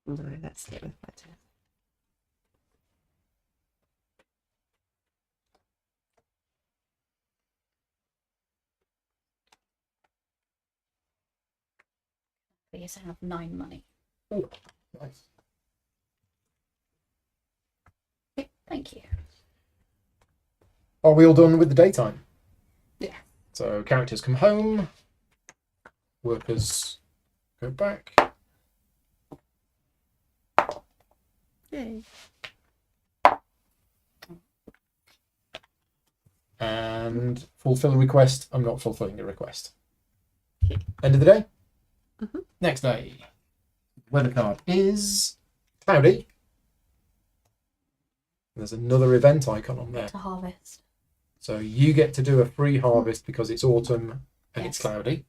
No, let's stick with better. Yes, I have 9 money. Oh, nice. Okay, thank you. Are we all done with the daytime? Yeah. So characters come home, workers go back. Yay. And fulfill a request. I'm not fulfilling a request. Okay. End of the day. Mhm. Next day. Weather card is cloudy. There's another event icon on there. To harvest. So you get to do a free harvest because it's autumn and it's Yes. cloudy.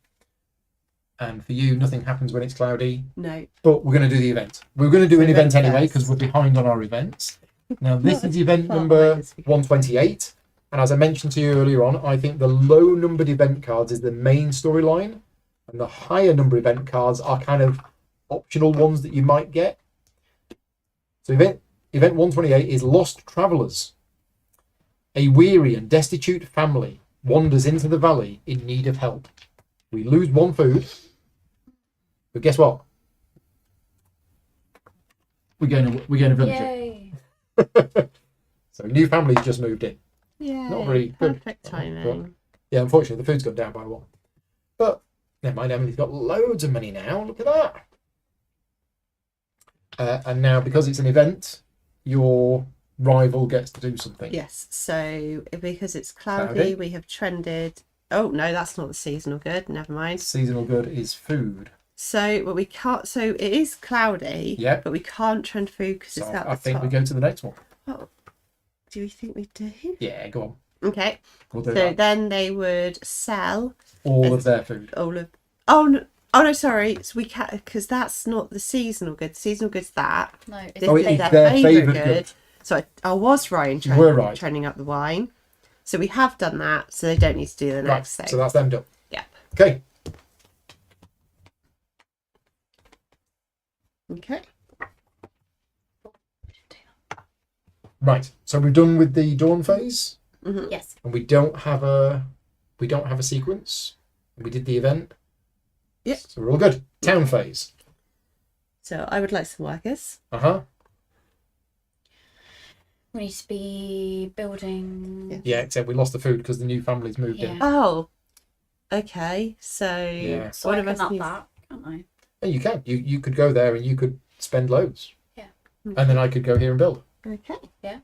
And for you, nothing happens when it's cloudy. No. But we're going to do the event. We're going to do an Event event anyway first. because we're behind on our events. Now, this is event Can't number mind this weekend. 128. And as I mentioned to you earlier on, I think the low numbered event cards is the main storyline. And the higher number event cards are kind of optional ones that you might get. So event 128 is Lost Travellers. A weary and destitute family wanders into the valley in need of help. We lose 1 food. But guess what? We're going to village. Yay! So new family's just moved in. Yeah. Not very good. Perfect timing. Yeah, unfortunately, the food's gone down by 1. But never mind, Emily's got loads of money now. Look at that. And now, because it's an event, your rival gets to do something. Yes. So because it's cloudy, Cloudy. we have trended. Oh no, that's not the seasonal good. Never mind. Seasonal good is food. So, but we can't. So it is cloudy. Yeah. But we can't trend food because So it's at I the think top. we go to the next one. Oh, do we think we do? Yeah, go on. Okay. We'll do So that. then they would sell All of their food. all of. Oh no! Oh no! Sorry. So we can't because that's not the seasonal good. The seasonal good's that. No, it's This Oh, is it's their their favourite favourite good. good. So I was right in You were right. trending up the wine. So we have done that. So they don't need to do the Right, next thing. so that's them done. Yeah. Okay. Okay. Right, so we're done with the dawn phase, Mm-hmm. yes. and we don't have a sequence. We did the event. Yep. So we're all good. Town phase. So I would like some workers. We need to be building. Yeah, except we lost the food because the new family's moved in. Yeah. Oh. Okay. So Yeah. So one I of can us up needs. that, can't I? And you can. You could go there and you could spend loads. Yeah. And then I could go here and build. Okay.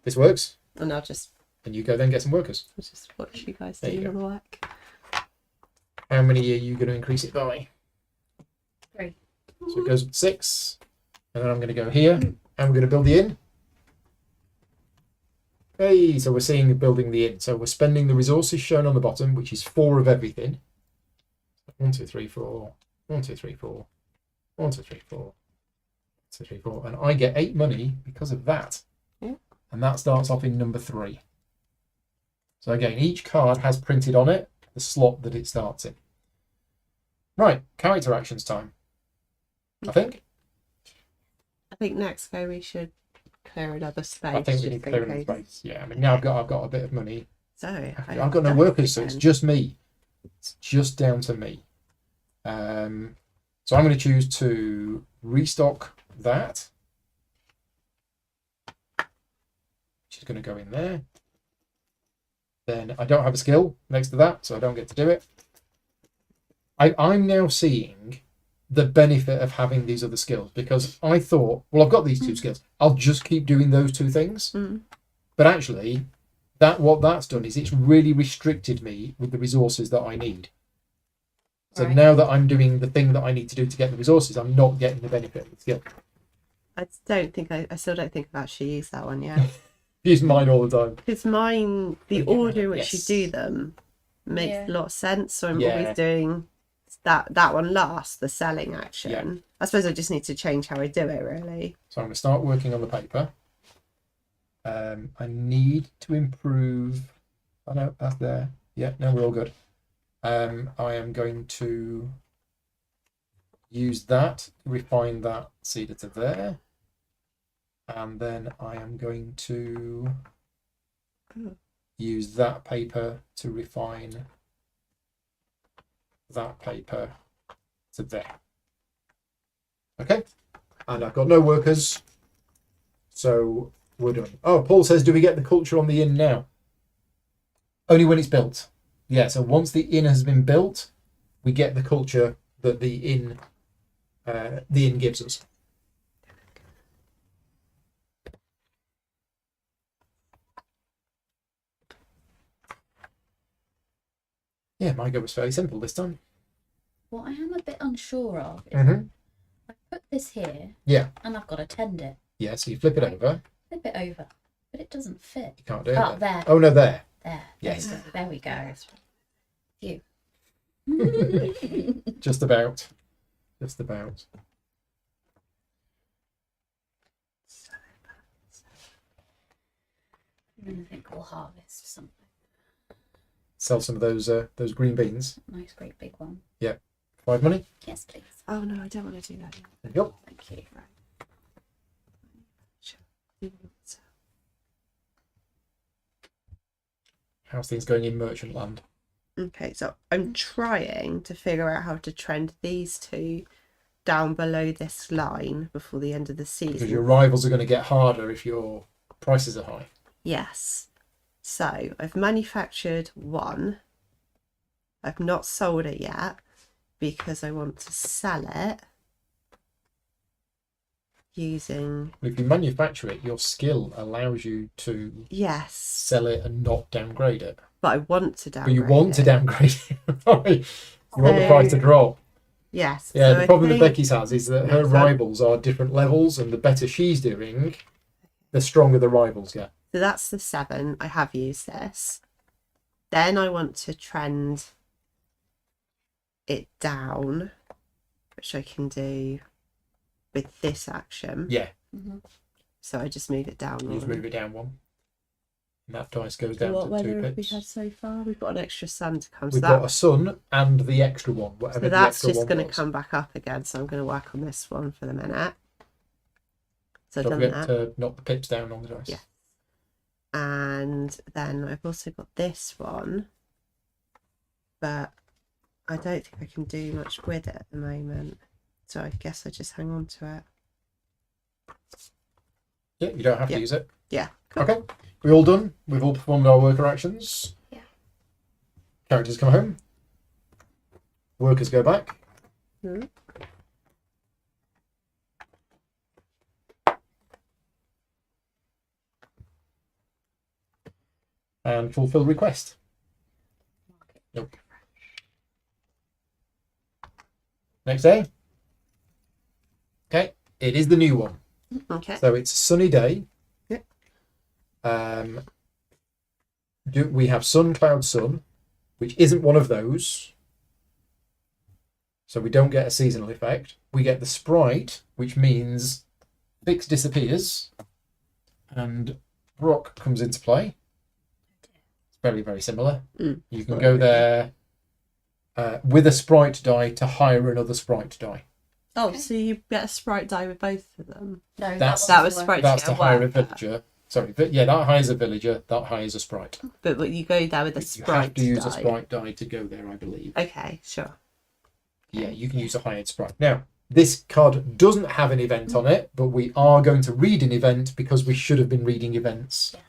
This works. And I'll just And you go then get some workers. watch you guys There do you all the work. How many are you going to increase it by? 3. So it goes up to 6. And then I'm going to go here and we're going to build the inn. Hey, so we're seeing building the inn. So we're spending the resources shown on the bottom, which is 4 of everything. 1, 2, 3, 4. 1, 2, 3, 4. 1, 2, 3, 4. 1, 2, 3, 4. And I get 8 money because of that. Yeah. And that starts off in number 3. So again, each card has printed on it the slot that it starts in. Right, character actions time. I think. I think next go we should clear another space. I think we just need in clearing case. space. Yeah, I mean now I've got a bit of money. So I've got no workers, so it's just me. It's just down to me. So I'm going to choose to restock that, which is going to go in there. Then I don't have a skill next to that, so I don't get to do it. I'm now seeing the benefit of having these other skills because I thought, well, I've got these 2 skills. I'll just keep doing those 2 things. Mm. But actually, what that's done is it's really restricted me with the resources that I need. So Right. now that I'm doing the thing that I need to do to get the resources, I'm not getting the benefit of the skill. I still don't think I've actually used that one yet. Use mine all the time. Because mine, the Yeah, order in which you yes. do them makes Yeah. a lot of sense. So I'm Yeah. always doing that one last, the selling action. Yeah. I suppose I just need to change how I do it, really. So I'm going to start working on the paper. I need to improve. Oh no, that's there. Yeah, no, we're all good. I am going to use that, refine that cedar to there. And then I am going to use that paper to refine that paper to there. Okay, and I've got no workers, so we're done. Oh, Paul says, do we get the culture on the inn now? Only when it's built. Yeah, so once the inn has been built, we get the culture that the inn gives us. Yeah, my go was fairly simple this time. What I am a bit unsure of is Mm-hmm. I put this here. Yeah. And I've got to tend it. Yeah, so you flip it over. Flip it over. But it doesn't fit. You can't do it. Oh, then. there. Oh, no, there. There. Yes. There we go. You. Just about. Just about. I think we'll harvest something. Sell some of those green beans. Nice, great big one. 5 money. Yes, please. Oh no, I don't want to do that. There you go. Thank you. How's things going in merchant land? Okay, so I'm trying to figure out how to trend these 2 down below this line before the end of the Because your season. rivals are going to get harder if your prices are high. Yes. So I've manufactured one. I've not sold it yet because I want to sell it using... If you manufacture it, your skill allows you to Yes. sell it and not downgrade it. But I want to downgrade But you want to downgrade it. Right. You want the So- price to drop. Yes. Yeah, so the I problem that think- Becky's has is that her No, so- rivals are different levels, and the better she's doing, the stronger the rivals get. So that's the 7. I have used this. Then I want to trend it down, which I can do with this action. Yeah, So I just move it down. you just one. move it down 1. And that dice goes So down what to 2 weather have we pips. had so far? We've got an extra sun to come. We've So, got a sun and the extra one, whatever so the that's extra just one going to was. come back up again. So I'm going to work on this one for the minute. So I've Don't done forget that. to knock the pips down on the dice. Yeah. And then I've also got this one, but I don't think I can do much with it at the moment. So I guess I just hang on to it. Yeah, you don't have Yeah. to use it. Yeah. Cool. Okay, we all done. We've all performed our worker actions. Yeah. Characters come home. Workers go back. Hmm. And fulfill request. Nope. Next day. Okay, it is the new one. Okay. So it's a sunny day. Yep. We have sun, cloud, sun, which isn't one of those. So we don't get a seasonal effect. We get the sprite, which means Fix disappears and Brock comes into play. It's very, very similar. Mm. You can go there with a sprite die to hire another sprite die. Oh, Okay. so you get a sprite die with both of them. No, That was sprite. That's Yeah, to hire a worker. villager. Sorry, that hires a villager, that hires a sprite. But you go there with a You sprite have to use die. a sprite die to go there, I believe. Okay, sure. Yeah, you can use a hired sprite. Now, this card doesn't have an event on it, but we are going to read an event because we should have been reading events Yes.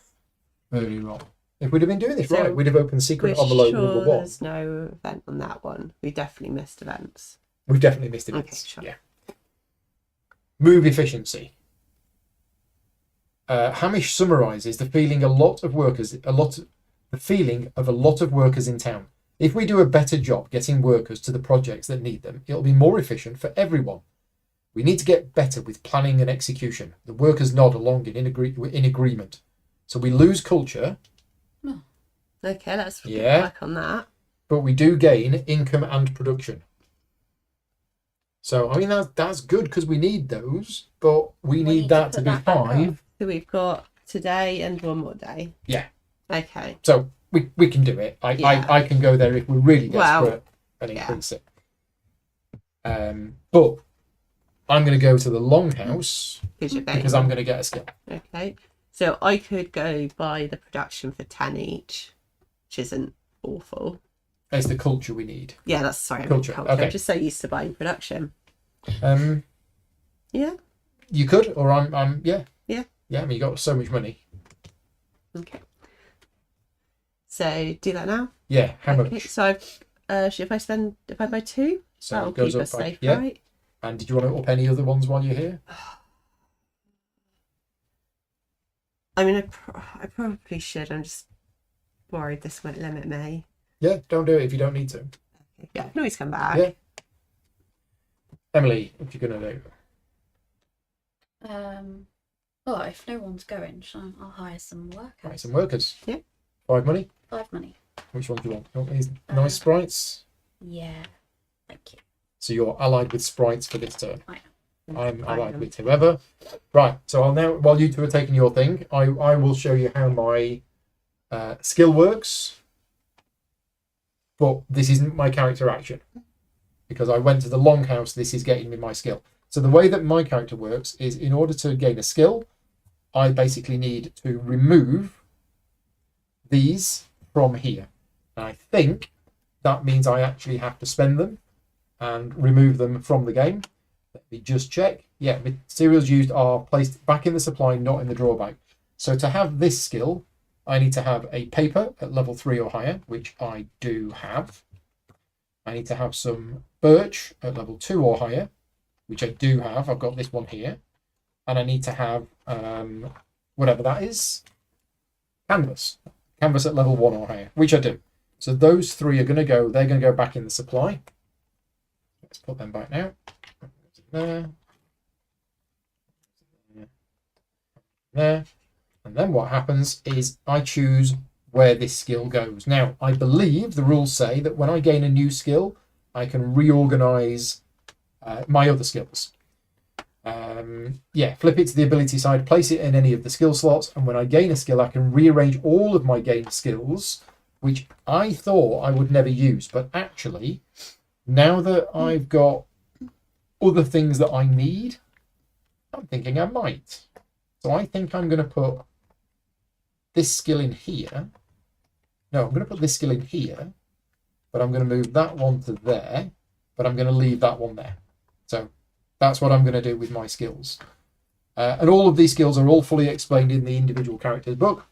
earlier on. If we'd have been doing this So right, we'd have opened secret envelope sure number 1. there's no event on that one. We definitely missed events. We've definitely missed Okay, events. sure. Yeah. Move efficiency. Hamish summarises the feeling of a lot of workers in town. If we do a better job getting workers to the projects that need them, it'll be more efficient for everyone. We need to get better with planning and execution. The workers nod along in agreement. So we lose culture, Okay, let's get Yeah. back on that. but we do gain income and production. So I mean that's good because we need those, but we need to that to put be that back up. 5. So we've got today and one more day. Yeah. Okay. So we can do it. I can go there if we're really desperate and increase it. But I'm going to go to the longhouse because I'm going to get a skill. Okay. So I could go buy the production for 10 each, which isn't awful. It's the culture we need. Yeah, that's sorry. Culture, Culture. okay. I'm just so used to buying production. Yeah. You could, or I'm Yeah. Yeah, I mean, you got so much money. Okay. So do that now. Yeah, how Okay. much? So if I buy 2, So that'll it goes keep up us by, safe, yeah. right? And did you want to up any other ones while you're here? I mean, I probably should. I'm just worried this might limit me. Yeah, don't do it if you don't need to. Yeah, I can always come back. Yeah. Emily, what you gonna do? Well, if no one's going, I'll hire some workers. Right, some workers. Yeah. 5 money. 5 money. Which one do you want? You want these nice sprites? Yeah. Thank you. So you're allied with sprites for this turn. I I'm I allied am. with whoever. Right, so I'll now, while you two are taking your thing, I will show you how my skill works. But this isn't my character action. Because I went to the longhouse, this is getting me my skill. So the way that my character works is in order to gain a skill, I basically need to remove these from here. And I think that means I actually have to spend them and remove them from the game. Let me just check. Yeah, materials used are placed back in the supply, not in the drawback. So to have this skill, I need to have a paper at level 3 or higher, which I do have. I need to have some birch at level 2 or higher, which I do have. I've got this one here. And I need to have whatever that is, canvas. Canvas at level 1 or higher, which I do. So those 3 are going to go, they're going to go back in the supply. Let's put them back now. There. There. And then what happens is I choose where this skill goes. Now, I believe the rules say that when I gain a new skill, I can reorganize my other skills. Flip it to the ability side, place it in any of the skill slots, and when I gain a skill, I can rearrange all of my gained skills, which I thought I would never use. But actually, now that I've got other things that I need, I'm thinking I might. So I think I'm going to put this skill in here. No, I'm going to put this skill in here, but I'm going to move that one to there, but I'm going to leave that one there. So that's what I'm going to do with my skills. And all of these skills are all fully explained in the individual character's book.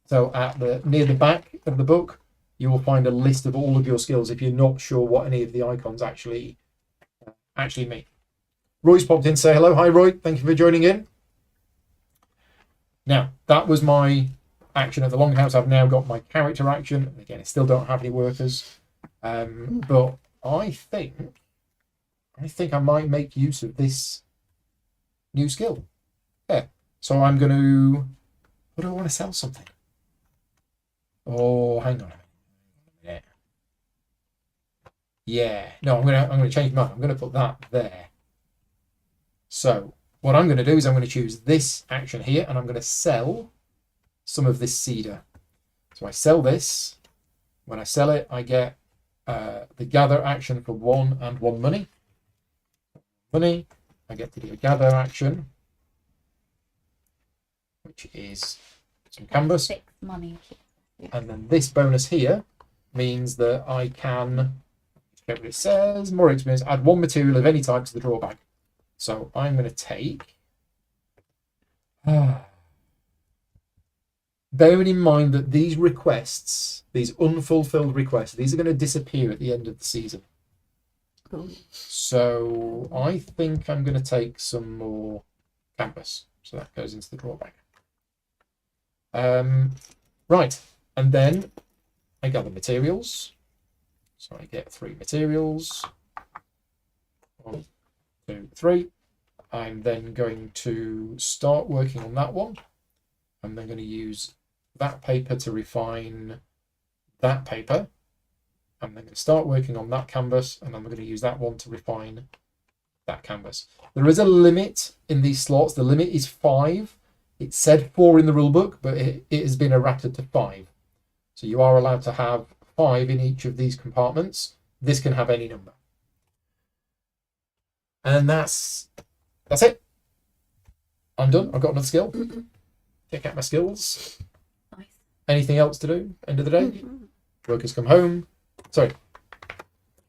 So near the back of the book, you will find a list of all of your skills if you're not sure what any of the icons actually mean. Roy's popped in to say hello. Hi, Roy. Thank you for joining in. Now, that was my action at the Longhouse. I've now got my character action. Again, I still don't have any workers. But I think I might make use of this new skill. Yeah. So I'm going to... What do I want to sell something? Oh, hang on a minute. Yeah. No, I'm going to change mine. I'm going to put that there. So what I'm going to do is I'm going to choose this action here, and I'm going to sell some of this cedar. So I sell this. When I sell it, I get the gather action for 1 and 1 money. Money. I get to do a gather action, which is some canvas. 6 money. And then this bonus here means that I can, check what it says, more experience, add 1 material of any type to the draw bag. So I'm going to take, bearing in mind that these requests, these unfulfilled requests, these are going to disappear at the end of the season. So I think I'm going to take some more canvas. So that goes into the draw bag. Right. And then I gather materials. So I get 3 materials. 1, 2, 3. I'm then going to start working on that one. I'm then going to use that paper to refine that paper. I'm then going to start working on that canvas, and I'm going to use that one to refine that canvas. There is a limit in these slots. The limit is 5. It said 4 in the rule book, but it has been errated to 5. So you are allowed to have 5 in each of these compartments. This can have any number. And that's it. I'm done. I've got another skill. Check out my skills. Nice. Anything else to do? End of the day? Workers come home. Sorry.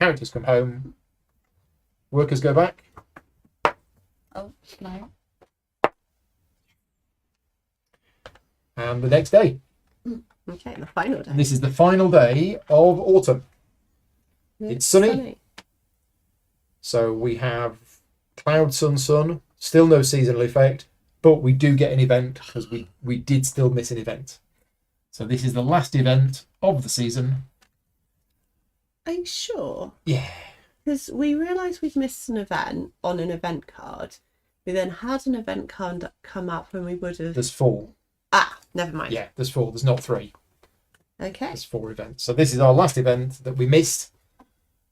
Characters come home. Workers go back. Oh, no. And the next day. Okay, the final day. And this is the final day of autumn. It's sunny. So we have cloud, sun, sun. Still no seasonal effect, but we do get an event because we did still miss an event. So this is the last event of the season. Are you sure? Yeah. Because we realised we'd missed an event on an event card. We then had an event card come up when we would have... There's 4. Ah, never mind. Yeah, there's 4. There's not 3. Okay. There's 4 events. So this is our last event that we missed.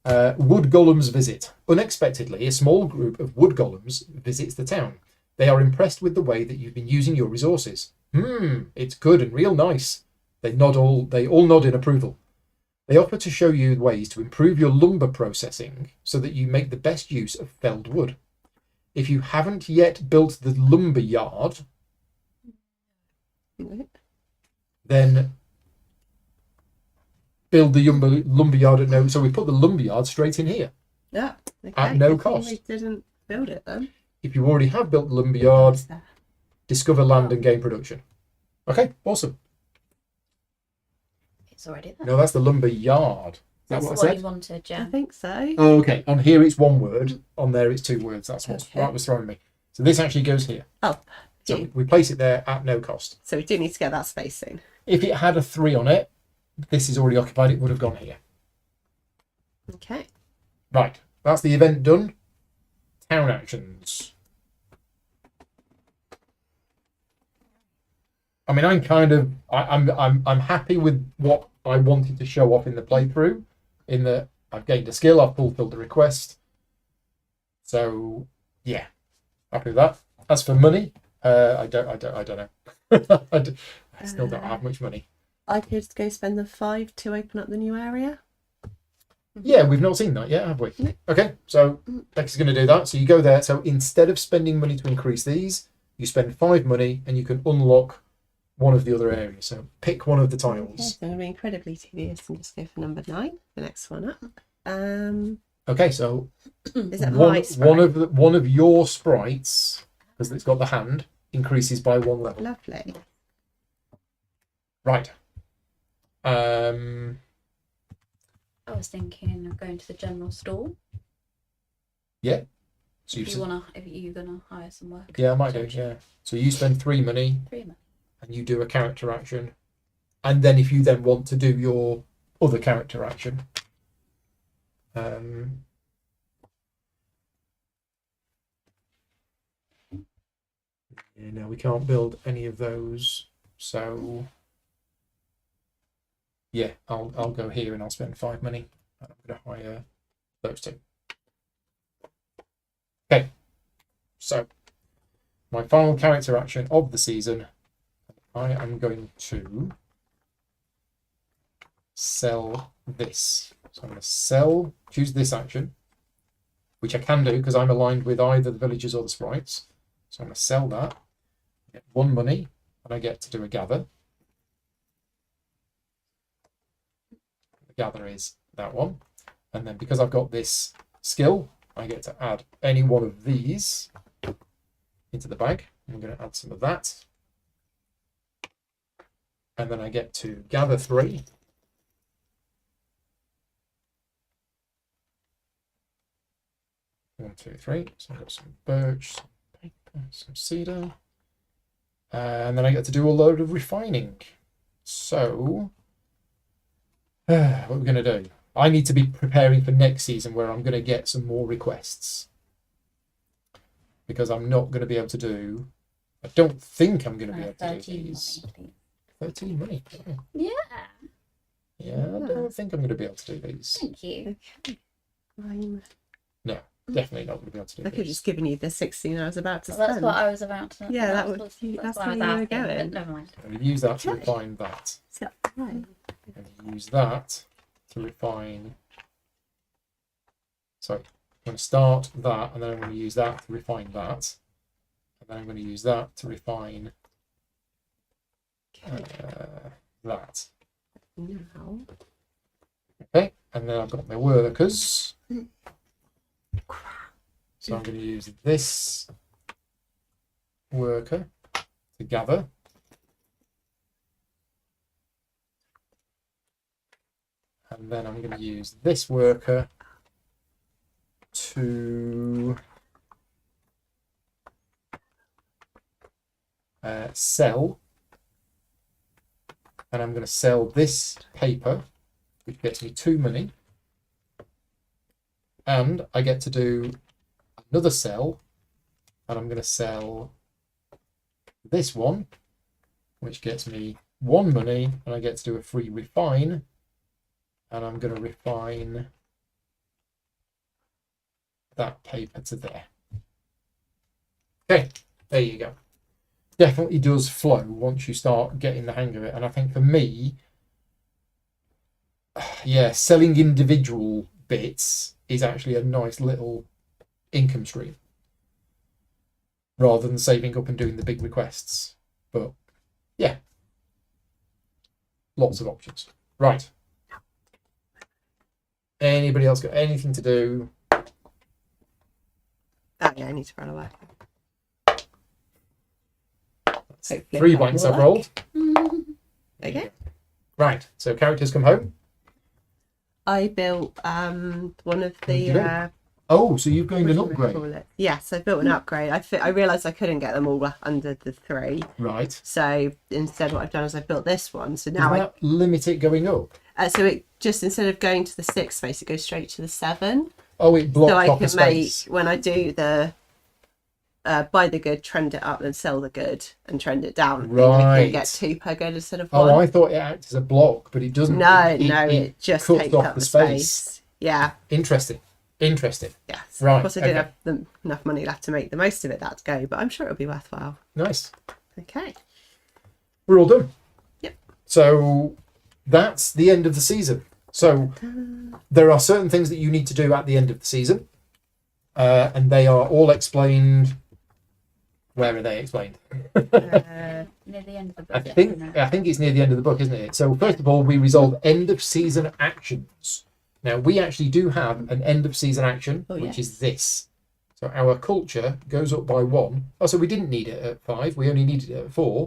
Wood golems visit. Unexpectedly, a small group of wood golems visits the town. They are impressed with the way that you've been using your resources. It's good and real nice. They all nod in approval. They offer to show you ways to improve your lumber processing so that you make the best use of felled wood. If you haven't yet built the lumber yard, then build the lumber yard at no. So we put the lumber yard straight in here. Yeah. Okay. At no Good thing cost. we didn't build it then. If you already have built the lumber yard, discover land and gain production. Okay, awesome. It's already there. No, that's the lumber yard. Is that That's what I what said? you wanted, I Jen. think so. Oh, okay. On here it's one word. On there it's 2 words. That's what Okay. that was throwing me. So this actually goes here. Oh, So you. we place it there at no cost. So we do need to get that spacing. If it had a 3 on it, this is already occupied. It would have gone here. Okay. Right. That's the event done. Town actions. I mean, I'm happy with what I wanted to show off in the playthrough. In that I've gained a skill, I've fulfilled the request. So yeah, happy with that. As for money, I don't know. I still don't have much money. I could go spend the 5 to open up the new area. Yeah, we've not seen that yet, have we? No. Okay, so Bex is going to do that. So you go there. So instead of spending money to increase these, you spend 5 money and you can unlock one of the other areas. So pick one of the Okay, tiles. so I'm going to be incredibly tedious and just go for number 9, the next one up. Okay, so Is that my sprite? one of your sprites, because it's got the hand, increases by 1 level. Lovely. Right. I was thinking of going to the general store. Yeah. So If you're gonna hire some work. yeah, I might do. Yeah. So you spend 3 money 3 months. and you do a character action, and then if you then want to do your other character action, yeah, no, we can't build any of those. So yeah, I'll go here and I'll spend 5 money. And I'm going to hire those 2. Okay. So my final character action of the season, I am going to sell this. So I'm going to choose this action, which I can do because I'm aligned with either the villagers or the sprites. So I'm going to sell that, get 1 money, and I get to do a gather. The gather is that one. And then because I've got this skill, I get to add any one of these into the bag. I'm going to add some of that. And then I get to gather 3. One, two, three. So I've got some birch, some paper, some cedar. And then I get to do a load of refining. So, what are we going to do? I need to be preparing for next season where I'm going to get some more requests. Because I'm not going to be able to do... I don't think I'm going to be able to do 13 these. money, please. 13 money. Oh. Yeah. Yeah, I don't think I'm going to be able to do these. Thank you. Okay. I'm... Definitely not going to be able to do I could have these. just given you the 16 I was about to Well, spend. that's what I was about to. Yeah, that's that's what where I was you were asking, but going. Never mind. I'm going to use that to Okay. refine that. So, right. And use that to refine. So I'm going to start that, and then I'm going to use that to refine that, and then I'm going to use that to refine Okay. that. Now, Okay, and then I've got my workers. So I'm going to use this worker to gather. And then I'm going to use this worker to sell. And I'm going to sell this paper, which gets me 2 money. And I get to do another sell, and I'm going to sell this one, which gets me 1 money, and I get to do a free refine, and I'm going to refine that paper to there. Okay, there you go. Definitely does flow once you start getting the hang of it, and I think for me, yeah, selling individual bits is actually a nice little income stream rather than saving up and doing the big requests. But yeah, lots of options. Right. Anybody else got anything to do? oh yeah, I need to run away. Hopefully 3 that blanks will I've work. rolled. Okay. Right. So characters come home. I built one of What'd you the do? Oh, so you've gained what an do you upgrade. call it? Yes, I built an upgrade. I realised I couldn't get them all under the 3. Right. So instead what I've done is I built this one. So Does now that limit it going up? so it just, instead of going to the 6 space, it goes straight to the 7. Oh, it blocks So I off a can make, space. when I do the buy the good, trend it up, and sell the good, and trend it down. I Right. can get 2 per good instead of 1. Oh, I thought it acts as a block, but it doesn't. No, it just cuts takes off up the the space. space. Yeah. Interesting. Yes. Right, Of course, I didn't okay. have enough money left to make the most of it that go, but I'm sure it'll be worthwhile. Nice. Okay. We're all done. Yep. So that's the end of the season. So there are certain things that you need to do at the end of the season, and they are all explained. Where are they explained? Near the end of the book. I think it's near the end of the book, isn't it? So first of all, we resolve end of season actions. Now we actually do have an end of season action, which is this. So our culture goes up by 1. Oh, so we didn't need it at 5. We only needed it at 4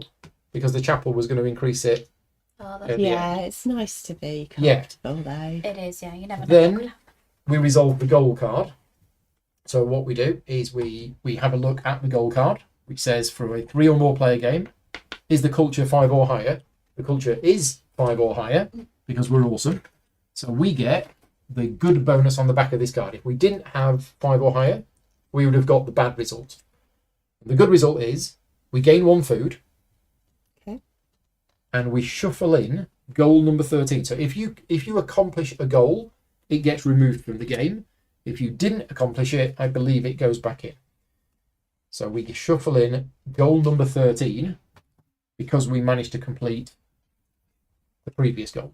because the chapel was going to increase it. Oh, at that's the Yeah, end. it's nice to be Yeah. comfortable though. It is, yeah. You never know. Then we resolve the goal card. So what we do is we have a look at the goal card, which says for a 3 or more player game, is the culture 5 or higher? The culture is 5 or higher because we're awesome. So we get the good bonus on the back of this card. If we didn't have 5 or higher, we would have got the bad result. The good result is we gain 1 food. Okay. And we shuffle in goal number 13. So if you accomplish a goal, it gets removed from the game. If you didn't accomplish it, I believe it goes back in. So we shuffle in goal number 13 because we managed to complete the previous goal.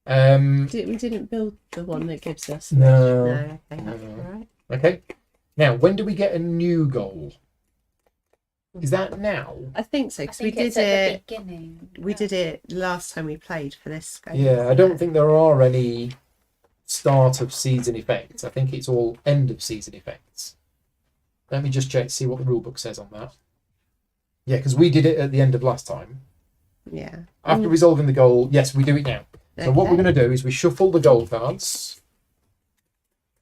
We didn't build the one that gives us. No. Okay, that's No. all right. Okay. Now, when do we get a new goal? Is that now? I think so, I because we think did it's at the it. beginning. We did it last time we played for this game. Yeah, I don't think there are any start of season effects. I think it's all end of season effects. Let me just check to see what the rulebook says on that. Yeah, because we did it at the end of last time. Yeah. After resolving the goal, yes, we do it now. So what we're going to do is we shuffle the goal cards.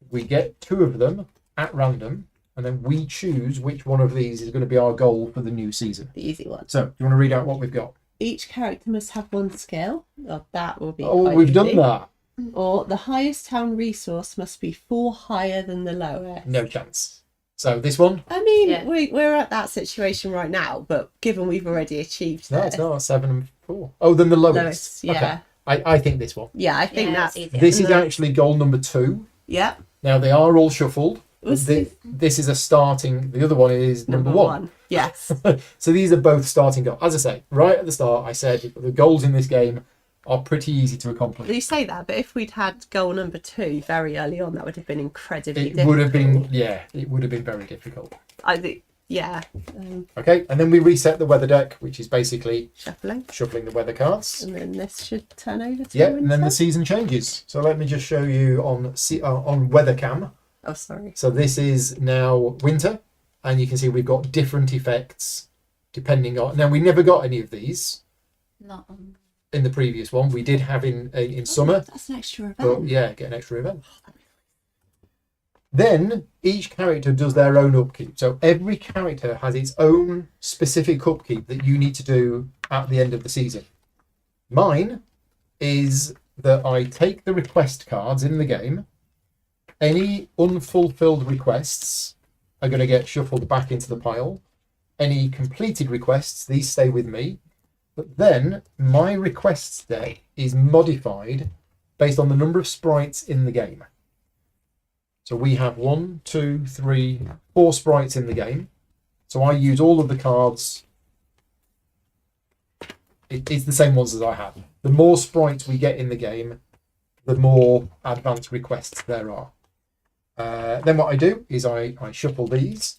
We get 2 of them at random, and then we choose which one of these is going to be our goal for the new season. The easy one. So, do you want to read out what we've got? Each character must have 1 skill. Oh, that will be. Oh, quite we've done easy. that. Or the highest town resource must be 4 higher than the lowest. No chance. So this one? I mean, Yeah. we're at that situation right now, but given we've already achieved No, this, it's not. 7 and 4. Oh, then the lowest. lowest, yeah. Okay. I think this one. Yeah, I think Yeah, that's. it's easier. This and is then- actually goal number 2. Yeah. Now they are all shuffled. Was This is a starting. The other one is number 1. Yes. So these are both starting goals. As I say, right at the start, I said the goals in this game are pretty easy to accomplish. You say that, but if we'd had goal number 2 very early on, that would have been incredibly It difficult. would have been, yeah, it would have been very difficult. I think, yeah. Okay, and then we reset the weather deck, which is basically Shuffling. shuffling the weather cards. And then this should turn over to Yeah, and then the winter. season changes. So let me just show you on weather cam. Oh, sorry. So this is now winter, and you can see we've got different effects depending on. Now we never got any of these Not on. in the previous one. We did have in summer, That's an extra but event. yeah, get an extra event. Then each character does their own upkeep. So every character has its own specific upkeep that you need to do at the end of the season. Mine is that I take the request cards in the game. Any unfulfilled requests are going to get shuffled back into the pile. Any completed requests, these stay with me. But then my requests deck is modified based on the number of sprites in the game. So we have 1, 2, 3, 4 sprites in the game. So I use all of the cards. It's the same ones as I have. The more sprites we get in the game, the more advanced requests there are. Then what I do is I shuffle these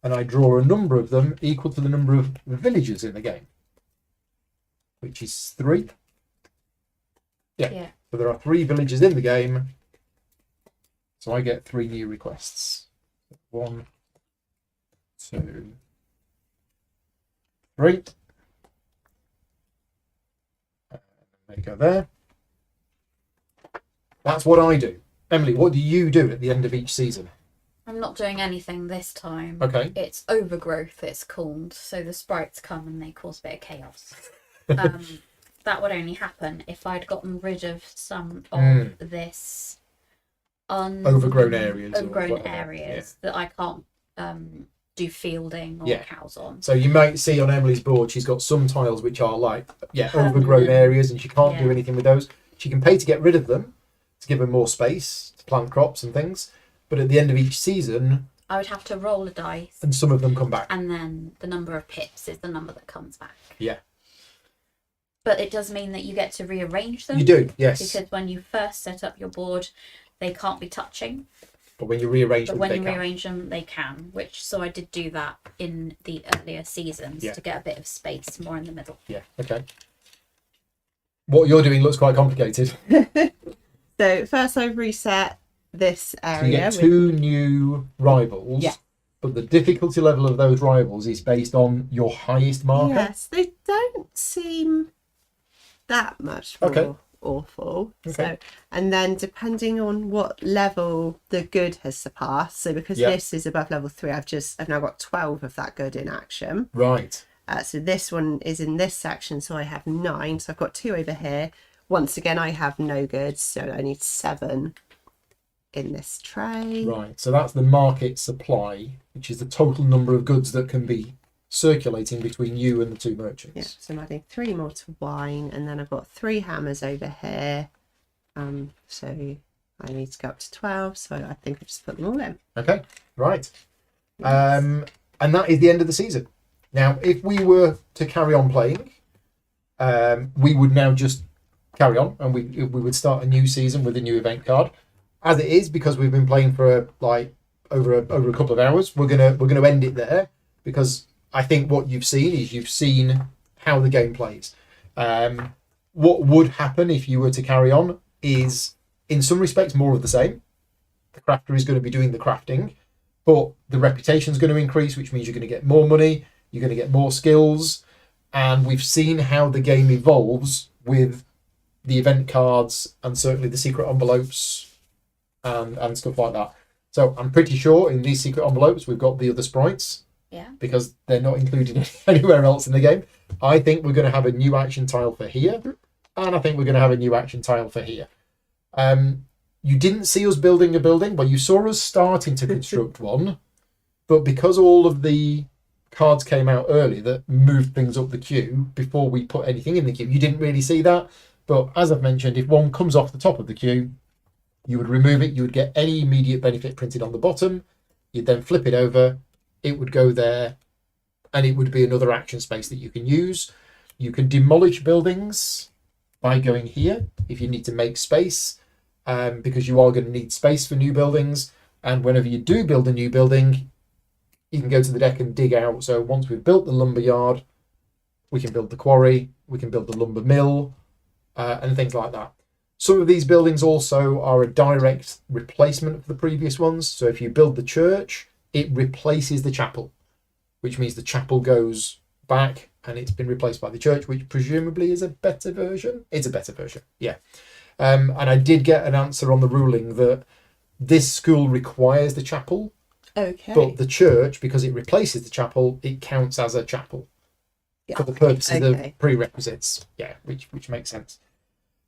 and I draw a number of them equal to the number of villagers in the game, which is 3. Yeah. So there are 3 villagers in the game. So I get 3 new requests. 1, 2, 3. There you go there. That's what I do. Emily, what do you do at the end of each season? I'm not doing anything this time. Okay. It's overgrowth, it's called. So the sprites come and they cause a bit of chaos. That would only happen if I'd gotten rid of some of this Overgrown areas. That I can't do fielding or cows on. So you might see on Emily's board, she's got some tiles which are like, Permanent. overgrown areas, and she can't do anything with those. She can pay to get rid of them, to give her more space, to plant crops and things. But at the end of each season, I would have to roll a dice. And some of them come back. And then the number of pips is the number that comes back. Yeah. But it does mean that you get to rearrange them. You do, yes. Because when you first set up your board, they can't be touching. But when you rearrange them, rearrange them, they can. So I did do that in the earlier seasons to get a bit of space more in the middle. Yeah, okay. What you're doing looks quite complicated. So first I've reset this area. So you get two new rivals. Yeah. But the difficulty level of those rivals is based on your highest marker. Yes, they don't seem that much more awful. Okay. So, and then depending on what level the good has surpassed. So because this is above level 3, I've now got 12 of that good in action. Right. So this one is in this section, so I have 9. So I've got 2 over here. Once again, I have no goods, so I need 7 in this tray. Right. So that's the market supply, which is the total number of goods that can be circulating between you and the two merchants. Yeah, so I'm adding 3 more to wine, and then I've got 3 hammers over here. So I need to go up to 12, so I think I just put them all in. Okay, right. And that is the end of the season. Now, if we were to carry on playing, we would now just carry on, and we would start a new season with a new event card. As it is, because we've been playing for over a couple of hours, we're gonna end it there, because I think what you've seen how the game plays. What would happen if you were to carry on is, in some respects, more of the same. The crafter is going to be doing the crafting, but the reputation is going to increase, which means you're going to get more money, you're going to get more skills, and we've seen how the game evolves with the event cards and certainly the secret envelopes and stuff like that. So I'm pretty sure in these secret envelopes we've got the other sprites. Yeah. Because they're not included anywhere else in the game. I think we're going to have a new action tile for here, and I think we're going to have a new action tile for here. You didn't see us building a building, but you saw us starting to construct one. But because all of the cards came out early that moved things up the queue before we put anything in the queue, you didn't really see that. But as I've mentioned, if one comes off the top of the queue, you would remove it. You would get any immediate benefit printed on the bottom. You'd then flip it over. It would go there, and it would be another action space that you can use. You can demolish buildings by going here if you need to make space, because you are going to need space for new buildings. And whenever you do build a new building, you can go to the deck and dig out. So once we've built the lumber yard, we can build the quarry, we can build the lumber mill, and things like that. Some of these buildings also are a direct replacement of the previous ones. So if you build the church, it replaces the chapel, which means the chapel goes back and it's been replaced by the church, which presumably is a better version. It's a better version, yeah. And I did get an answer on the ruling that this school requires the chapel, but the church, because it replaces the chapel, it counts as a chapel for the purposes of prerequisites, which makes sense.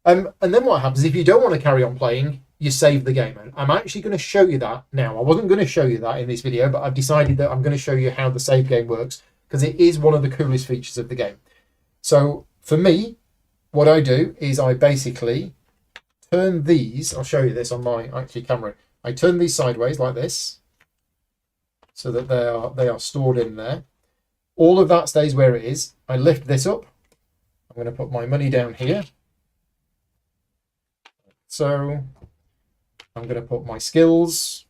And then what happens if you don't want to carry on playing? You save the game. And I'm actually going to show you that now. I wasn't going to show you that in this video, but I've decided that I'm going to show you how the save game works, because it is one of the coolest features of the game. So for me, what I do is I basically turn these, I'll show you this on my camera. I turn these sideways like this, so that they are stored in there. All of that stays where it is. I lift this up. I'm going to put my money down here. So I'm going to put my skills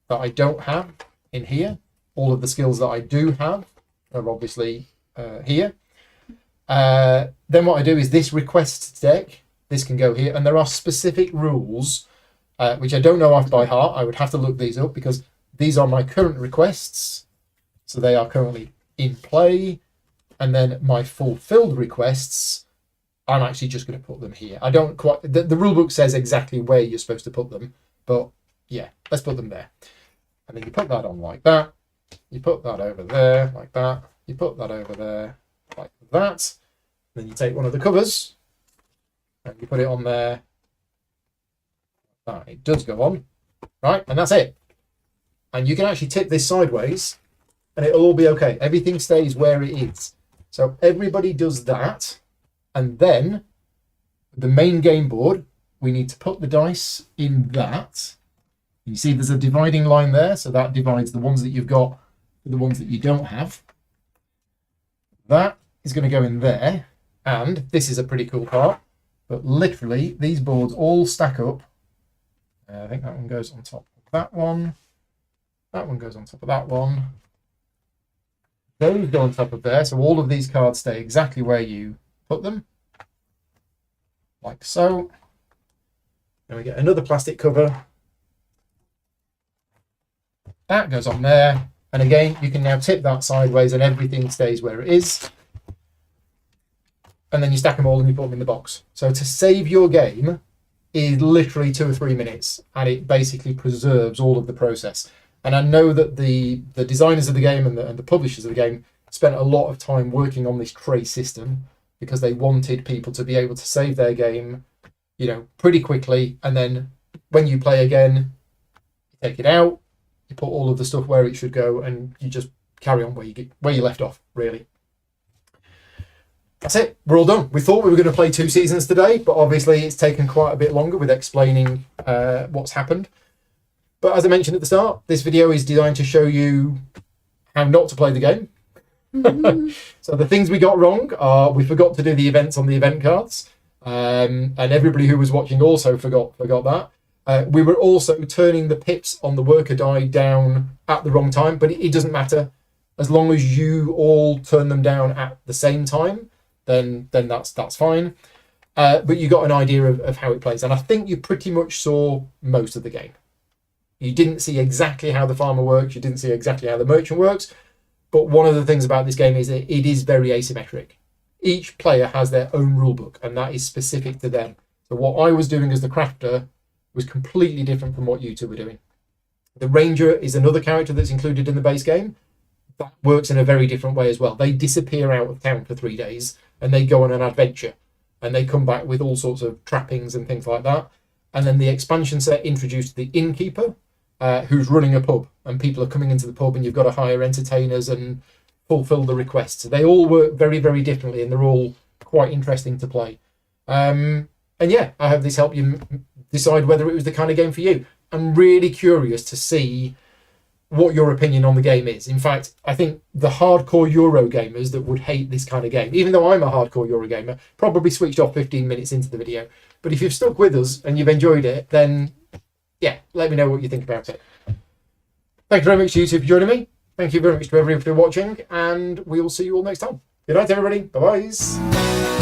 that I don't have in here. All of the skills that I do have are obviously here. Then what I do is this request deck. This can go here. And there are specific rules, which I don't know off by heart. I would have to look these up, because these are my current requests. So they are currently in play. And then my fulfilled requests I'm actually just going to put them here. I don't quite... The rule book says exactly where you're supposed to put them. But, yeah, let's put them there. And then you put that on like that. You put that over there like that. You put that over there like that. Then you take one of the covers and you put it on there. It does go on, right? And that's it. And you can actually tip this sideways and it'll all be okay. Everything stays where it is. So everybody does that. And then the main game board, we need to put the dice in that. You see there's a dividing line there. So that divides the ones that you've got with the ones that you don't have. That is going to go in there. And this is a pretty cool part. But literally, these boards all stack up. I think that one goes on top of that one. That one goes on top of that one. Those go on top of there. So all of these cards stay exactly where you put them. Like so. Then we get another plastic cover. That goes on there. And again, you can now tip that sideways and everything stays where it is. And then you stack them all and you put them in the box. So to save your game is literally 2 or 3 minutes, and it basically preserves all of the process. And I know that the designers of the game and the publishers of the game spent a lot of time working on this tray system because they wanted people to be able to save their game, you know, pretty quickly. And then when you play again, you take it out, you put all of the stuff where it should go, and you just carry on where you left off, really. That's it. We're all done. We thought we were going to play 2 seasons today, but obviously it's taken quite a bit longer with explaining what's happened. But as I mentioned at the start, this video is designed to show you how not to play the game. So the things we got wrong are we forgot to do the events on the event cards. And everybody who was watching also forgot that. We were also turning the pips on the worker die down at the wrong time, but it doesn't matter. As long as you all turn them down at the same time, then that's fine. But you got an idea of how it plays. And I think you pretty much saw most of the game. You didn't see exactly how the farmer works. You didn't see exactly how the merchant works. But one of the things about this game is that it is very asymmetric. Each player has their own rule book, and that is specific to them. So what I was doing as the crafter was completely different from what you two were doing. The ranger is another character that's included in the base game. That works in a very different way as well. They disappear out of town for 3 days and they go on an adventure, and they come back with all sorts of trappings and things like that. And then the expansion set introduced the innkeeper, who's running a pub, and people are coming into the pub and you've got to hire entertainers and fulfill the requests. They all work very, very differently, and they're all quite interesting to play. And yeah, I hope this helped you decide whether it was the kind of game for you. I'm really curious to see what your opinion on the game is. In fact, I think the hardcore Euro gamers that would hate this kind of game, even though I'm a hardcore Euro gamer, probably switched off 15 minutes into the video. But if you've stuck with us and you've enjoyed it, then yeah, let me know what you think about it. Thank you very much, YouTube, for joining me. Thank you very much to everybody for watching, and we will see you all next time. Good night, everybody. Bye-bye.